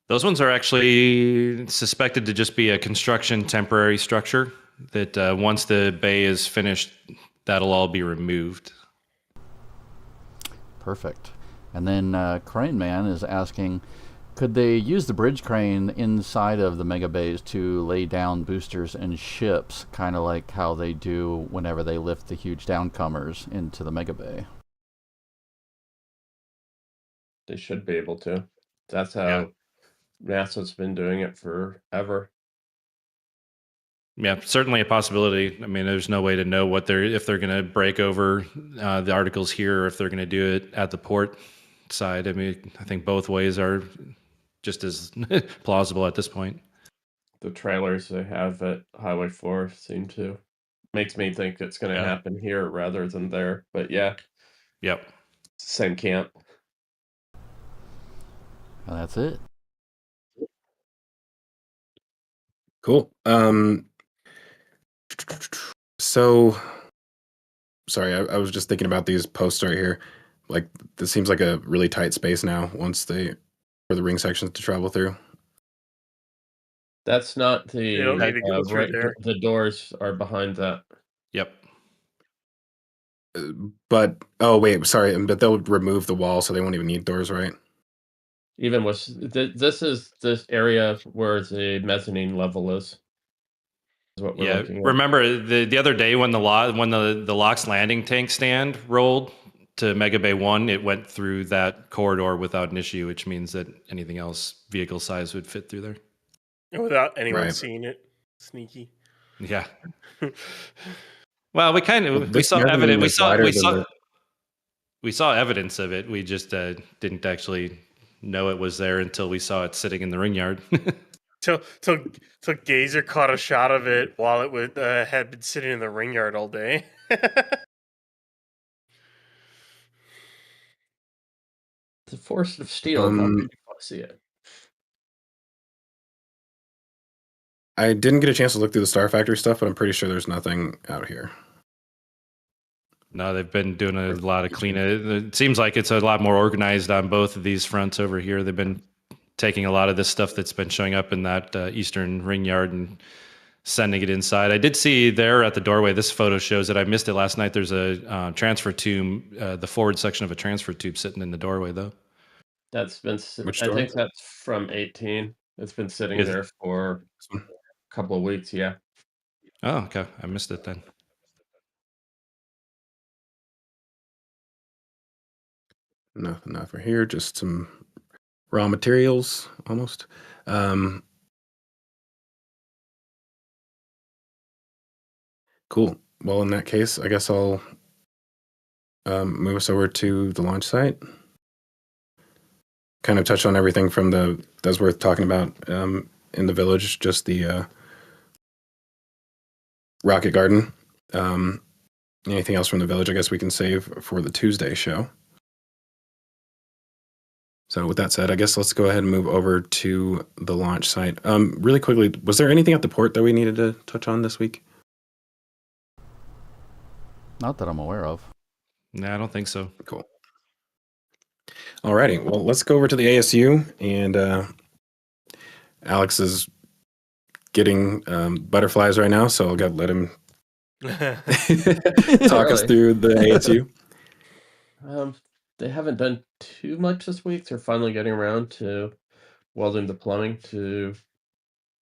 Those ones are actually suspected to just be a construction temporary structure that once the bay is finished, that'll all be removed. Perfect. And then Crane Man is asking, could they use the bridge crane inside of the mega bays to lay down boosters and ships, kind of like how they do whenever they lift the huge downcomers into the mega bay? They should be able to. That's how NASA's been doing it forever. Yeah, certainly a possibility. I mean, there's no way to know if they're going to break over the articles here or if they're going to do it at the port side. I mean, I think both ways are just as plausible at this point. The trailers they have at Highway 4 seem to. Makes me think it's going to happen here rather than there. But yeah. Yep. Same camp. And that's it. Cool. So, sorry, I was just thinking about these posts right here. Like, this seems like a really tight space now for the ring sections to travel through. That's not the. You don't need to go through there. The doors are behind that. Yep. But they'll remove the wall, so they won't even need doors, right? Even with this is this area where the mezzanine level is what we're looking at. Remember the other day when the LOX landing tank stand rolled to Mega Bay 1, it went through that corridor without an issue, which means that anything else vehicle size would fit through there. Without anyone seeing it. Sneaky. Yeah. Well, we saw evidence. We saw evidence of it. We just didn't actually know it was there until we saw it sitting in the ring yard. Till Gazer caught a shot of it while it had been sitting in the ring yard all day. The force of steel. How did you see it? I didn't get a chance to look through the Star Factory stuff, but I'm pretty sure there's nothing out here. No, they've been doing a lot of cleaning. It seems like it's a lot more organized on both of these fronts over here. They've been taking a lot of this stuff that's been showing up in that eastern ring yard and sending it inside. I did see there at the doorway, this photo shows it. I missed it last night. There's a transfer tube, the forward section of a transfer tube sitting in the doorway, though. That's been. Which I door? think that's from 18. It's been sitting Is- there for a couple of weeks. Yeah. Oh, okay. I missed it then. Nothing over here, just some raw materials almost. Cool. Well, in that case, I guess I'll move us over to the launch site. Kind of touch on everything from that's worth talking about in the village, just the rocket garden. Anything else from the village, I guess we can save for the Tuesday show. So with that said, I guess let's go ahead and move over to the launch site. Really quickly, was there anything at the port that we needed to touch on this week? Not that I'm aware of. No, I don't think so. Cool. Alrighty, well, let's go over to the ASU, and Alex is getting butterflies right now, so I'll let him talk us through the ASU. They haven't done too much this week. They're finally getting around to welding the plumbing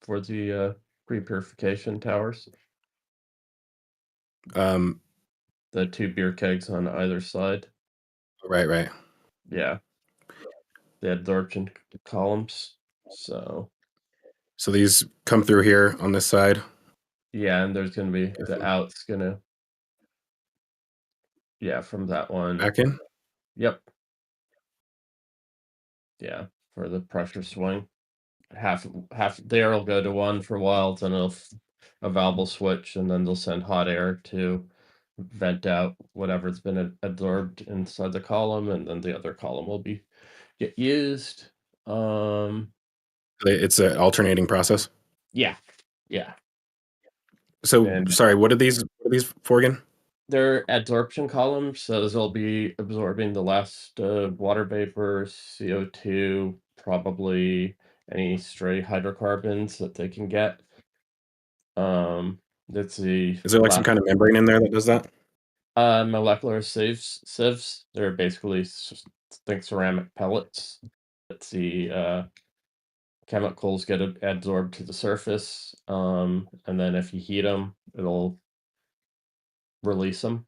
for the pre-purification towers. The 2 beer kegs on either side. Right. Yeah. The absorption columns. So these come through here on this side. yeah, and there's gonna be the out's gonna from that one. Back in? Yep. Yeah, for the pressure swing. Half there will go to one for a while, then a valve will switch, and then they'll send hot air to vent out whatever's been absorbed inside the column, and then the other column will get used. It's an alternating process. Yeah. So sorry, what are these for again? They're adsorption columns, so those will be absorbing the last water vapor, CO2, probably any stray hydrocarbons that they can get. Let's see. Is there like some kind of membrane in there that does that? Molecular sieves. They're basically think ceramic pellets. Let's see. Chemicals get adsorbed to the surface, and then if you heat them, it'll release them.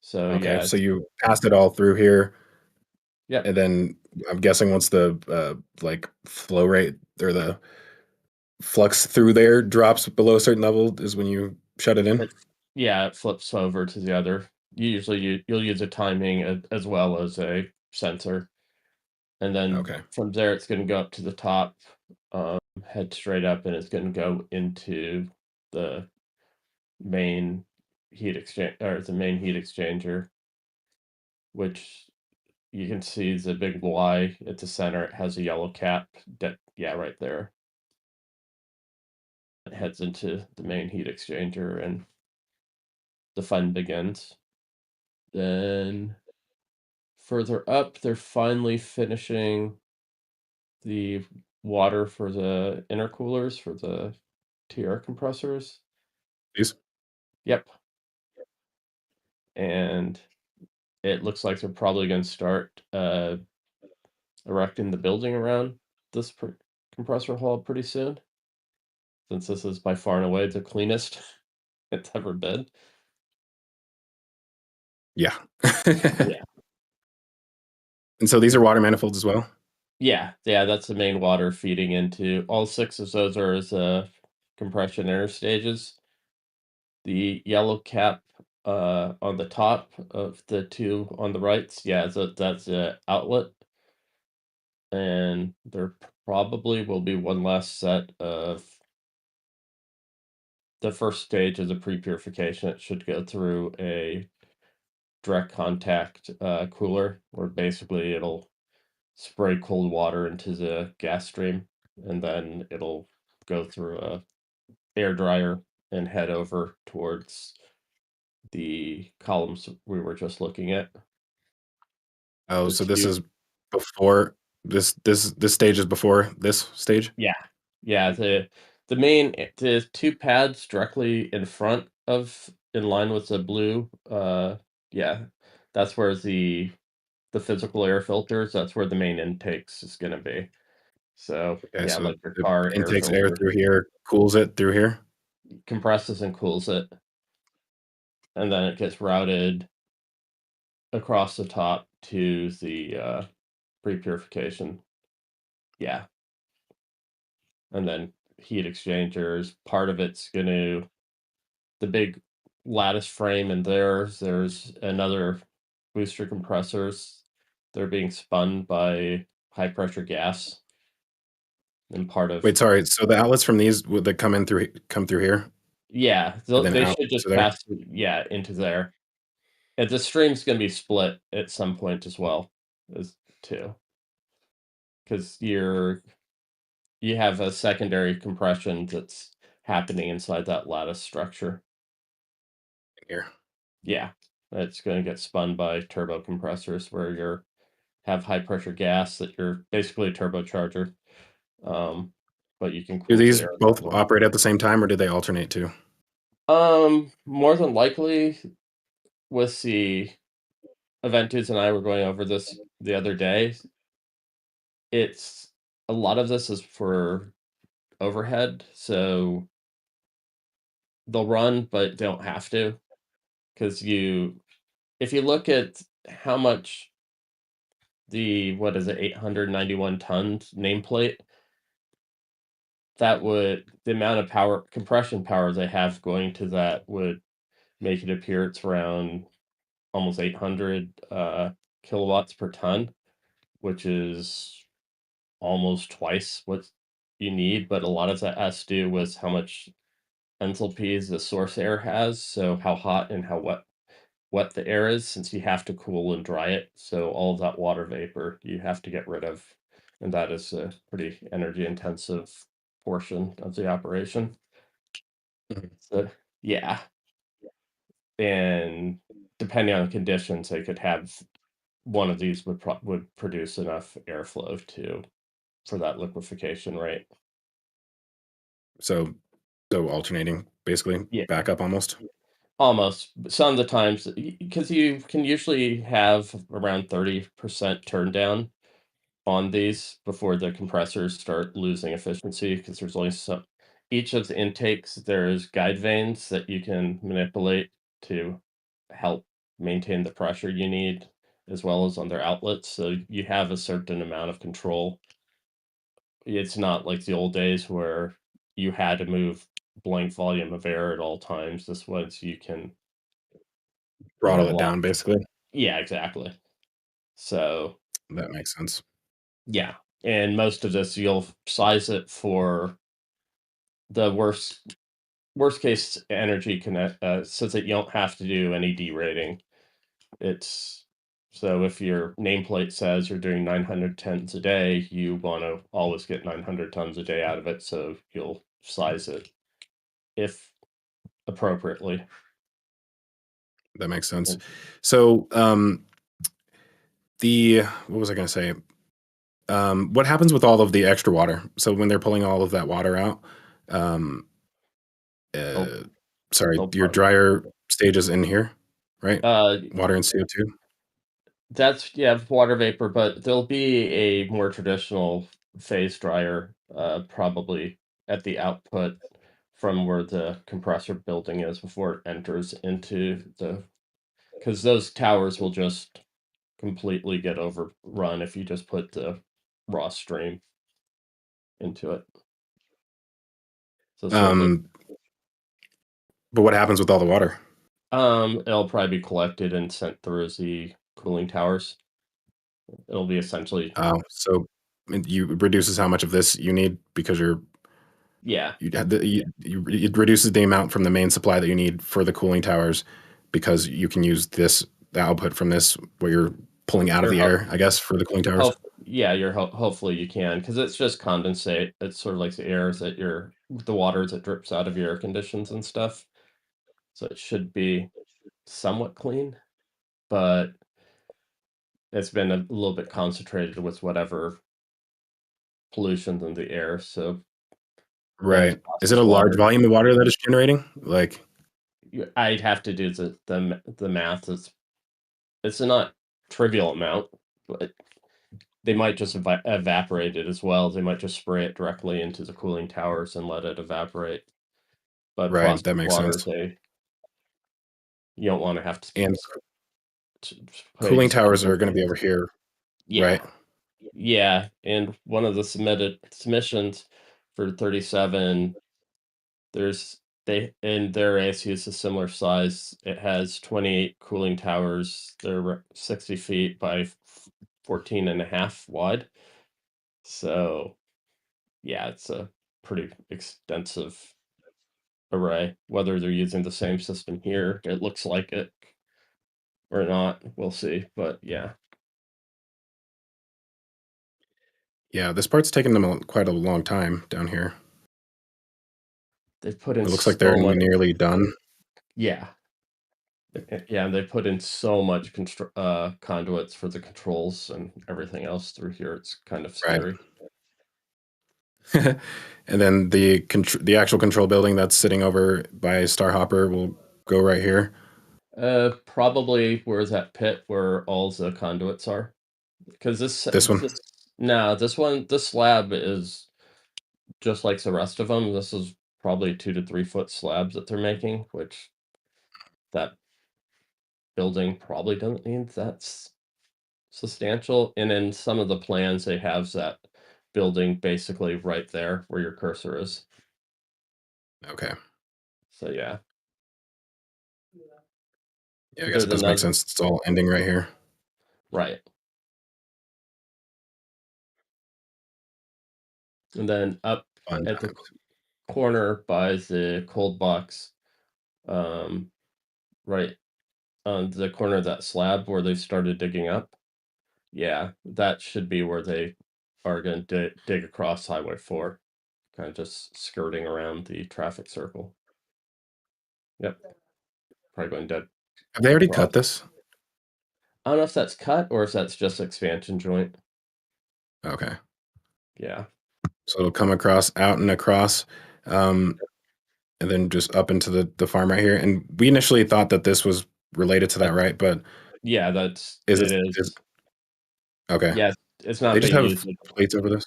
So okay, so you passed it all through here. Yeah. And then I'm guessing once the like flow rate or the flux through there drops below a certain level is when you shut it in? It flips over to the other. Usually you'll use a timing as well as a sensor. And then from there it's going to go up to the top, head straight up, and it's going to go into the main heat exchanger, which you can see is a big Y at the center. It has a yellow cap right there. It heads into the main heat exchanger, and the fun begins. Then further up, they're finally finishing the water for the intercoolers for the TR compressors. These? Yep. And it looks like they're probably going to start erecting the building around this compressor hall pretty soon, since this is by far and away the cleanest it's ever been. Yeah. Yeah. And so these are water manifolds as well? Yeah, that's the main water feeding into all 6 of those are as compression interstages. The yellow cap on the top of the 2 on the right, that's the outlet. And there probably will be one last set of the first stage of the pre-purification. It should go through a direct contact cooler, where basically it'll spray cold water into the gas stream, and then it'll go through a air dryer and head over towards the columns we were just looking at. Oh, so this is before this stage is before this stage? Yeah. The the two pads directly in front of, in line with the blue, yeah, that's where the physical air filters, that's where the main intakes is going to be. So Okay, yeah, so like your it car air intakes air filter through here, cools it through here. compresses and cools it, and then it gets routed across the top to the pre-purification. Yeah, and then heat exchangers. Part of it's going to the big lattice frame in there's another booster compressors. They're being spun by high pressure gas, and part of Wait, sorry. So the outlets from these would they come through here yeah, and then they out should to just there? pass into there. And the stream's going to be split at some point as well, as too, because you have a secondary compression that's happening inside that lattice structure. Here. Yeah, it's going to get spun by turbo compressors where you're have high pressure gas that you're basically a turbocharger, but you can Do cool these the air. both operate at the same time, or do they alternate too? More than likely, with the Aventus and I were going over this the other day. It's a lot of this is for overhead, so they'll run, but they don't have to, because if you look at how much what is it, 891 tons nameplate, the amount of power, compression power they have going to that would make it appear it's around almost 800 kilowatts per ton, which is almost twice what you need. But a lot of that has to do with how much enthalpies the source air has, so how hot and how wet the air is, since you have to cool and dry it. So all of that water vapor you have to get rid of, and that is a pretty energy intensive portion of the operation. Mhm. So yeah, and depending on the conditions, they could have one of these would produce enough airflow for that liquefaction rate. So alternating, basically Yeah, backup almost. almost. Some of the times, because you can usually have around 30% turn down on these before the compressors start losing efficiency, because there's only some. Each of the intakes, there's guide vanes that you can manipulate to help maintain the pressure you need, as well as on their outlets. So you have a certain amount of control. It's not like the old days where you had to move blank volume of air at all times. This one's you have Throttle a it lot. down, basically. Yeah, exactly. So That makes sense. yeah, and most of this you'll size it for the worst case energy connect, so that you don't have to do any derating. It's so if your nameplate says you're doing 900 tons a day, you want to always get 900 tons a day out of it. So you'll size it if appropriately. That makes sense. And So what was I going to say? What happens with all of the extra water? So when they're pulling all of that water out, um, they'll, sorry, they'll your dryer stage is in here, right? uh, Water and CO2. that's water vapor, but there'll be a more traditional phase dryer, probably at the output from where the compressor building is before it enters into because those towers will just completely get overrun if you just put the raw stream into it. So certainly, Um, but what happens with all the water? it'll probably be collected and sent through as the cooling towers. It'll be essentially, So it reduces how much of this you need because yeah, it reduces the amount from the main supply that you need for the cooling towers because you can use the output from this where you're pulling out of you're the air, I guess, for the cooling towers. you're hopefully you can, because it's just condensate. It's sort of like the air that the water that drips out of your air conditions and stuff. So it should be somewhat clean, but it's been a little bit concentrated with whatever pollution in the air. So Right. Is it a large volume of water that it's generating? Like, I'd have to do the math. It's a not trivial amount, but they might just evaporate it as well. They might just spray it directly into the cooling towers and let it evaporate. But right, that processed makes water, sense. you don't want to have to. And to cooling towers are going to be over here, Yeah. right? Yeah, and one of the submissions for 37, their AC is a similar size. It has 28 cooling towers. They're 60 feet by 14 and a half wide. So, yeah, it's a pretty extensive array. Whether they're using the same system here, it looks like it, or not, we'll see. But yeah. Yeah, this part's taken them quite a long time down here. They've put in It looks like they're nearly done. Yeah. Yeah, and they put in so much conduits for the controls and everything else through here. It's kind of scary. Right. And then the actual control building that's sitting over by Starhopper will go right here. Probably where's that pit where all the conduits are? Because This one? This slab is just like the rest of them. This is probably 2 to 3 foot slabs that they're making, which that building probably doesn't need that's substantial. And in some of the plans, they have that building basically right there where your cursor is. Okay. So yeah. Yeah, I guess it does make sense. It's all ending right here. Right. And then up Fun at times. the corner by the cold box, right on the corner of that slab where they started digging up. Yeah, that should be where they are going to dig across Highway 4, kind of just skirting around the traffic circle. Yep. Probably going dead. Have they already cut this? I don't know if that's cut or if that's just expansion joint. Okay. Yeah. So it'll come across, out and across, and then just up into the farm right here. And we initially thought that this was related to that, right? But yeah, it is. Okay. Yeah, it's not. They just have plates over this.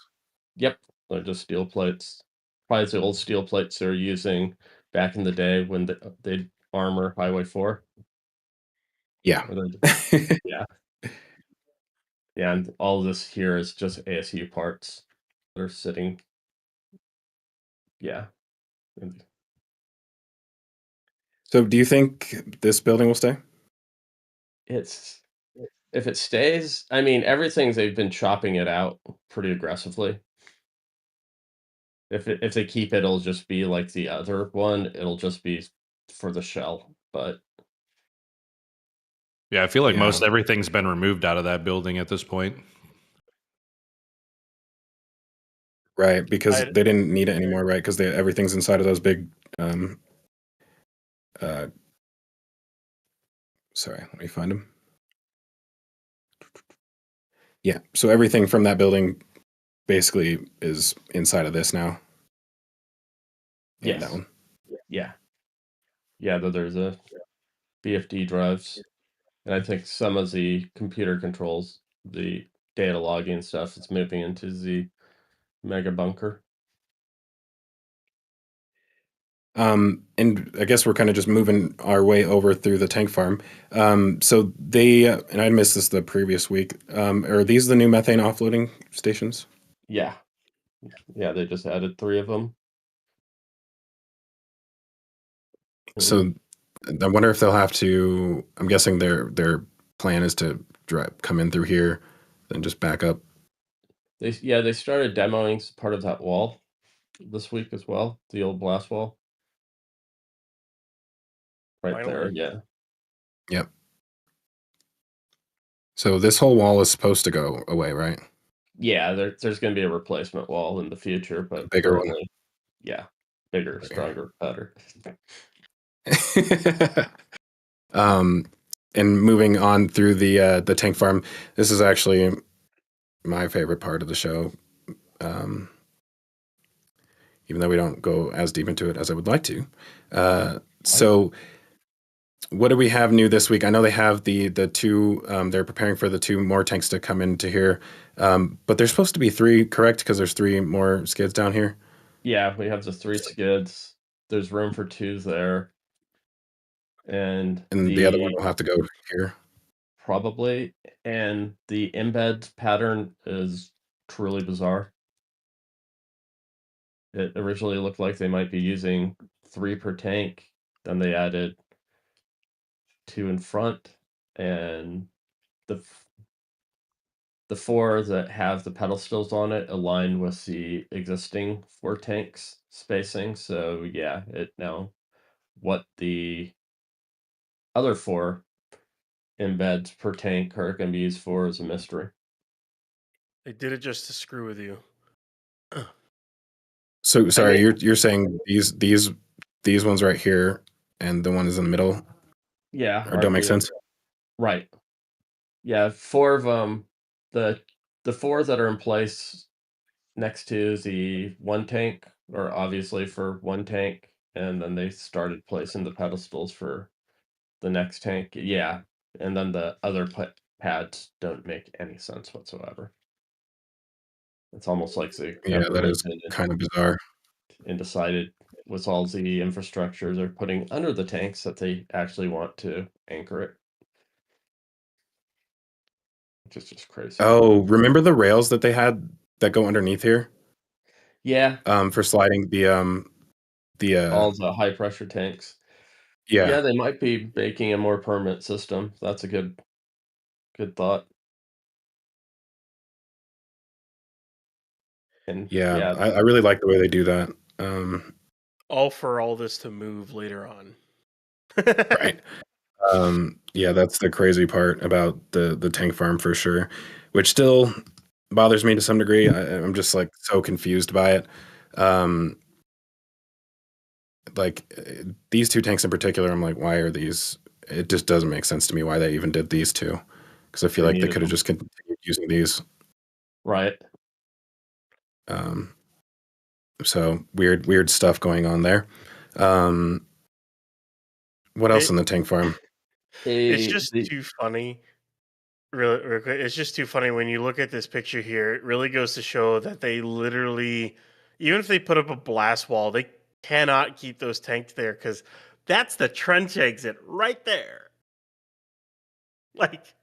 Yep, they're just steel plates. Probably the old steel plates they're using back in the day when they'd armor Highway 4. Yeah. Yeah. Yeah, and all of this here is just ASU parts that are sitting. Yeah. So do you think this building will stay? If it stays, I mean, they've been chopping it out pretty aggressively. If they keep it, it'll just be like the other one. It'll just be for the shell, but yeah, I feel like most everything's been removed out of that building at this point. Right, because they didn't need it anymore, right? Because everything's inside of those big. Sorry, let me find them. Yeah, so everything from that building basically is inside of this now. Yeah, that one. Yeah. Yeah, there's a BFD drives, and I think some of the computer controls, the data logging stuff, is moving into the mega bunker. And I guess we're kind of just moving our way over through the tank farm. So they, and I missed this the previous week, are these the new methane offloading stations? Yeah. Yeah, they just added 3 of them. So I wonder if they'll have to, I'm guessing their plan is to come in through here, then just back up. They started demoing part of that wall this week as well, the old blast wall. Right there, yeah. Yep. So this whole wall is supposed to go away, right? Yeah, there's going to be a replacement wall in the future, but bigger one. Yeah, bigger, stronger, better. And moving on through the tank farm, this is actually my favorite part of the show. even though we don't go as deep into it as I would like to. So what do we have new this week? I know they have the two, they're preparing for the 2 more tanks to come into here. But there's supposed to be 3, correct? Because there's 3 more skids down here. Yeah, we have the 3 skids. There's room for 2 there. And the other one will have to go here. Probably. And the embed pattern is truly bizarre. It originally looked like they might be using 3 per tank. Then they added 2 in front, and the 4 that have the pedal stills on it align with the existing 4 tanks spacing. So yeah, it now what the other 4 embeds per tank are going to be used for is a mystery. They did it just to screw with you. So sorry, you're saying these ones right here and the ones in the middle, or don't make sense? Right. Yeah, 4 of them. The 4 that are in place next to the 1 tank are obviously for 1 tank, and then they started placing the pedestals for the next tank. Yeah, and then the other pads don't make any sense whatsoever. It's almost like they that is kind of bizarre. And decided with all the infrastructure they're putting under the tanks that they actually want to anchor it. Which is just crazy. Oh, remember the rails that they had that go underneath here? Yeah. For sliding the all the high pressure tanks. Yeah, they might be making a more permanent system. That's a good thought. And I really like the way they do that. All for all this to move later on. Right. That's the crazy part about the tank farm for sure, which still bothers me to some degree. I'm just like so confused by it. Like these 2 tanks in particular, I'm like, why are these? It just doesn't make sense to me why they even did these 2, because I feel like they could have just continued using these. Right. So weird stuff going on there. What else in the tank farm? It's just too funny. Really quick, it's just too funny when you look at this picture here. It really goes to show that they literally, even if they put up a blast wall, they cannot keep those tanks there because that's the trench exit right there. Like,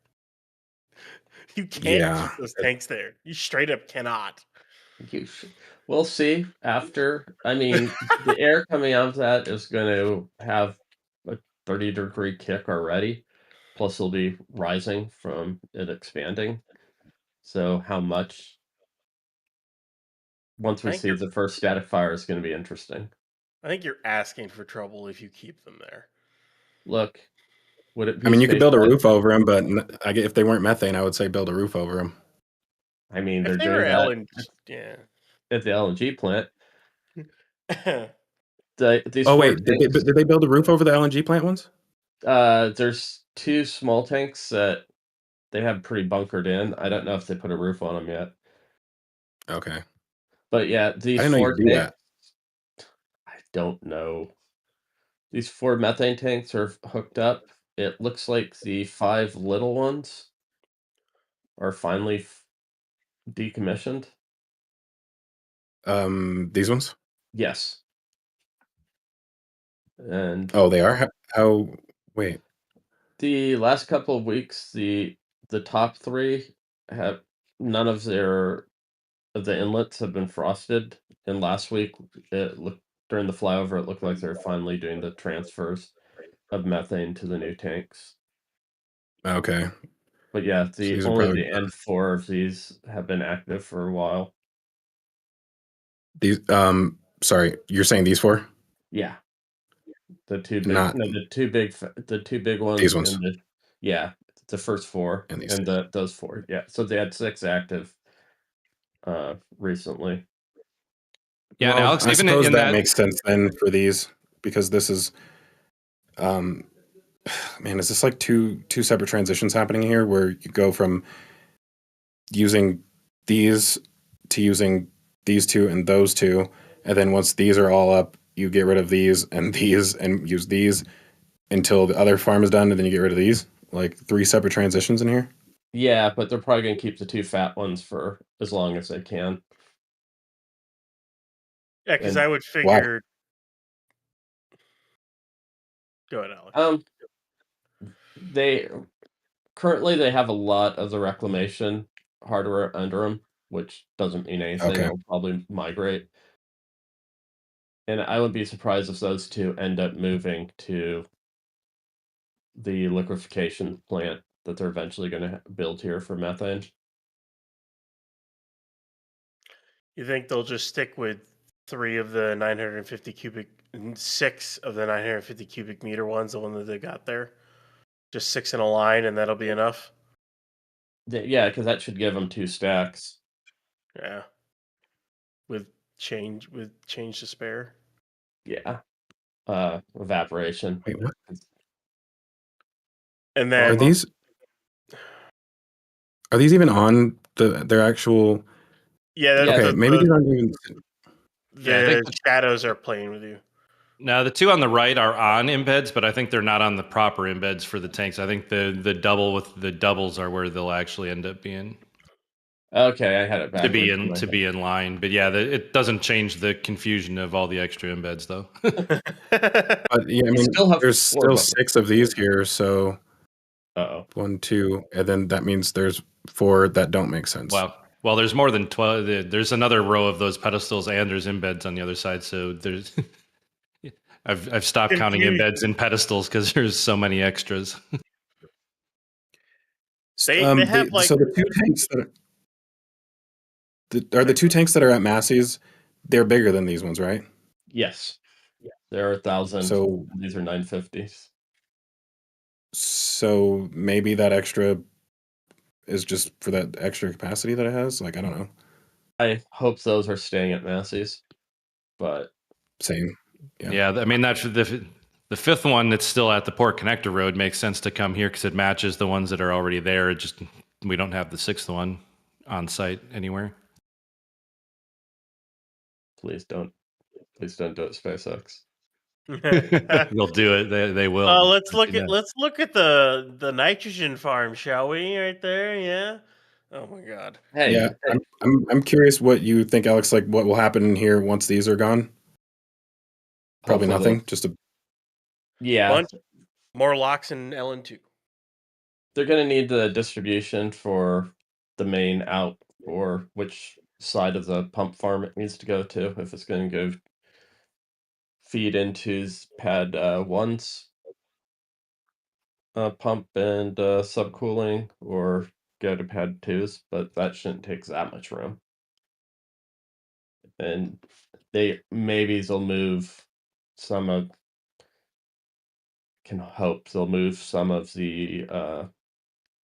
you can't keep those tanks there. You straight up cannot. We'll see after. I mean, the air coming out of that is going to have a 30-degree kick already. Plus, it'll be rising from it expanding. So, how much? Once we see the first static fire is going to be interesting. I think you're asking for trouble if you keep them there. Look, would it be? I mean, you could build a roof over them, but if they weren't methane, I would say build a roof over them. I mean, they're doing that. At the LNG plant. Did they build a roof over the LNG plant ones? There's 2 small tanks that they have pretty bunkered in. I don't know if they put a roof on them yet. Okay. But yeah, these 4 tanks, I don't know. These 4 methane tanks are hooked up. It looks like the 5 little ones are finally decommissioned. These ones? Yes. And they are? How? Wait. The last couple of weeks, the top 3 have none of the inlets have been frosted. And last week, during the flyover, it looked like they're finally doing the transfers of methane to the new tanks. Okay. But yeah, only the end 4 of these have been active for a while. These sorry, you're saying these 4? Yeah. The 2 big the 2 big ones. These ones. The first 4 and those 4. Yeah. So they had 6 active recently. Yeah, well, Alex, I suppose that makes sense then for these, because this is man, is this like two separate transitions happening here where you go from using these to using these 2 and those 2, and then once these are all up, you get rid of these and use these until the other farm is done, and then you get rid of these? Like 3 separate transitions in here? Yeah, but they're probably going to keep the 2 fat ones for as long as they can. Yeah, because And I would Why? figure. Go ahead, Alex. they currently have a lot of the reclamation hardware under them, which doesn't mean anything. Okay. It'll probably migrate. And I would be surprised if those 2 end up moving to the liquefaction plant that they're eventually going to build here for methane. You think they'll just stick with 3 of the 950 cubic, 6 of the 950 cubic meter ones, the one that they got there? Just 6 in a line, and that'll be enough? Yeah, because that should give them 2 stacks. Yeah. With change to spare. Yeah. Evaporation. Wait, what? And Are then these even on their actual? yeah, that's Okay, maybe these aren't even. Yeah, I think the shadows are playing with you. Now the 2 on the right are on embeds, but I think they're not on the proper embeds for the tanks. I think the double with the doubles are where they'll actually end up being Okay, I had it backwards. to be in line. But yeah, it doesn't change the confusion of all the extra embeds though. But yeah, I mean, still have there's 4 still buttons. 6 of these here, so Uh-oh. 1, 2, and then that means there's 4 that don't make sense. Well, there's more than 12. There's another row of those pedestals, and there's embeds on the other side. So there's. I've stopped counting embeds and pedestals because there's so many extras. They have like so the 2 tanks that are the 2 tanks that are at Massey's. They're bigger than these ones, right? Yes. There are 1,000. So These are 950s. So maybe that extra is just for that extra capacity that it has. Like, I don't know. I hope those are staying at Massey's, but Same. Yeah, I mean that's the 5th one that's still at the Port Connector Road makes sense to come here because it matches the ones that are already there. It just we don't have the 6th one on site anywhere. please don't do it, SpaceX. They'll do it. They will. Let's look at the nitrogen farm, shall we? Right there, yeah. Oh my God. Hey, Yeah, I'm curious what you think, Alex. Like, what will happen in here once these are gone? Probably hopefully nothing. Just a yeah, More locks in LN2. they're going to need the distribution for the main out or which side of the pump farm it needs to go to if it's going to go feed into pad 1's pump and subcooling or go to pad 2's, but that shouldn't take that much room. And they'll move some of they'll move some of the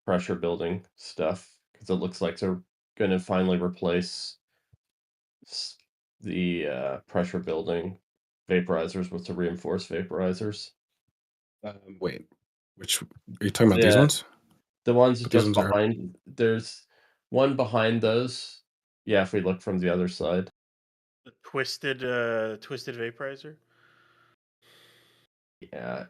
pressure building stuff because it looks like they're going to finally replace the pressure building vaporizers with the reinforced vaporizers. wait. Which are you talking about? These ones? The ones But these just ones behind. There's one behind those. Yeah, if we look from the other side. The twisted vaporizer. Yeah.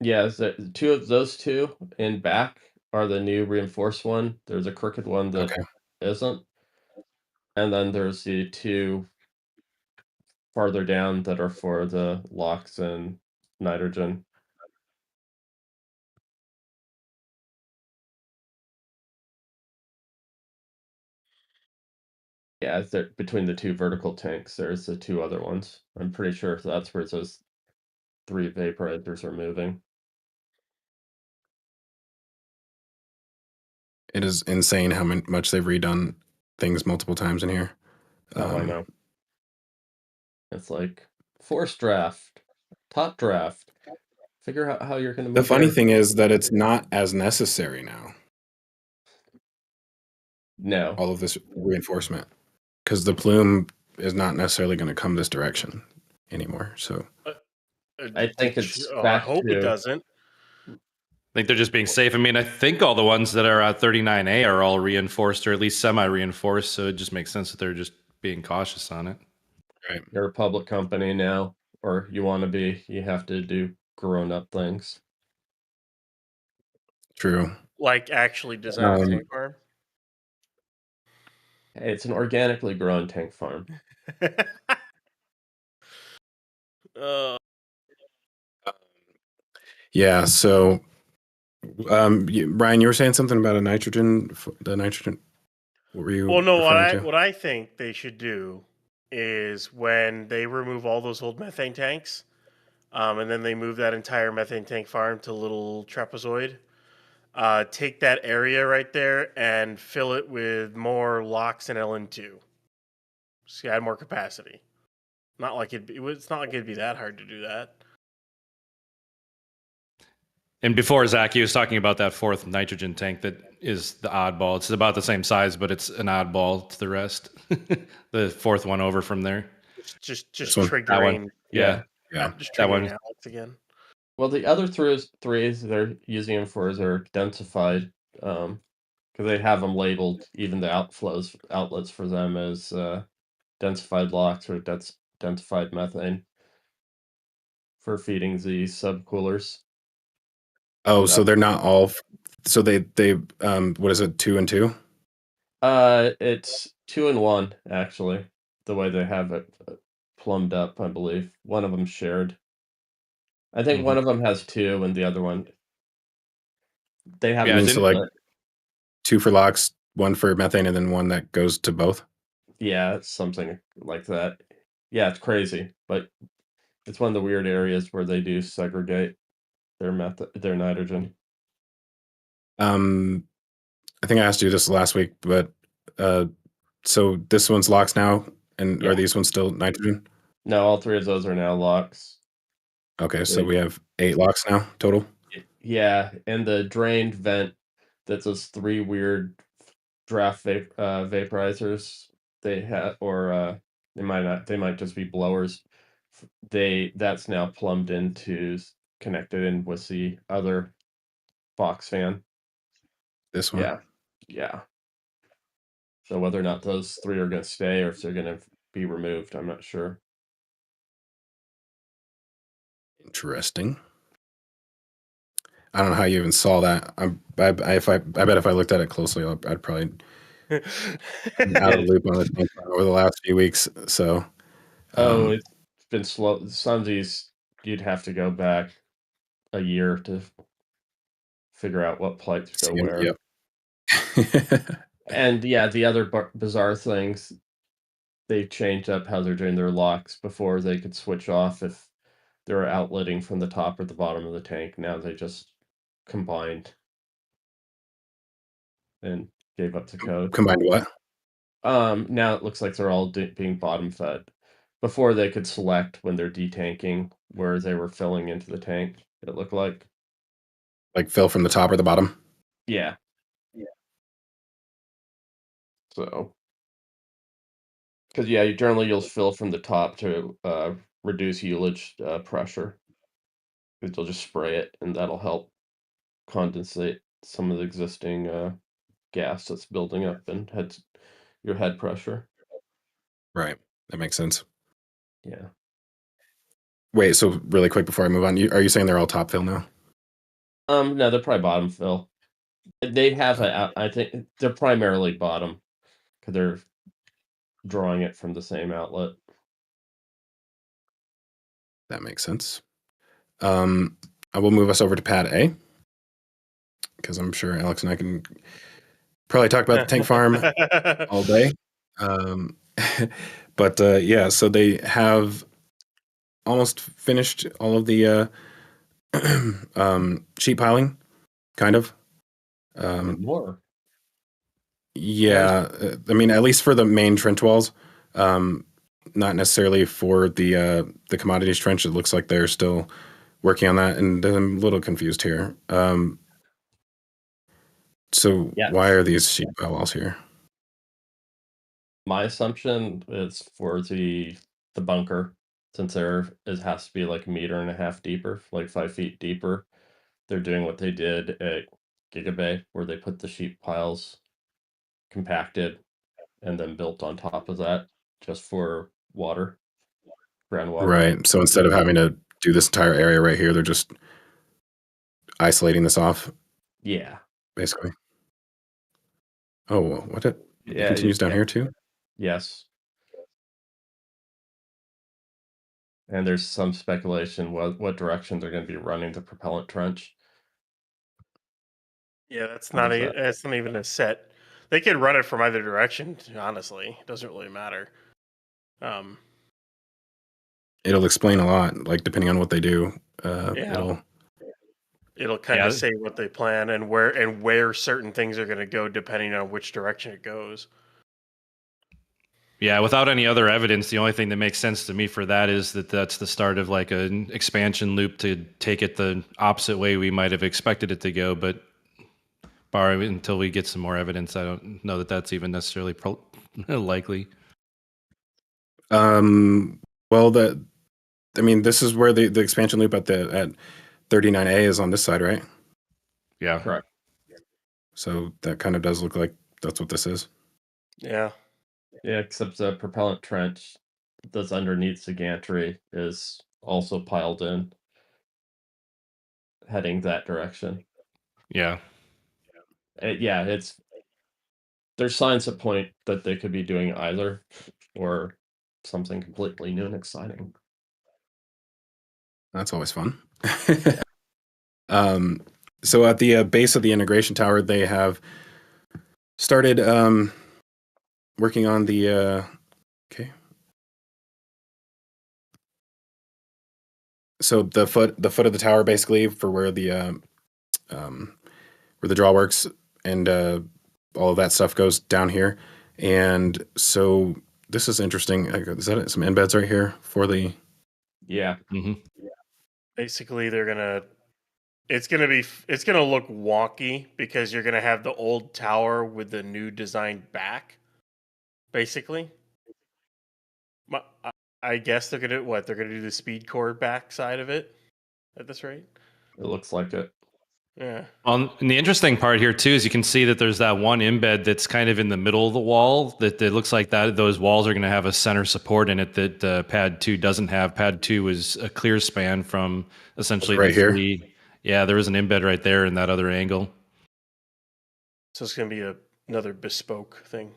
Yeah, so 2 of those 2 in back are the new reinforced one. There's a crooked one that isn't. And then there's the 2 farther down that are for the locks and nitrogen. Yeah, between the 2 vertical tanks, there's the 2 other ones. I'm pretty sure that's where those 3 vaporizers are moving. It is insane how much they've redone things multiple times in here. I know. It's like force draft, top draft. Figure out how you're going to move. The funny thing is that it's not as necessary now. No. All of this reinforcement. Because the plume is not necessarily going to come this direction anymore. So I think it's I hope it doesn't. think they're just being safe. I mean, I think all the ones that are at 39A are all reinforced or at least semi-reinforced, so it just makes sense that they're just being cautious on it. Right. You're a public company now, or you want to be. You have to do grown-up things. True. Like actually design a Um, tank farm. Hey, it's an organically grown tank farm. uh, Yeah. So, Ryan, you were saying something about the nitrogen. What were you? well, no. referring to? What I think they should do is when they remove all those old methane tanks, and then they move that entire methane tank farm to a little trapezoid. Take that area right there and fill it with more LOX and LN2. So add more capacity. Not like it's not like it'd be that hard to do that. And before, Zach, he was talking about that fourth nitrogen tank that is the oddball. It's about the same size, but it's an oddball to the rest. The fourth one over from there. Just one. triggering. That one. Yeah. Just That triggering one. Alex again. Well, the other three they're using them for is they're densified, because they have them labeled, even the outlets for them as densified LOX or densified methane for feeding the subcoolers. Oh, so they're not all. So they what is it? 2 and 2? It's 2 and 1 actually. The way they have it plumbed up, I believe one of them shared. I think one of them has 2, and the other one they have. Yeah, so like 2 for LOX, 1 for methane, and then 1 that goes to both. Yeah, it's something like that. Yeah, it's crazy, but it's one of the weird areas where they do segregate their nitrogen. I think I asked you this last week, but so this one's LOX now, and Yeah. are these ones still nitrogen? No, all 3 of those are now LOX. Okay, so we have 8 LOX now total. Yeah, and the drained vent that's those 3 weird draft vaporizers they have, or they might not. They might just be blowers. That's now plumbed into, connected in with the other box fan. This one. Yeah. So whether or not those 3 are going to stay or if they're going to be removed, I'm not sure. Interesting. I don't know how you even saw that. I bet if I looked at it closely, I'd probably be out of the loop on this over the last few weeks. So, it's been slow. Some of these you'd have to go back a year to figure out what plates go where. Yep. And yeah, the other bizarre things, they've changed up how they're doing their LOX. Before they could switch off if they were outletting from the top or the bottom of the tank. Now they just combined and gave up the code. Combined what? Now it looks like they're all being bottom fed. Before they could select when they're detanking where they were filling into the tank. It looked like fill from the top or the bottom. Yeah. So, because you'll fill from the top to reduce ullage pressure. Because you'll just spray it, and that'll help condensate some of the existing gas that's building up in your head pressure. Right. That makes sense. Yeah. Wait, so really quick before I move on, are you saying they're all top fill now? No, they're probably bottom fill. They have I think they're primarily bottom because they're drawing it from the same outlet. That makes sense. I will move us over to pad A because I'm sure Alex and I can probably talk about the tank farm all day. But yeah, so they have almost finished all of the sheet piling, kind of. More. Yeah, I mean, at least for the main trench walls, not necessarily for the commodities trench. It looks like they're still working on that, and I'm a little confused here. So why are these sheet pile walls here? My assumption is for the bunker, since it has to be like 1.5 meters deeper, like 5 feet deeper. they're doing what they did at Gigabay, where they put the sheet piles compacted and then built on top of that just for water, groundwater. Right. So instead of having to do this entire area right here, they're just isolating this off, Yeah. basically. Oh, what? It Yeah. continues down here too? Yes. And there's some speculation what direction they're going to be running the propellant trench. Yeah, that's What not is that? that's not even a set. They could run it from either direction. Honestly, it doesn't really matter. It'll explain a lot, like depending on what they do. Yeah. It'll kind of say what they plan and where certain things are going to go depending on which direction it goes. Yeah, without any other evidence, the only thing that makes sense to me for that is that that's the start of like an expansion loop to take it the opposite way we might have expected it to go. But until we get some more evidence, I don't know that that's even necessarily likely. Well, this is where the expansion loop at 39A is on this side, right? Yeah, correct. So that kind of does look like that's what this is. Yeah. Yeah, except the propellant trench that's underneath the gantry is also piled in, heading that direction. Yeah. There's signs that point that they could be doing either or something completely new and exciting. That's always fun. So at the base of the integration tower, they have started working on the okay. So the foot of the tower, basically, for where the draw works and all of that stuff goes down here. And so this is interesting. Is that some embeds right here for the? Yeah. Mm-hmm. Basically, it's gonna look wonky because you're gonna have the old tower with the new design back. Basically, I guess they're gonna do the speed core back side of it at this rate. It looks like it. Yeah. And the interesting part here too is you can see that there's that one embed that's kind of in the middle of the wall that it looks like that those walls are going to have a center support in it that Pad 2 doesn't have. Pad 2 was a clear span from essentially right here. Yeah, there was an embed right there in that other angle. So it's going to be another bespoke thing.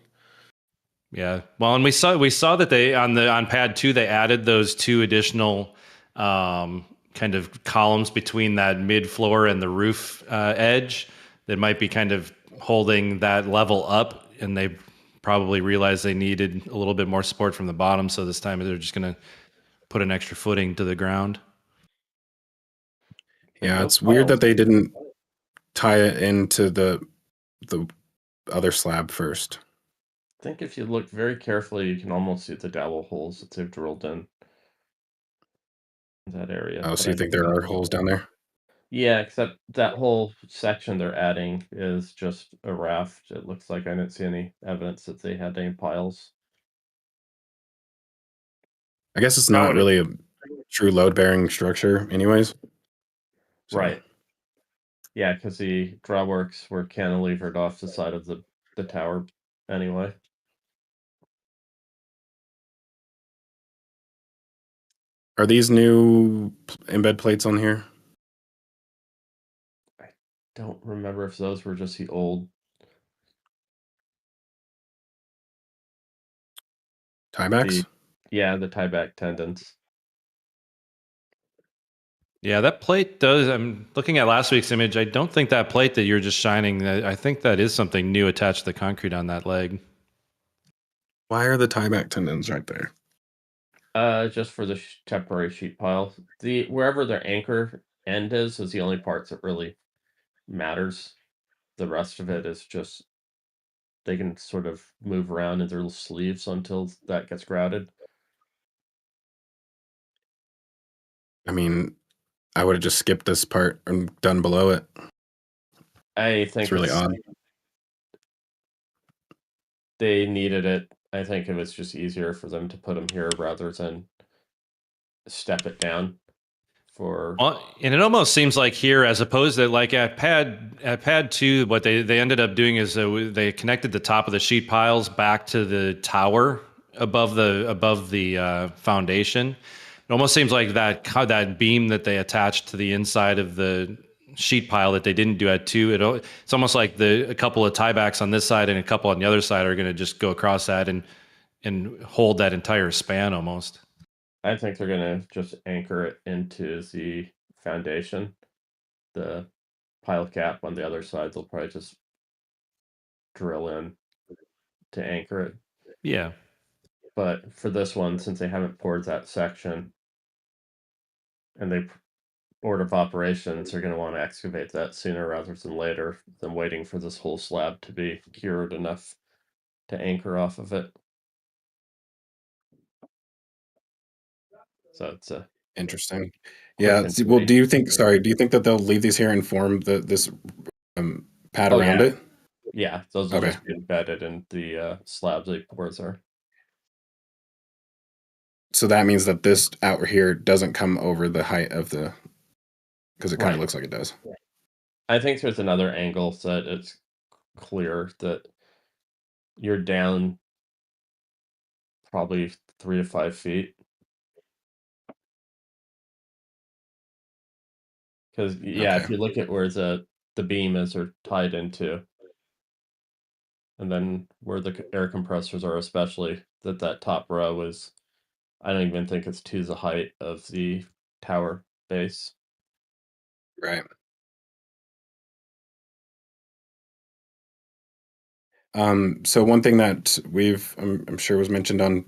Yeah. Well, and we saw that they on Pad 2 they added those two additional kind of columns between that mid floor and the roof edge that might be kind of holding that level up, and they probably realized they needed a little bit more support from the bottom, so this time they're just going to put an extra footing to the ground. Yeah, it's weird that they didn't tie it into the other slab first. I think if you look very carefully, you can almost see the dowel holes that they've drilled in that area. Oh, so you think there are holes down there? Yeah, except that whole section they're adding is just a raft. It looks like I didn't see any evidence that they had any piles. I guess it's not really a true load-bearing structure anyways. So. Right. Yeah, because the drawworks were cantilevered off the side of the tower anyway. Are these new embed plates on here? I don't remember if those were just the old tiebacks. The tieback tendons. Yeah, that plate does. I'm looking at last week's image. I don't think that plate that you're just shining, I think that is something new attached to the concrete on that leg. Why are the tieback tendons right there? Just for the temporary sheet pile. Wherever their anchor end is the only parts that really matters. The rest of it is just they can sort of move around in their little sleeves until that gets grouted. I mean, I would have just skipped this part and done below it. I think it's really odd. They needed it. I think it was just easier for them to put them here rather than step it down for. Well, and it almost seems like here, as opposed to like at pad 2, what they ended up doing is they connected the top of the sheet piles back to the tower above the foundation. It almost seems like that beam that they attached to the inside of the sheet pile that they didn't do at 2. It's almost like a couple of tiebacks on this side and a couple on the other side are going to just go across that and hold that entire span almost. I think they're going to just anchor it into the foundation. The pile cap on the other side, they'll probably just drill in to anchor it. Yeah. But for this one, since they haven't poured that section, and they Board of Operations are going to want to excavate that sooner rather than later than waiting for this whole slab to be cured enough to anchor off of it. So it's a Interesting. Yeah. Well, do you think that they'll leave these here and form this pad around it? Yeah, those will just be embedded in the slabs they pour there. So that means that this out here doesn't come over the height of the, because it kind of looks like it does. I think there's another angle so that it's clear that you're down probably 3 to 5 feet. Because if you look at where the beam is or tied into, and then where the air compressors are, especially that top row is, I don't even think it's to the height of the tower base. Right. So one thing that I'm sure was mentioned on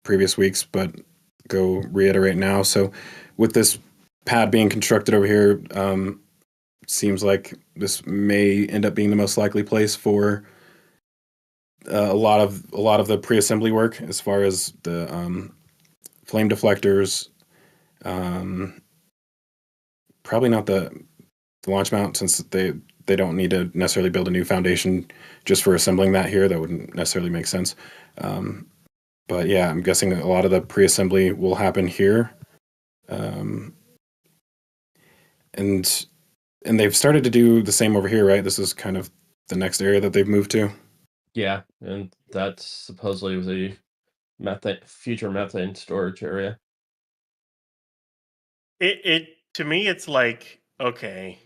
previous weeks, but go reiterate now. So with this pad being constructed over here, seems like this may end up being the most likely place for a lot of the pre-assembly work, as far as the flame deflectors. Probably not the launch mount, since they don't need to necessarily build a new foundation just for assembling that here. That wouldn't necessarily make sense. But yeah, I'm guessing a lot of the pre-assembly will happen here. And they've started to do the same over here, right? This is kind of the next area that they've moved to. Yeah, and that's supposedly the future methane storage area. It to me, it's like, okay.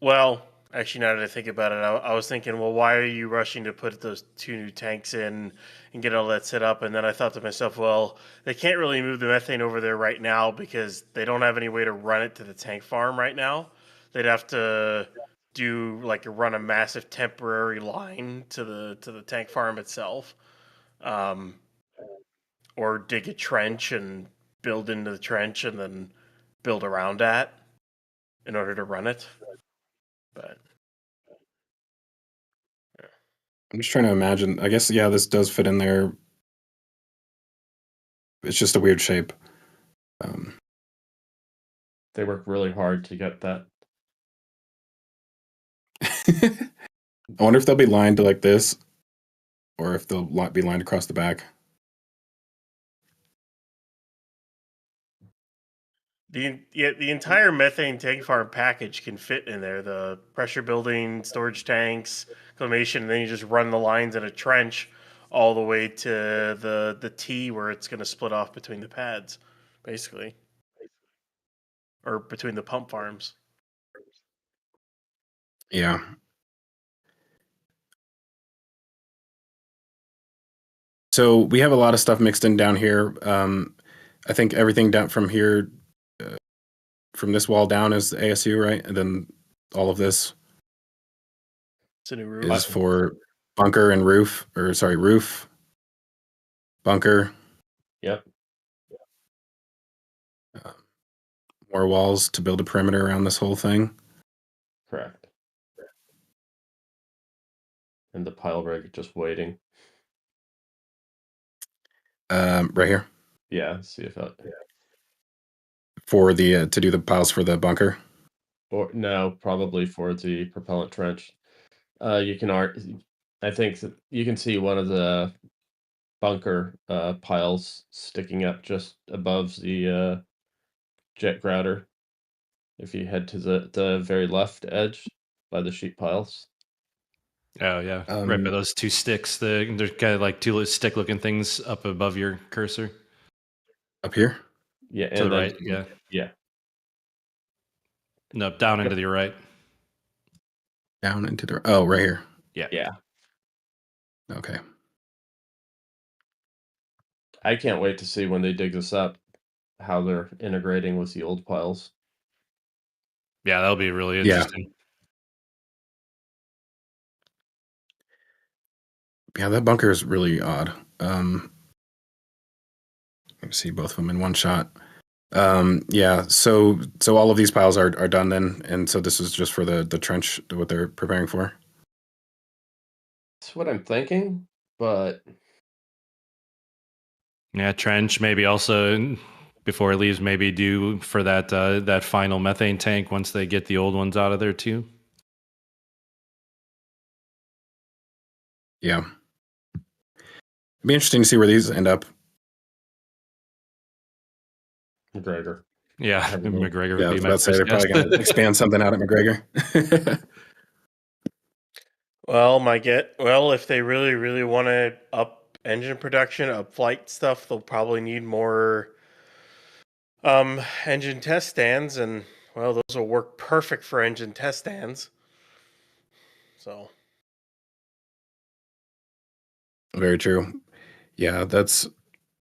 Well, actually, now that I think about it, I was thinking, well, why are you rushing to put those 2 new tanks in and get all that set up? And then I thought to myself, well, they can't really move the methane over there right now because they don't have any way to run it to the tank farm right now. They'd have to run a massive temporary line to the tank farm itself, or dig a trench and build into the trench and then build around that in order to run it. But I'm just trying to imagine. I guess, yeah, this does fit in there. It's just a weird shape. They work really hard to get that. I wonder if they'll be lined like this, or if they'll be lined across the back. the entire methane tank farm package can fit in there. The pressure building, storage tanks, climation, and then you just run the lines in a trench all the way to the T where it's going to split off between the pads, basically, or between the pump farms. Yeah. So we have a lot of stuff mixed in down here. I think everything down from here, from this wall down, is the ASU, right? And then all of this It's a new roof. is for bunker and roof, roof, bunker. Yep. More walls to build a perimeter around this whole thing. Correct. And the pile rig just waiting. Right here. Yeah, see if that. For the to do the piles for the bunker. Or no, probably for the propellant trench. I think that you can see one of the bunker piles sticking up just above the jet grouter. If you head to the very left edge by the sheet piles. Oh yeah, right by those two sticks. They're kind of like two little stick-looking things up above your cursor. Up here? Yeah, To the right. Yeah. Yeah. No, down into the right. Down into the... Oh, right here. Yeah. Yeah. Okay. I can't wait to see when they dig this up, how they're integrating with the old piles. Yeah, that'll be really interesting. Yeah, that bunker is really odd. Let me see both of them in one shot. Yeah, so all of these piles are done then, and so this is just for the trench, what they're preparing for? That's what I'm thinking, but... Yeah, trench maybe also before it leaves, maybe do for that final methane tank once they get the old ones out of there too. Yeah. It'd be interesting to see where these end up. McGregor. Yeah, McGregor would Yeah, I be was my about to say they're probably going to expand something out at McGregor. Well, if they really, really want to up engine production, up flight stuff, they'll probably need more engine test stands, and well, those will work perfect for engine test stands. So Very true. Yeah, that's...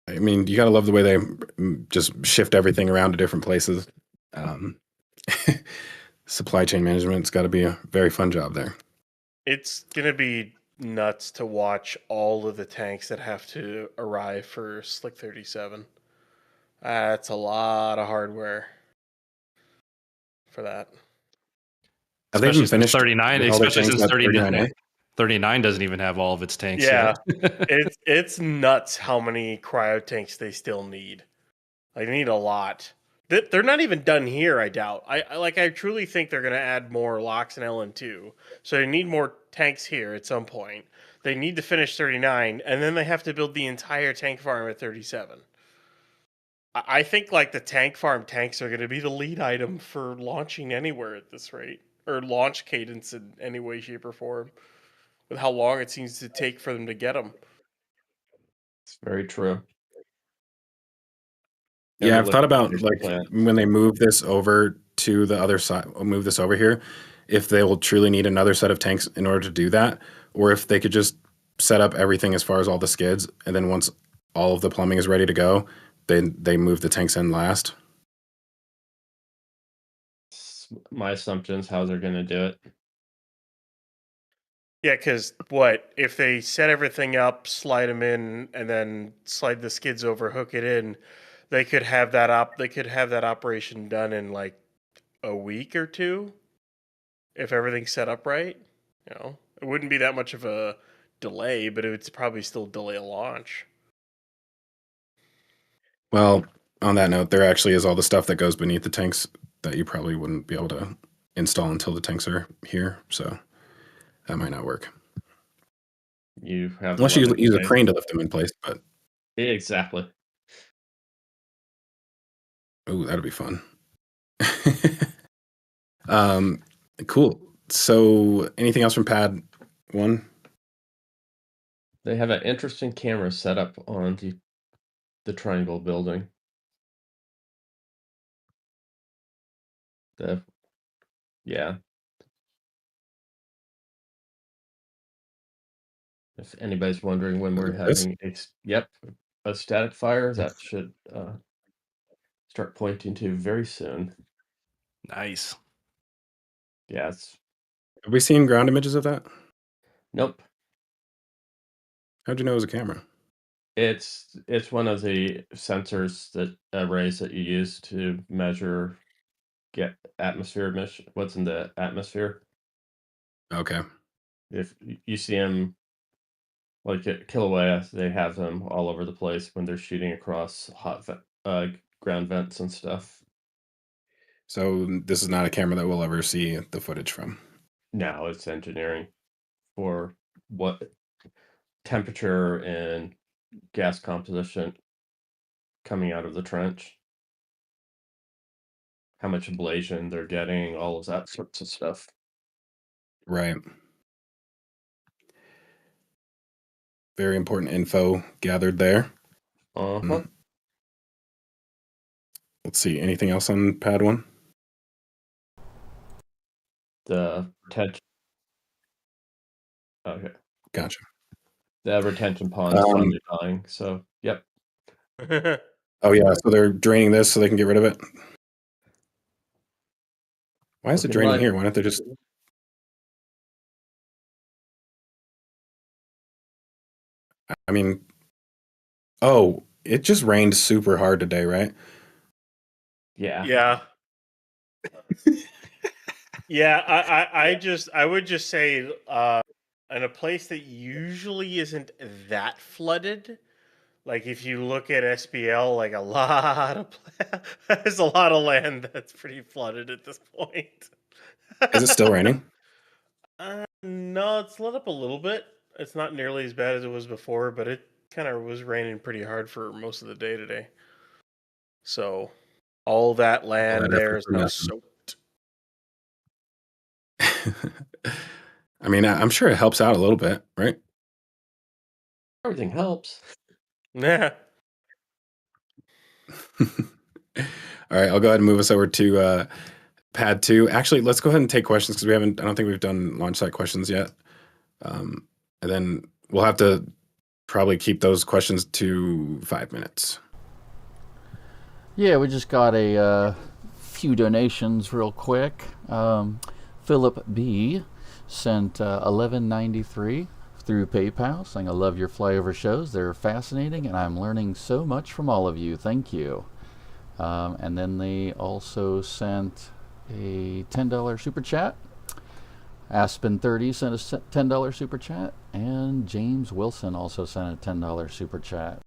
I mean, you got to love the way they just shift everything around to different places. Supply chain management's got to be a very fun job there. it's gonna be nuts to watch all of the tanks that have to arrive for Slick 37. That's a lot of hardware for that. Have they even Especially since finished 39, with all their especially tanks since at 39. 39 doesn't even have all of its tanks Yeah, yet. it's nuts how many cryo tanks they still need. Like, they need a lot. They're not even done here, I doubt. I truly think they're going to add more LOX and LN2. So they need more tanks here at some point. They need to finish 39, and then they have to build the entire tank farm at 37. I think like the tank farm tanks are going to be the lead item for launching anywhere at this rate, or launch cadence in any way, shape, or form, with how long it seems to take for them to get them. It's very true. Yeah, I've thought about There's like plans. when they move this over to the other side, move this over here, if they will truly need another set of tanks in order to do that, or if they could just set up everything as far as all the skids, and then once all of the plumbing is ready to go, they move the tanks in last. My assumption is how they're going to do it. Yeah, because what if they set everything up, slide them in, and then slide the skids over, hook it in? They could have that They could have that operation done in like a week or two, if everything's set up right. You know, it wouldn't be that much of a delay, but it would probably still delay a launch. Well, on that note, there actually is all the stuff that goes beneath the tanks that you probably wouldn't be able to install until the tanks are here, so that might not work. You have Unless you use a crane to lift them in place, but exactly. oh, that'd be fun. Cool. So, anything else from Pad 1? They have an interesting camera set up on the triangle building. Yeah. If anybody's wondering when we're having a static fire, that should start pointing to very soon. Nice. Yeah, Have we seen ground images of that? nope. How'd you know it was a camera? It's one of the sensors that arrays that you use to measure atmosphere emission. What's in the atmosphere? Okay. If you see them, like at Kilauea, they have them all over the place when they're shooting across hot ground vents and stuff. So this is not a camera that we'll ever see the footage from. No, it's engineering for what temperature and gas composition coming out of the trench, how much ablation they're getting, all of that sorts of stuff. Right. Very important info gathered there. Uh-huh. Let's see. Anything else on pad 1? The tension. Okay. Gotcha. The retention pond is finally dying. So, yep. Oh yeah, so they're draining this so they can get rid of it. Why is it Looking draining like- here? Why don't they just? I mean, oh, it just rained super hard today, right? Yeah. Yeah. Yeah, I would just say in a place that usually isn't that flooded, like if you look at SBL, like there's a lot of land that's pretty flooded at this point. Is it still raining? No, it's let up a little bit. It's not nearly as bad as it was before, but it kind of was raining pretty hard for most of the day today. So all that land there is now soaked. I mean, I'm sure it helps out a little bit, right? Everything helps. Yeah. All right, I'll go ahead and move us over to pad 2. Actually, let's go ahead and take questions because I don't think we've done launch site questions yet. And then we'll have to probably keep those questions to 5 minutes. Yeah, we just got a few donations real quick. Philip B sent $11.93 through PayPal, saying, "I love your flyover shows. They're fascinating, and I'm learning so much from all of you. Thank you." And then they also sent a $10 super chat. Aspen30 sent a $10 super chat, and James Wilson also sent a $10 super chat.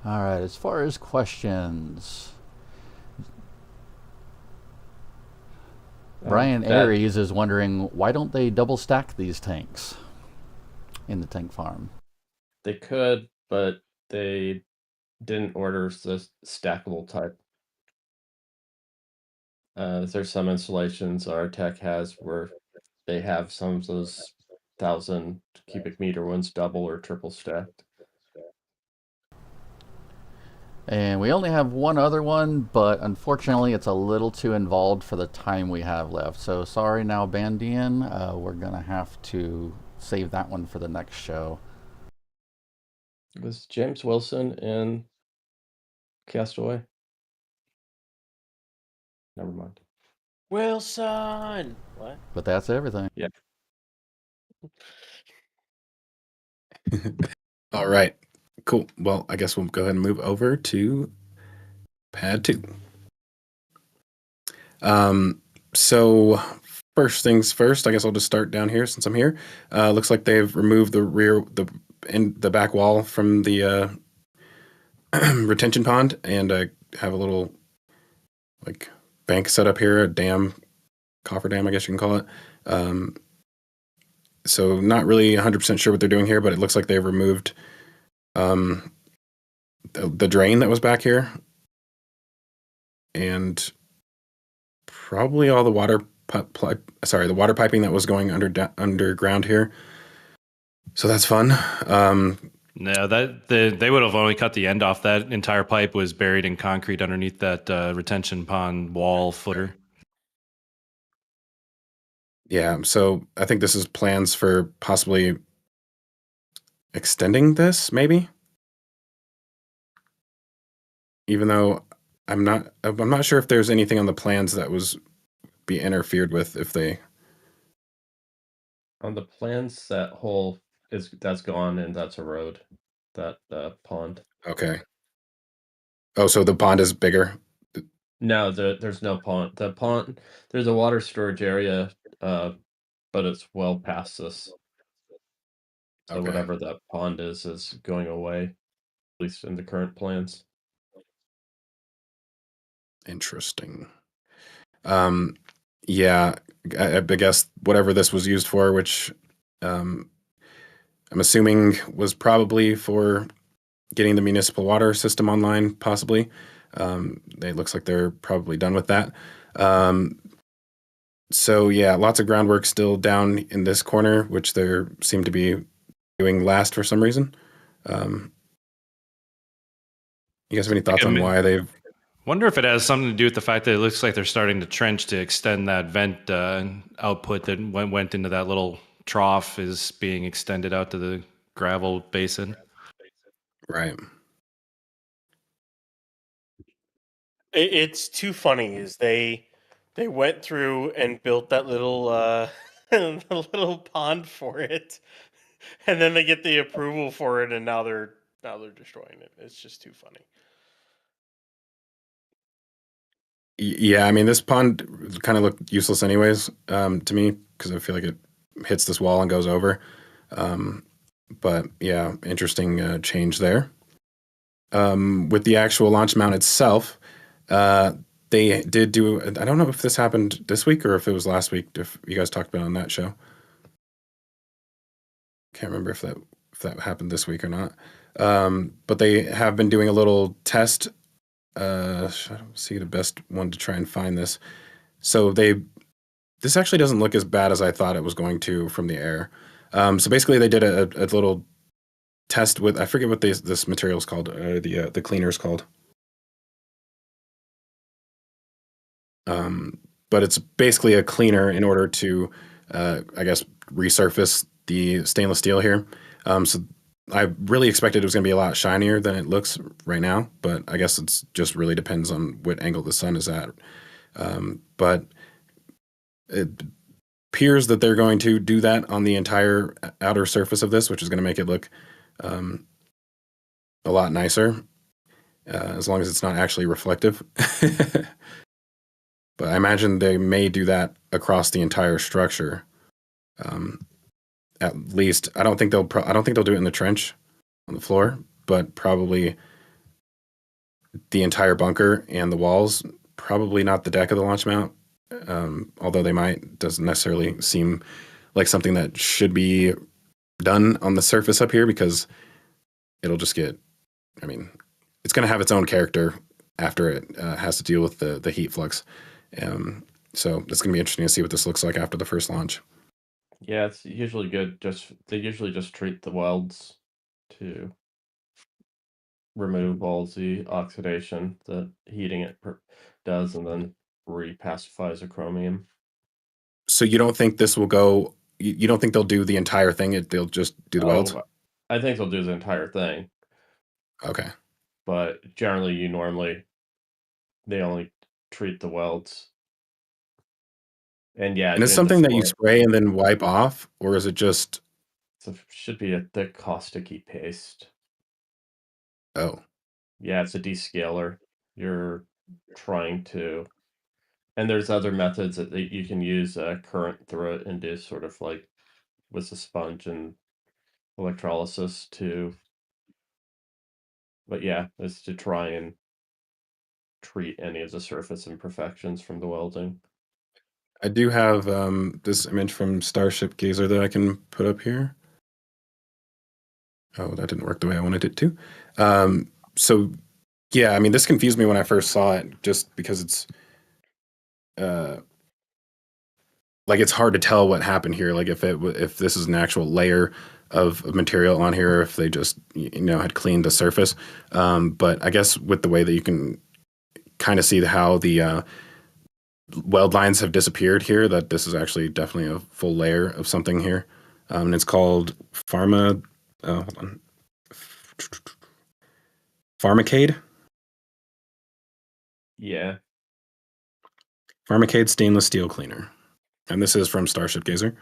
All right, as far as questions, Brian Aries is wondering, why don't they double stack these tanks in the tank farm? They could, but they didn't order the stackable type. There's some installations our tech has where they have some of those 1,000 cubic meter ones double or triple stacked. And we only have one other one, but unfortunately it's a little too involved for the time we have left. So sorry now, Bandian. We're going to have to save that one for the next show. Was James Wilson in Castaway? Never mind. Wilson! What? But that's everything. Yeah. All right, cool. Well, I guess we'll go ahead and move over to pad 2. So first things first, I guess I'll just start down here since I'm here. Looks like they've removed the back wall from the retention pond, and have a little like bank set up here, a dam, coffer dam, I guess you can call it. So not really 100% sure what they're doing here, but it looks like they've removed the drain that was back here, and probably all the water piping that was going underground here. So that's fun. No, they would have only cut the end off. That entire pipe was buried in concrete underneath that retention pond wall footer. Yeah, so I think this is plans for possibly extending this, maybe. Even though I'm not sure if there's anything on the plans that was be interfered with if they. On the plans, that hole that's gone, and that's a road. That pond. Okay. Oh, so the pond is bigger. No, there's no pond. The pond, there's a water storage area, but it's well past this. So Okay. whatever that pond is going away, at least in the current plans. Interesting. Yeah, I guess whatever this was used for, which I'm assuming was probably for getting the municipal water system online, possibly. It looks like they're probably done with that. So yeah, lots of groundwork still down in this corner, which they seem to be doing last for some reason. You guys have any thoughts on why they've? Wonder if it has something to do with the fact that it looks like they're starting to trench to extend that vent output that went into that little trough is being extended out to the gravel basin. Right. It's too funny. Is they went through and built that little the little pond for it, and then they get the approval for it, and now they're destroying it. It's just too funny. Yeah, I mean, this pond kind of looked useless anyways, to me, because I feel like it hits this wall and goes over. But yeah, interesting change there. With the actual launch mount itself, they did do. I don't know if this happened this week or if it was last week. If you guys talked about it on that show, can't remember if that happened this week or not. But they have been doing a little test. Should I see the best one to try and find this. So this actually doesn't look as bad as I thought it was going to from the air. So basically, they did a little test with, I forget what this material is called. The cleaner is called. But it's basically a cleaner in order to, I guess, resurface the stainless steel here. So I really expected it was going to be a lot shinier than it looks right now, but I guess it's just really depends on what angle the sun is at. But it appears that they're going to do that on the entire outer surface of this, which is going to make it look a lot nicer, as long as it's not actually reflective. But I imagine they may do that across the entire structure. At least, I don't think they'll do it in the trench on the floor, but probably the entire bunker and the walls. Probably not the deck of the launch mount, although they might. Doesn't necessarily seem like something that should be done on the surface up here because it'll just get. I mean, it's going to have its own character after it has to deal with the heat flux. So it's going to be interesting to see what this looks like after the first launch. Yeah, it's usually good. They usually just treat the welds to remove all the oxidation that heating it does, and then repacifies the chromium. So you don't think this will go? You don't think they'll do the entire thing? They'll just do the welds? I think they'll do the entire thing. Okay. But generally, they only treat the welds. And yeah, and it's something that you spray and then wipe off, or is it just? It should be a thick causticy paste. Oh. Yeah, it's a descaler. You're trying to, and there's other methods that you can use current through it and do sort of like with a sponge and electrolysis to. But yeah, it's to try and treat any of the surface imperfections from the welding. I do have this image from Starship Gazer that I can put up here. Oh, that didn't work the way I wanted it to. So, yeah, I mean, this confused me when I first saw it, just because it's like it's hard to tell what happened here. Like if this is an actual layer of material on here, or if they just had cleaned the surface. But I guess with the way that you can kind of see how the weld lines have disappeared here, that this is actually definitely a full layer of something here. And it's called hold on. Pharmacade? Yeah. Pharmacade stainless steel cleaner. And this is from Starship Gazer.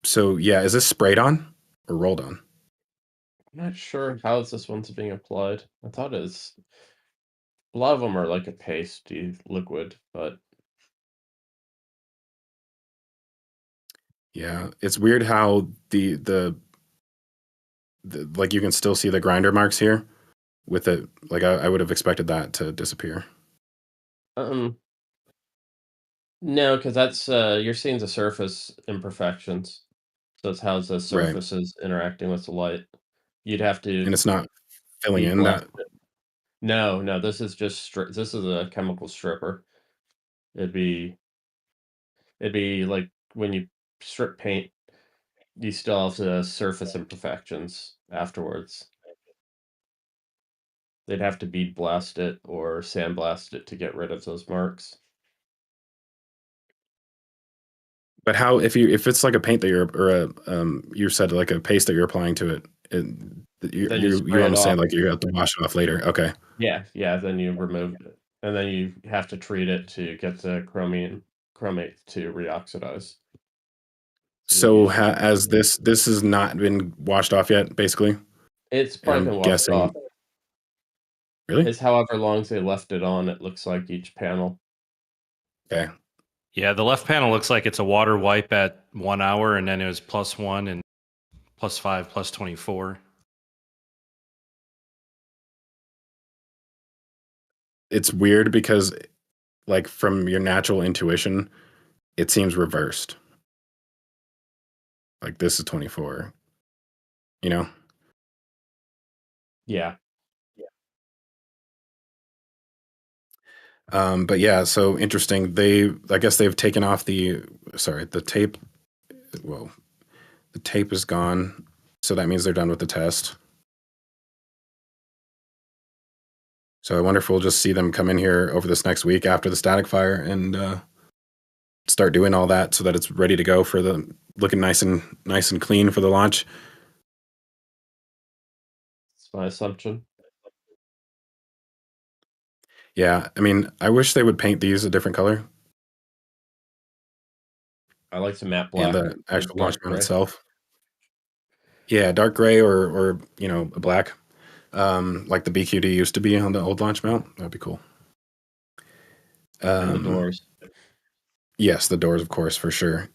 So yeah, is this sprayed on or rolled on? I'm not sure how this one's being applied. I thought a lot of them are like a pasty liquid, but yeah, it's weird how the like you can still see the grinder marks here with it. Like I would have expected that to disappear. No, because that's you're seeing the surface imperfections. So it's how the Right. surface is interacting with the light. You'd have to And it's not filling be in that. blasted. No, this is just this is a chemical stripper. It'd be like when you strip paint, you still have the surface imperfections afterwards. They'd have to bead blast it or sandblast it to get rid of those marks. But how if it's like a paint that you're or a you said like a paste that you're applying to it, Then you you're spray it almost saying off. like you have to wash it off later. Okay. Yeah, then you remove it. And then you have to treat it to get the chromate to reoxidize. So you So usually as this has not been washed off yet, basically, it's and probably I'm been washed guessing off. really. It's however long they left it on, it looks like each panel. Okay. Yeah, the left panel looks like it's a water wipe at 1 hour, and then it was +1 and +5, +24. It's weird because like from your natural intuition, it seems reversed. Like this is 24, you know? Yeah. But yeah, so interesting. I guess they've taken off the tape. Well, the tape is gone. So that means they're done with the test. So I wonder if we'll just see them come in here over this next week after the static fire and start doing all that so that it's ready to go for the looking nice and clean for the launch. That's my assumption. Yeah, I mean, I wish they would paint these a different color I like the matte and black. the actual launch dark mount gray. itself. Yeah, dark gray or you know, a black. Like the BQD used to be on the old launch mount. That'd be cool. And the doors. Yes, the doors, of course, for sure.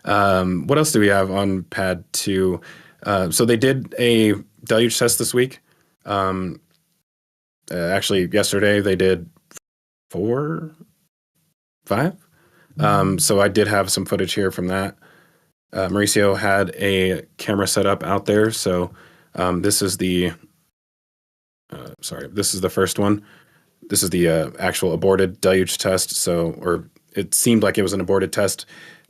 What else do we have on pad 2? So they did a deluge test this week. Actually, yesterday they did 4, 5. So I did have some footage here from that. Mauricio had a camera set up out there. So this is the this is the first one. This is the actual aborted deluge test. So, or it seemed like it was an aborted test.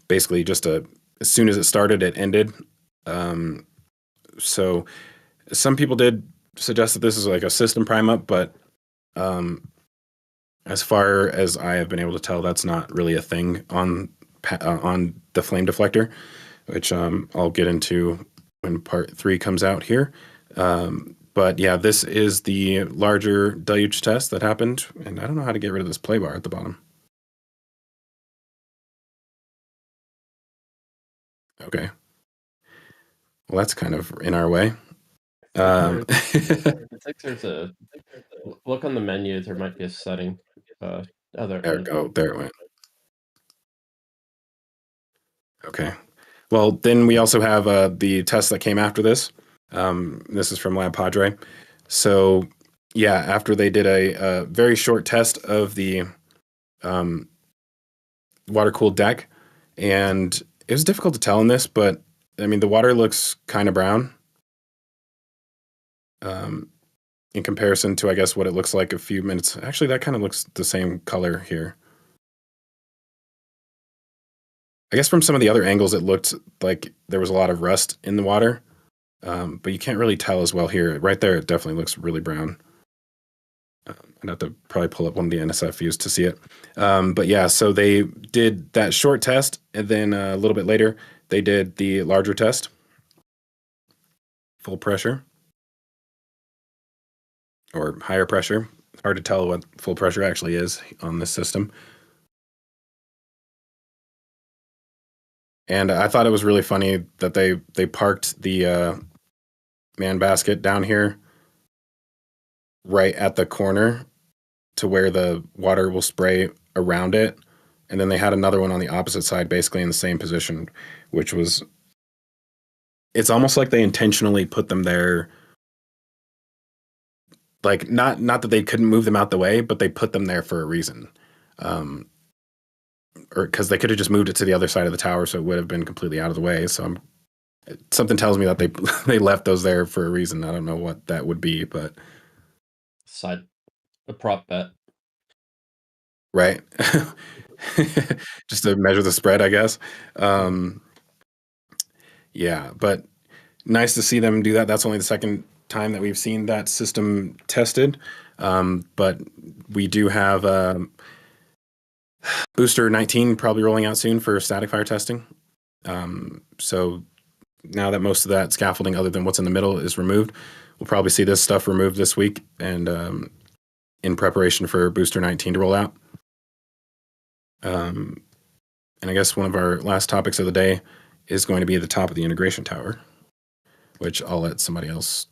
Basically, just as soon as it started, it ended. So, some people did suggest that this is like a system prime up, but as far as I have been able to tell, that's not really a thing on the flame deflector, which I'll get into when part 3 comes out here. But yeah, this is the larger deluge test that happened, and I don't know how to get rid of this play bar at the bottom. Okay. Well, that's kind of in our way. I think there's a look on the menu. There might be a setting. There it went. Okay. Well, then we also have the test that came after this. This is from Lab Padre. So, yeah, after they did a very short test of the water-cooled deck, and it was difficult to tell in this, but I mean, the water looks kind of brown in comparison to, I guess, what it looks like a few minutes. Actually, that kind of looks the same color here. I guess from some of the other angles, it looked like there was a lot of rust in the water, but you can't really tell as well here. Right there, it definitely looks really brown. I'd have to probably pull up one of the NSF views to see it. But yeah, so they did that short test, and then a little bit later, they did the larger test, full pressure, or higher pressure. Hard to tell what full pressure actually is on this system. And I thought it was really funny that they parked the man basket down here right at the corner to where the water will spray around it. And then they had another one on the opposite side, basically in the same position, which was, it's almost like they intentionally put them there. Like not that they couldn't move them out the way, but they put them there for a reason. or because they could have just moved it to the other side of the tower, so it would have been completely out of the way. So something tells me that they left those there for a reason. I don't know what that would be, but A prop bet. right, just to measure the spread, I guess. Yeah, but nice to see them do that. That's only the second time that we've seen that system tested. But we do have Booster 19 probably rolling out soon for static fire testing. So now that most of that scaffolding, other than what's in the middle, is removed, we'll probably see this stuff removed this week and in preparation for Booster 19 to roll out. And I guess one of our last topics of the day is going to be the top of the integration tower, which I'll let somebody else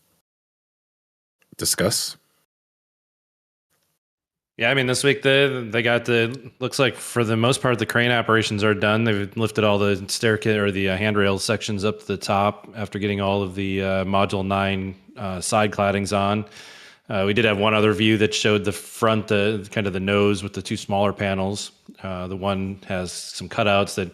discuss. Yeah, I mean, this week they got looks like for the most part, the crane operations are done. They've lifted all the staircase or the handrail sections up to the top after getting all of the Module 9 side claddings on. We did have one other view that showed the front, kind of the nose with the two smaller panels. The one has some cutouts that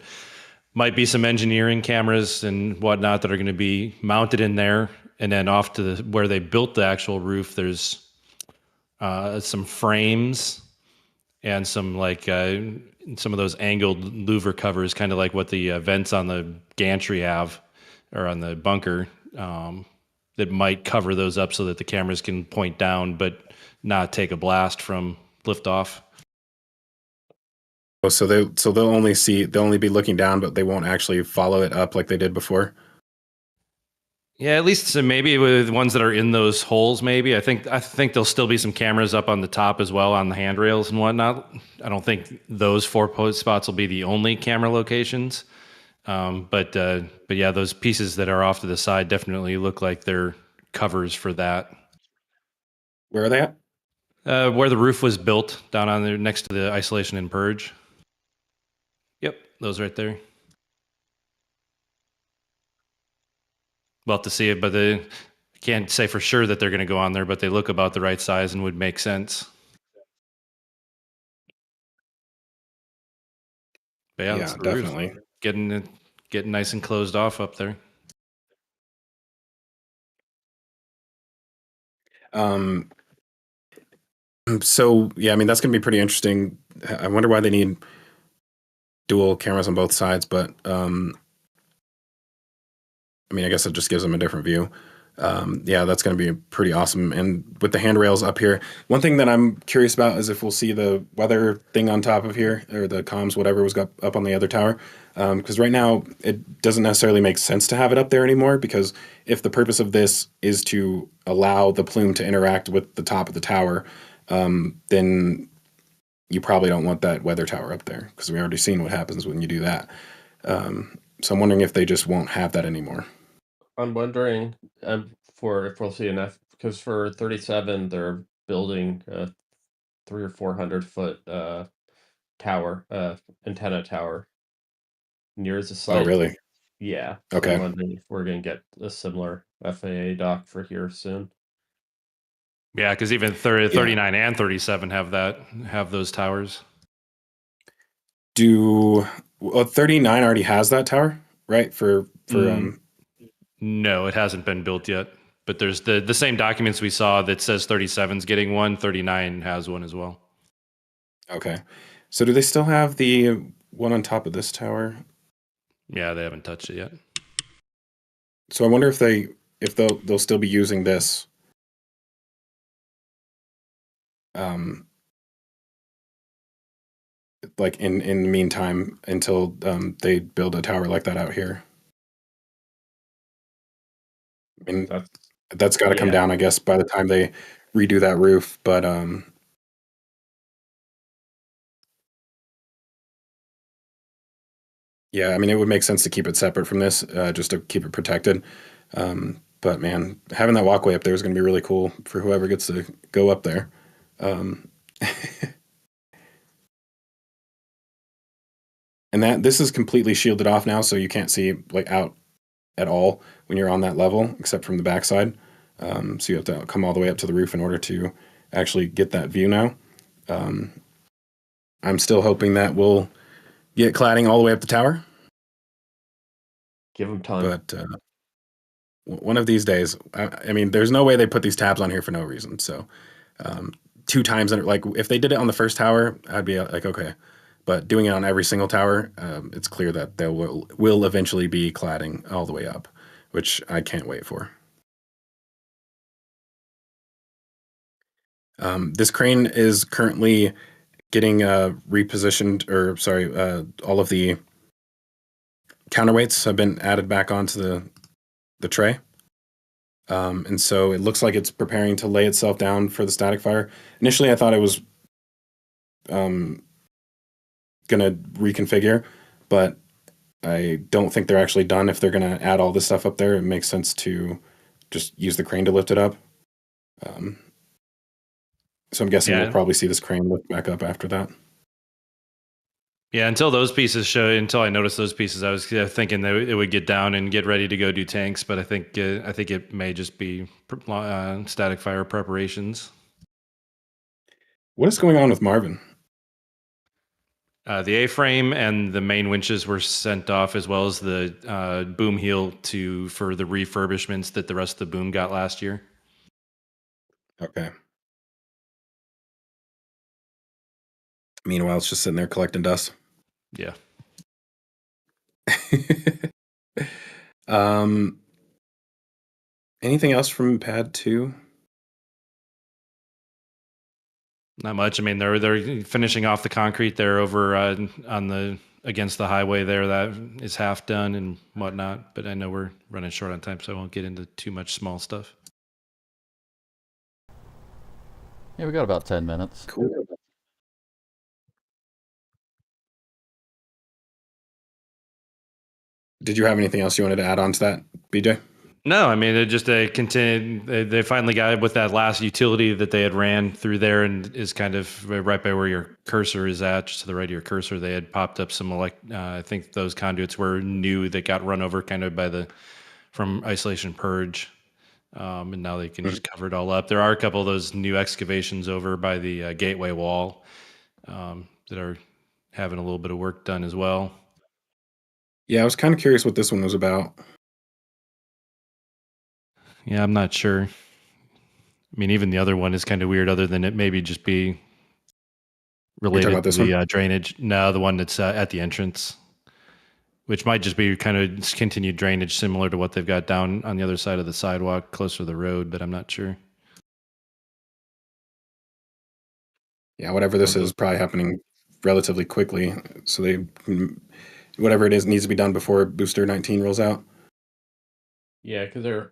might be some engineering cameras and whatnot that are going to be mounted in there. And then off to where they built the actual roof, there's some frames and some some of those angled louver covers, kind of like what the vents on the gantry have or on the bunker, that might cover those up so that the cameras can point down but not take a blast from liftoff. Oh, so they'll only be looking down, but they won't actually follow it up like they did before. Yeah, at least so maybe with ones that are in those holes. Maybe I think there'll still be some cameras up on the top as well on the handrails and whatnot. I don't think those 4 post spots will be the only camera locations. But yeah, those pieces that are off to the side definitely look like they're covers for that. Where are they at? Where the roof was built, down on there next to the isolation and purge. Yep, those right there. We'll have to see it, but I can't say for sure that they're going to go on there, but they look about the right size and would make sense. But yeah, that's the roof. Definitely Getting nice and closed off up there. So yeah, I mean that's going to be pretty interesting. I wonder why they need dual cameras on both sides, but I mean, I guess it just gives them a different view. Yeah, that's going to be pretty awesome. And with the handrails up here, one thing that I'm curious about is if we'll see the weather thing on top of here, or the comms, whatever was up on the other tower. Because right now, it doesn't necessarily make sense to have it up there anymore, because if the purpose of this is to allow the plume to interact with the top of the tower, then you probably don't want that weather tower up there, because we've already seen what happens when you do that. So I'm wondering if they just won't have that anymore. I'm wondering for if we'll see enough, because for 37 they're building a 300 or 400 foot tower, antenna tower near the site. Oh, really? Yeah. So Okay. I'm wondering if we're going to get a similar FAA dock for here soon. Yeah, because even 39 and 37 have those towers. 39 already has that tower, right? No, it hasn't been built yet. But there's the same documents we saw that says 37's getting one, 39 has one as well. Okay. So do they still have the one on top of this tower? Yeah, they haven't touched it yet. So I wonder if they'll still be using this. Like in the meantime until they build a tower like that out here. I mean, that's got to come down, I guess, by the time they redo that roof. But yeah, I mean, it would make sense to keep it separate from this, just to keep it protected. But man, having that walkway up there is going to be really cool for whoever gets to go up there. And this is completely shielded off now, so you can't see like out at all when you're on that level, except from the backside. So you have to come all the way up to the roof in order to actually get that view now. I'm still hoping that we'll get cladding all the way up the tower. Give them time. But one of these days, I mean, there's no way they put these tabs on here for no reason. So 2 times, like if they did it on the first tower, I'd be like, okay. But doing it on every single tower, it's clear that there will eventually be cladding all the way up, which I can't wait for. This crane is currently getting repositioned, or sorry, all of the counterweights have been added back onto the tray. And so it looks like it's preparing to lay itself down for the static fire. Initially, I thought it was going to reconfigure, but I don't think they're actually done. If they're going to add all this stuff up there, it makes sense to just use the crane to lift it up. So I'm guessing we'll probably see this crane lift back up after that. Yeah, until I noticed those pieces, I was thinking that it would get down and get ready to go do tanks, but I think it may just be static fire preparations. What is going on with Marvin? The A-frame and the main winches were sent off, as well as the boom heel for the refurbishments that the rest of the boom got last year. Okay. Meanwhile, it's just sitting there collecting dust. Yeah. Anything else from pad 2? Not much. I mean, they're finishing off the concrete there over against the highway there. That is half done and whatnot. But I know we're running short on time, so I won't get into too much small stuff. Yeah, we got about 10 minutes. Cool. Did you have anything else you wanted to add on to that, BJ? No, I mean, they continued. They finally got with that last utility that they had ran through there, and is kind of right by where your cursor is at, just to the right of your cursor. They had popped up some I think those conduits were new that got run over kind of from isolation purge, and now they can just cover it all up. There are a couple of those new excavations over by the gateway wall that are having a little bit of work done as well. Yeah, I was kind of curious what this one was about. Yeah, I'm not sure. I mean, even the other one is kind of weird, other than it maybe just be related to the drainage. No, the one that's at the entrance, which might just be kind of continued drainage similar to what they've got down on the other side of the sidewalk closer to the road, but I'm not sure. Yeah, whatever this is probably happening relatively quickly. So whatever it is needs to be done before Booster 19 rolls out. Yeah, because they're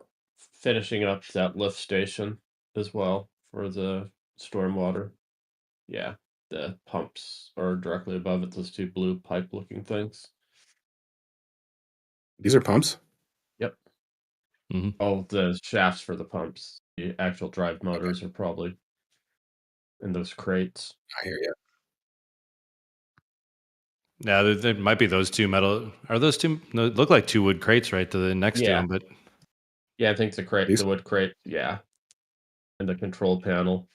finishing up that lift station as well for the stormwater. Yeah, the pumps are directly above it, those 2 blue pipe-looking things. These are pumps? Yep. Mm-hmm. Oh, the shafts for the pumps. The actual drive motors are probably in those crates. I hear you. Yeah, there might be those 2 metal. Are those 2? No, look like 2 wood crates right to the next to them, but yeah, I think the wood crate. Yeah, and the control panel.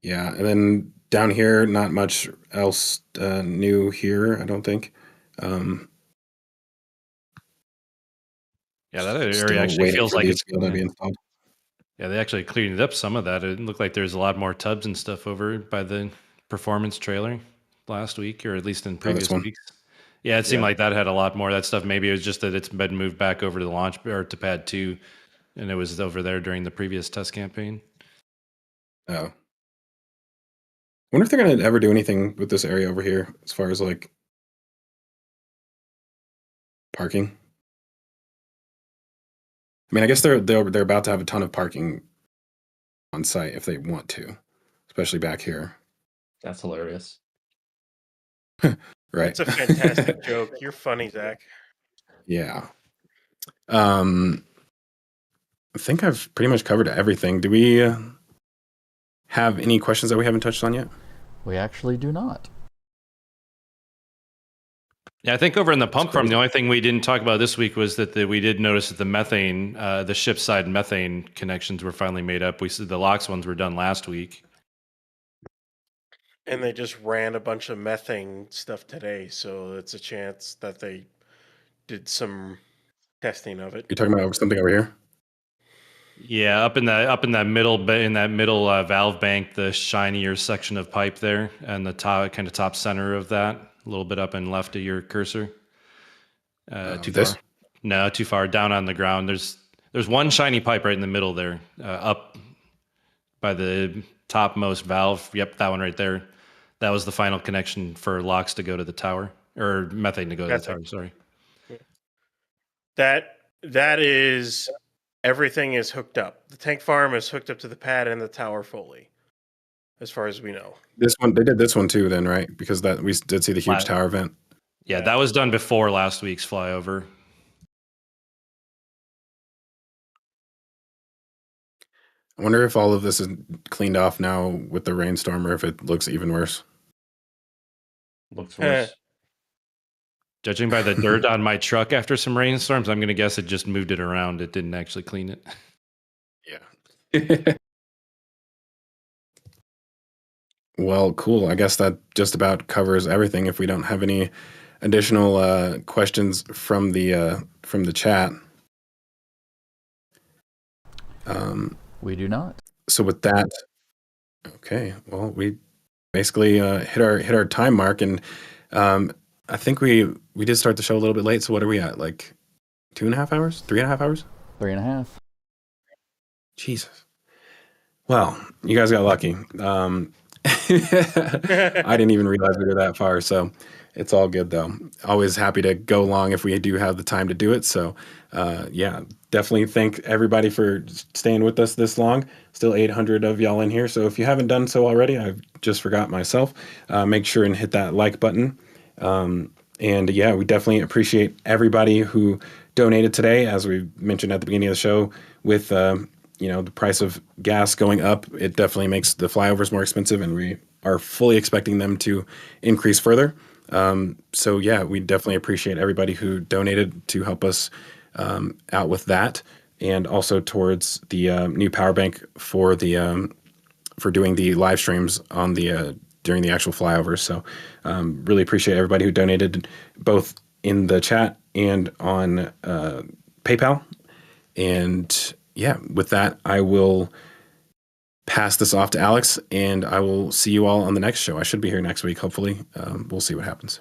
Yeah, and then down here, not much else new here, I don't think. Yeah, that area actually feels like it's going to be installed. Yeah, they actually cleaned up some of that. It looked like there's a lot more tubs and stuff over by the performance trailer last week, or at least in previous weeks. Yeah, it seemed like that had a lot more of that stuff. Maybe it was just that it's been moved back over to the launch or to pad 2, and it was over there during the previous test campaign. Oh. I wonder if they're going to ever do anything with this area over here as far as like parking. I mean, I guess they're about to have a ton of parking on site if they want to, especially back here. That's hilarious. Right. It's a fantastic joke. You're funny, Zach. Yeah. I think I've pretty much covered everything. Do we have any questions that we haven't touched on yet? We actually do not. Yeah, I think over in the pump farm, the only thing we didn't talk about this week was that we did notice that the methane, the ship side methane connections were finally made up. We said the LOX ones were done last week. And they just ran a bunch of methane stuff today, so it's a chance that they did some testing of it. You're talking about something over here? Yeah, up in that middle valve bank, the shinier section of pipe there, and the top center of that, a little bit up and left of your cursor. Too this? far? No, too far. Down on the ground. There's one shiny pipe right in the middle there, up by the topmost valve. Yep, that one right there. That was the final connection for LOX to go to the tower, or methane to go to the tower. Sorry. That is, everything is hooked up. The tank farm is hooked up to the pad and the tower fully, as far as we know. This one, they did this one too, then, right? Because that we did see the huge tower vent. Yeah, that was done before last week's flyover. I wonder if all of this is cleaned off now with the rainstorm, or if it looks even worse. Looks worse. Judging by the dirt on my truck after some rainstorms, I'm going to guess it just moved it around. It didn't actually clean it. Yeah. Well, cool. I guess that just about covers everything. If we don't have any additional questions from the chat. We do not. So with that, okay. Well, we basically hit our time mark, and I think we did start the show a little bit late. So what are we at? Like 2.5 hours? 3.5 hours? 3.5. Jesus. Well, you guys got lucky. I didn't even realize we were that far, so it's all good though. Always happy to go long if we do have the time to do it. So yeah, definitely thank everybody for staying with us this long. Still 800 of y'all in here. So if you haven't done so already, I've just forgot myself. Make sure and hit that like button. And yeah, we definitely appreciate everybody who donated today. As we mentioned at the beginning of the show, with the price of gas going up, it definitely makes the flyovers more expensive, and we are fully expecting them to increase further. So yeah, we definitely appreciate everybody who donated to help us out with that, and also towards the new power bank for doing the live streams on the during the actual flyovers. So really appreciate everybody who donated, both in the chat and on PayPal. And yeah, with that, I will pass this off to Alex, and I will see you all on the next show. I should be here next week, hopefully. We'll see what happens.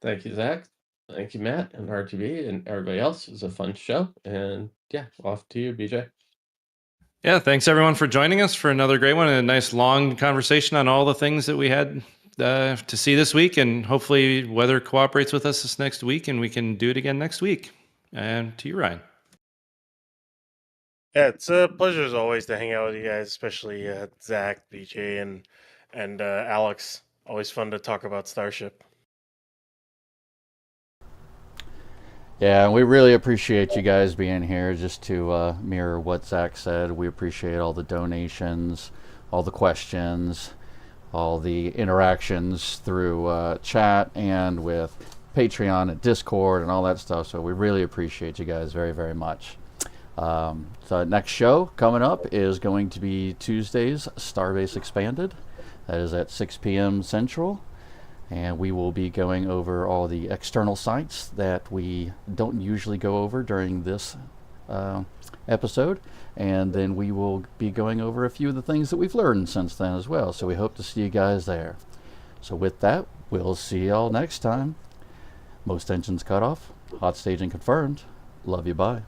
Thank you, Zach. Thank you, Matt and RGV and everybody else. It was a fun show. And yeah, off to you, BJ. Yeah, thanks everyone for joining us for another great one and a nice long conversation on all the things that we had to see this week. And hopefully weather cooperates with us this next week and we can do it again next week. And to you, Ryan. Yeah, it's a pleasure as always to hang out with you guys, especially Zach, BJ, and Alex. Always fun to talk about Starship. Yeah, we really appreciate you guys being here. Just to mirror what Zach said, we appreciate all the donations, all the questions, all the interactions through chat and with Patreon and Discord and all that stuff. So we really appreciate you guys very, very much. So next show coming up is going to be Tuesday's Starbase Expanded. That is at 6 p.m. Central. And we will be going over all the external sites that we don't usually go over during this episode. And then we will be going over a few of the things that we've learned since then as well. So we hope to see you guys there. So with that, we'll see y'all next time. Most engines cut off. Hot staging confirmed. Love you, bye.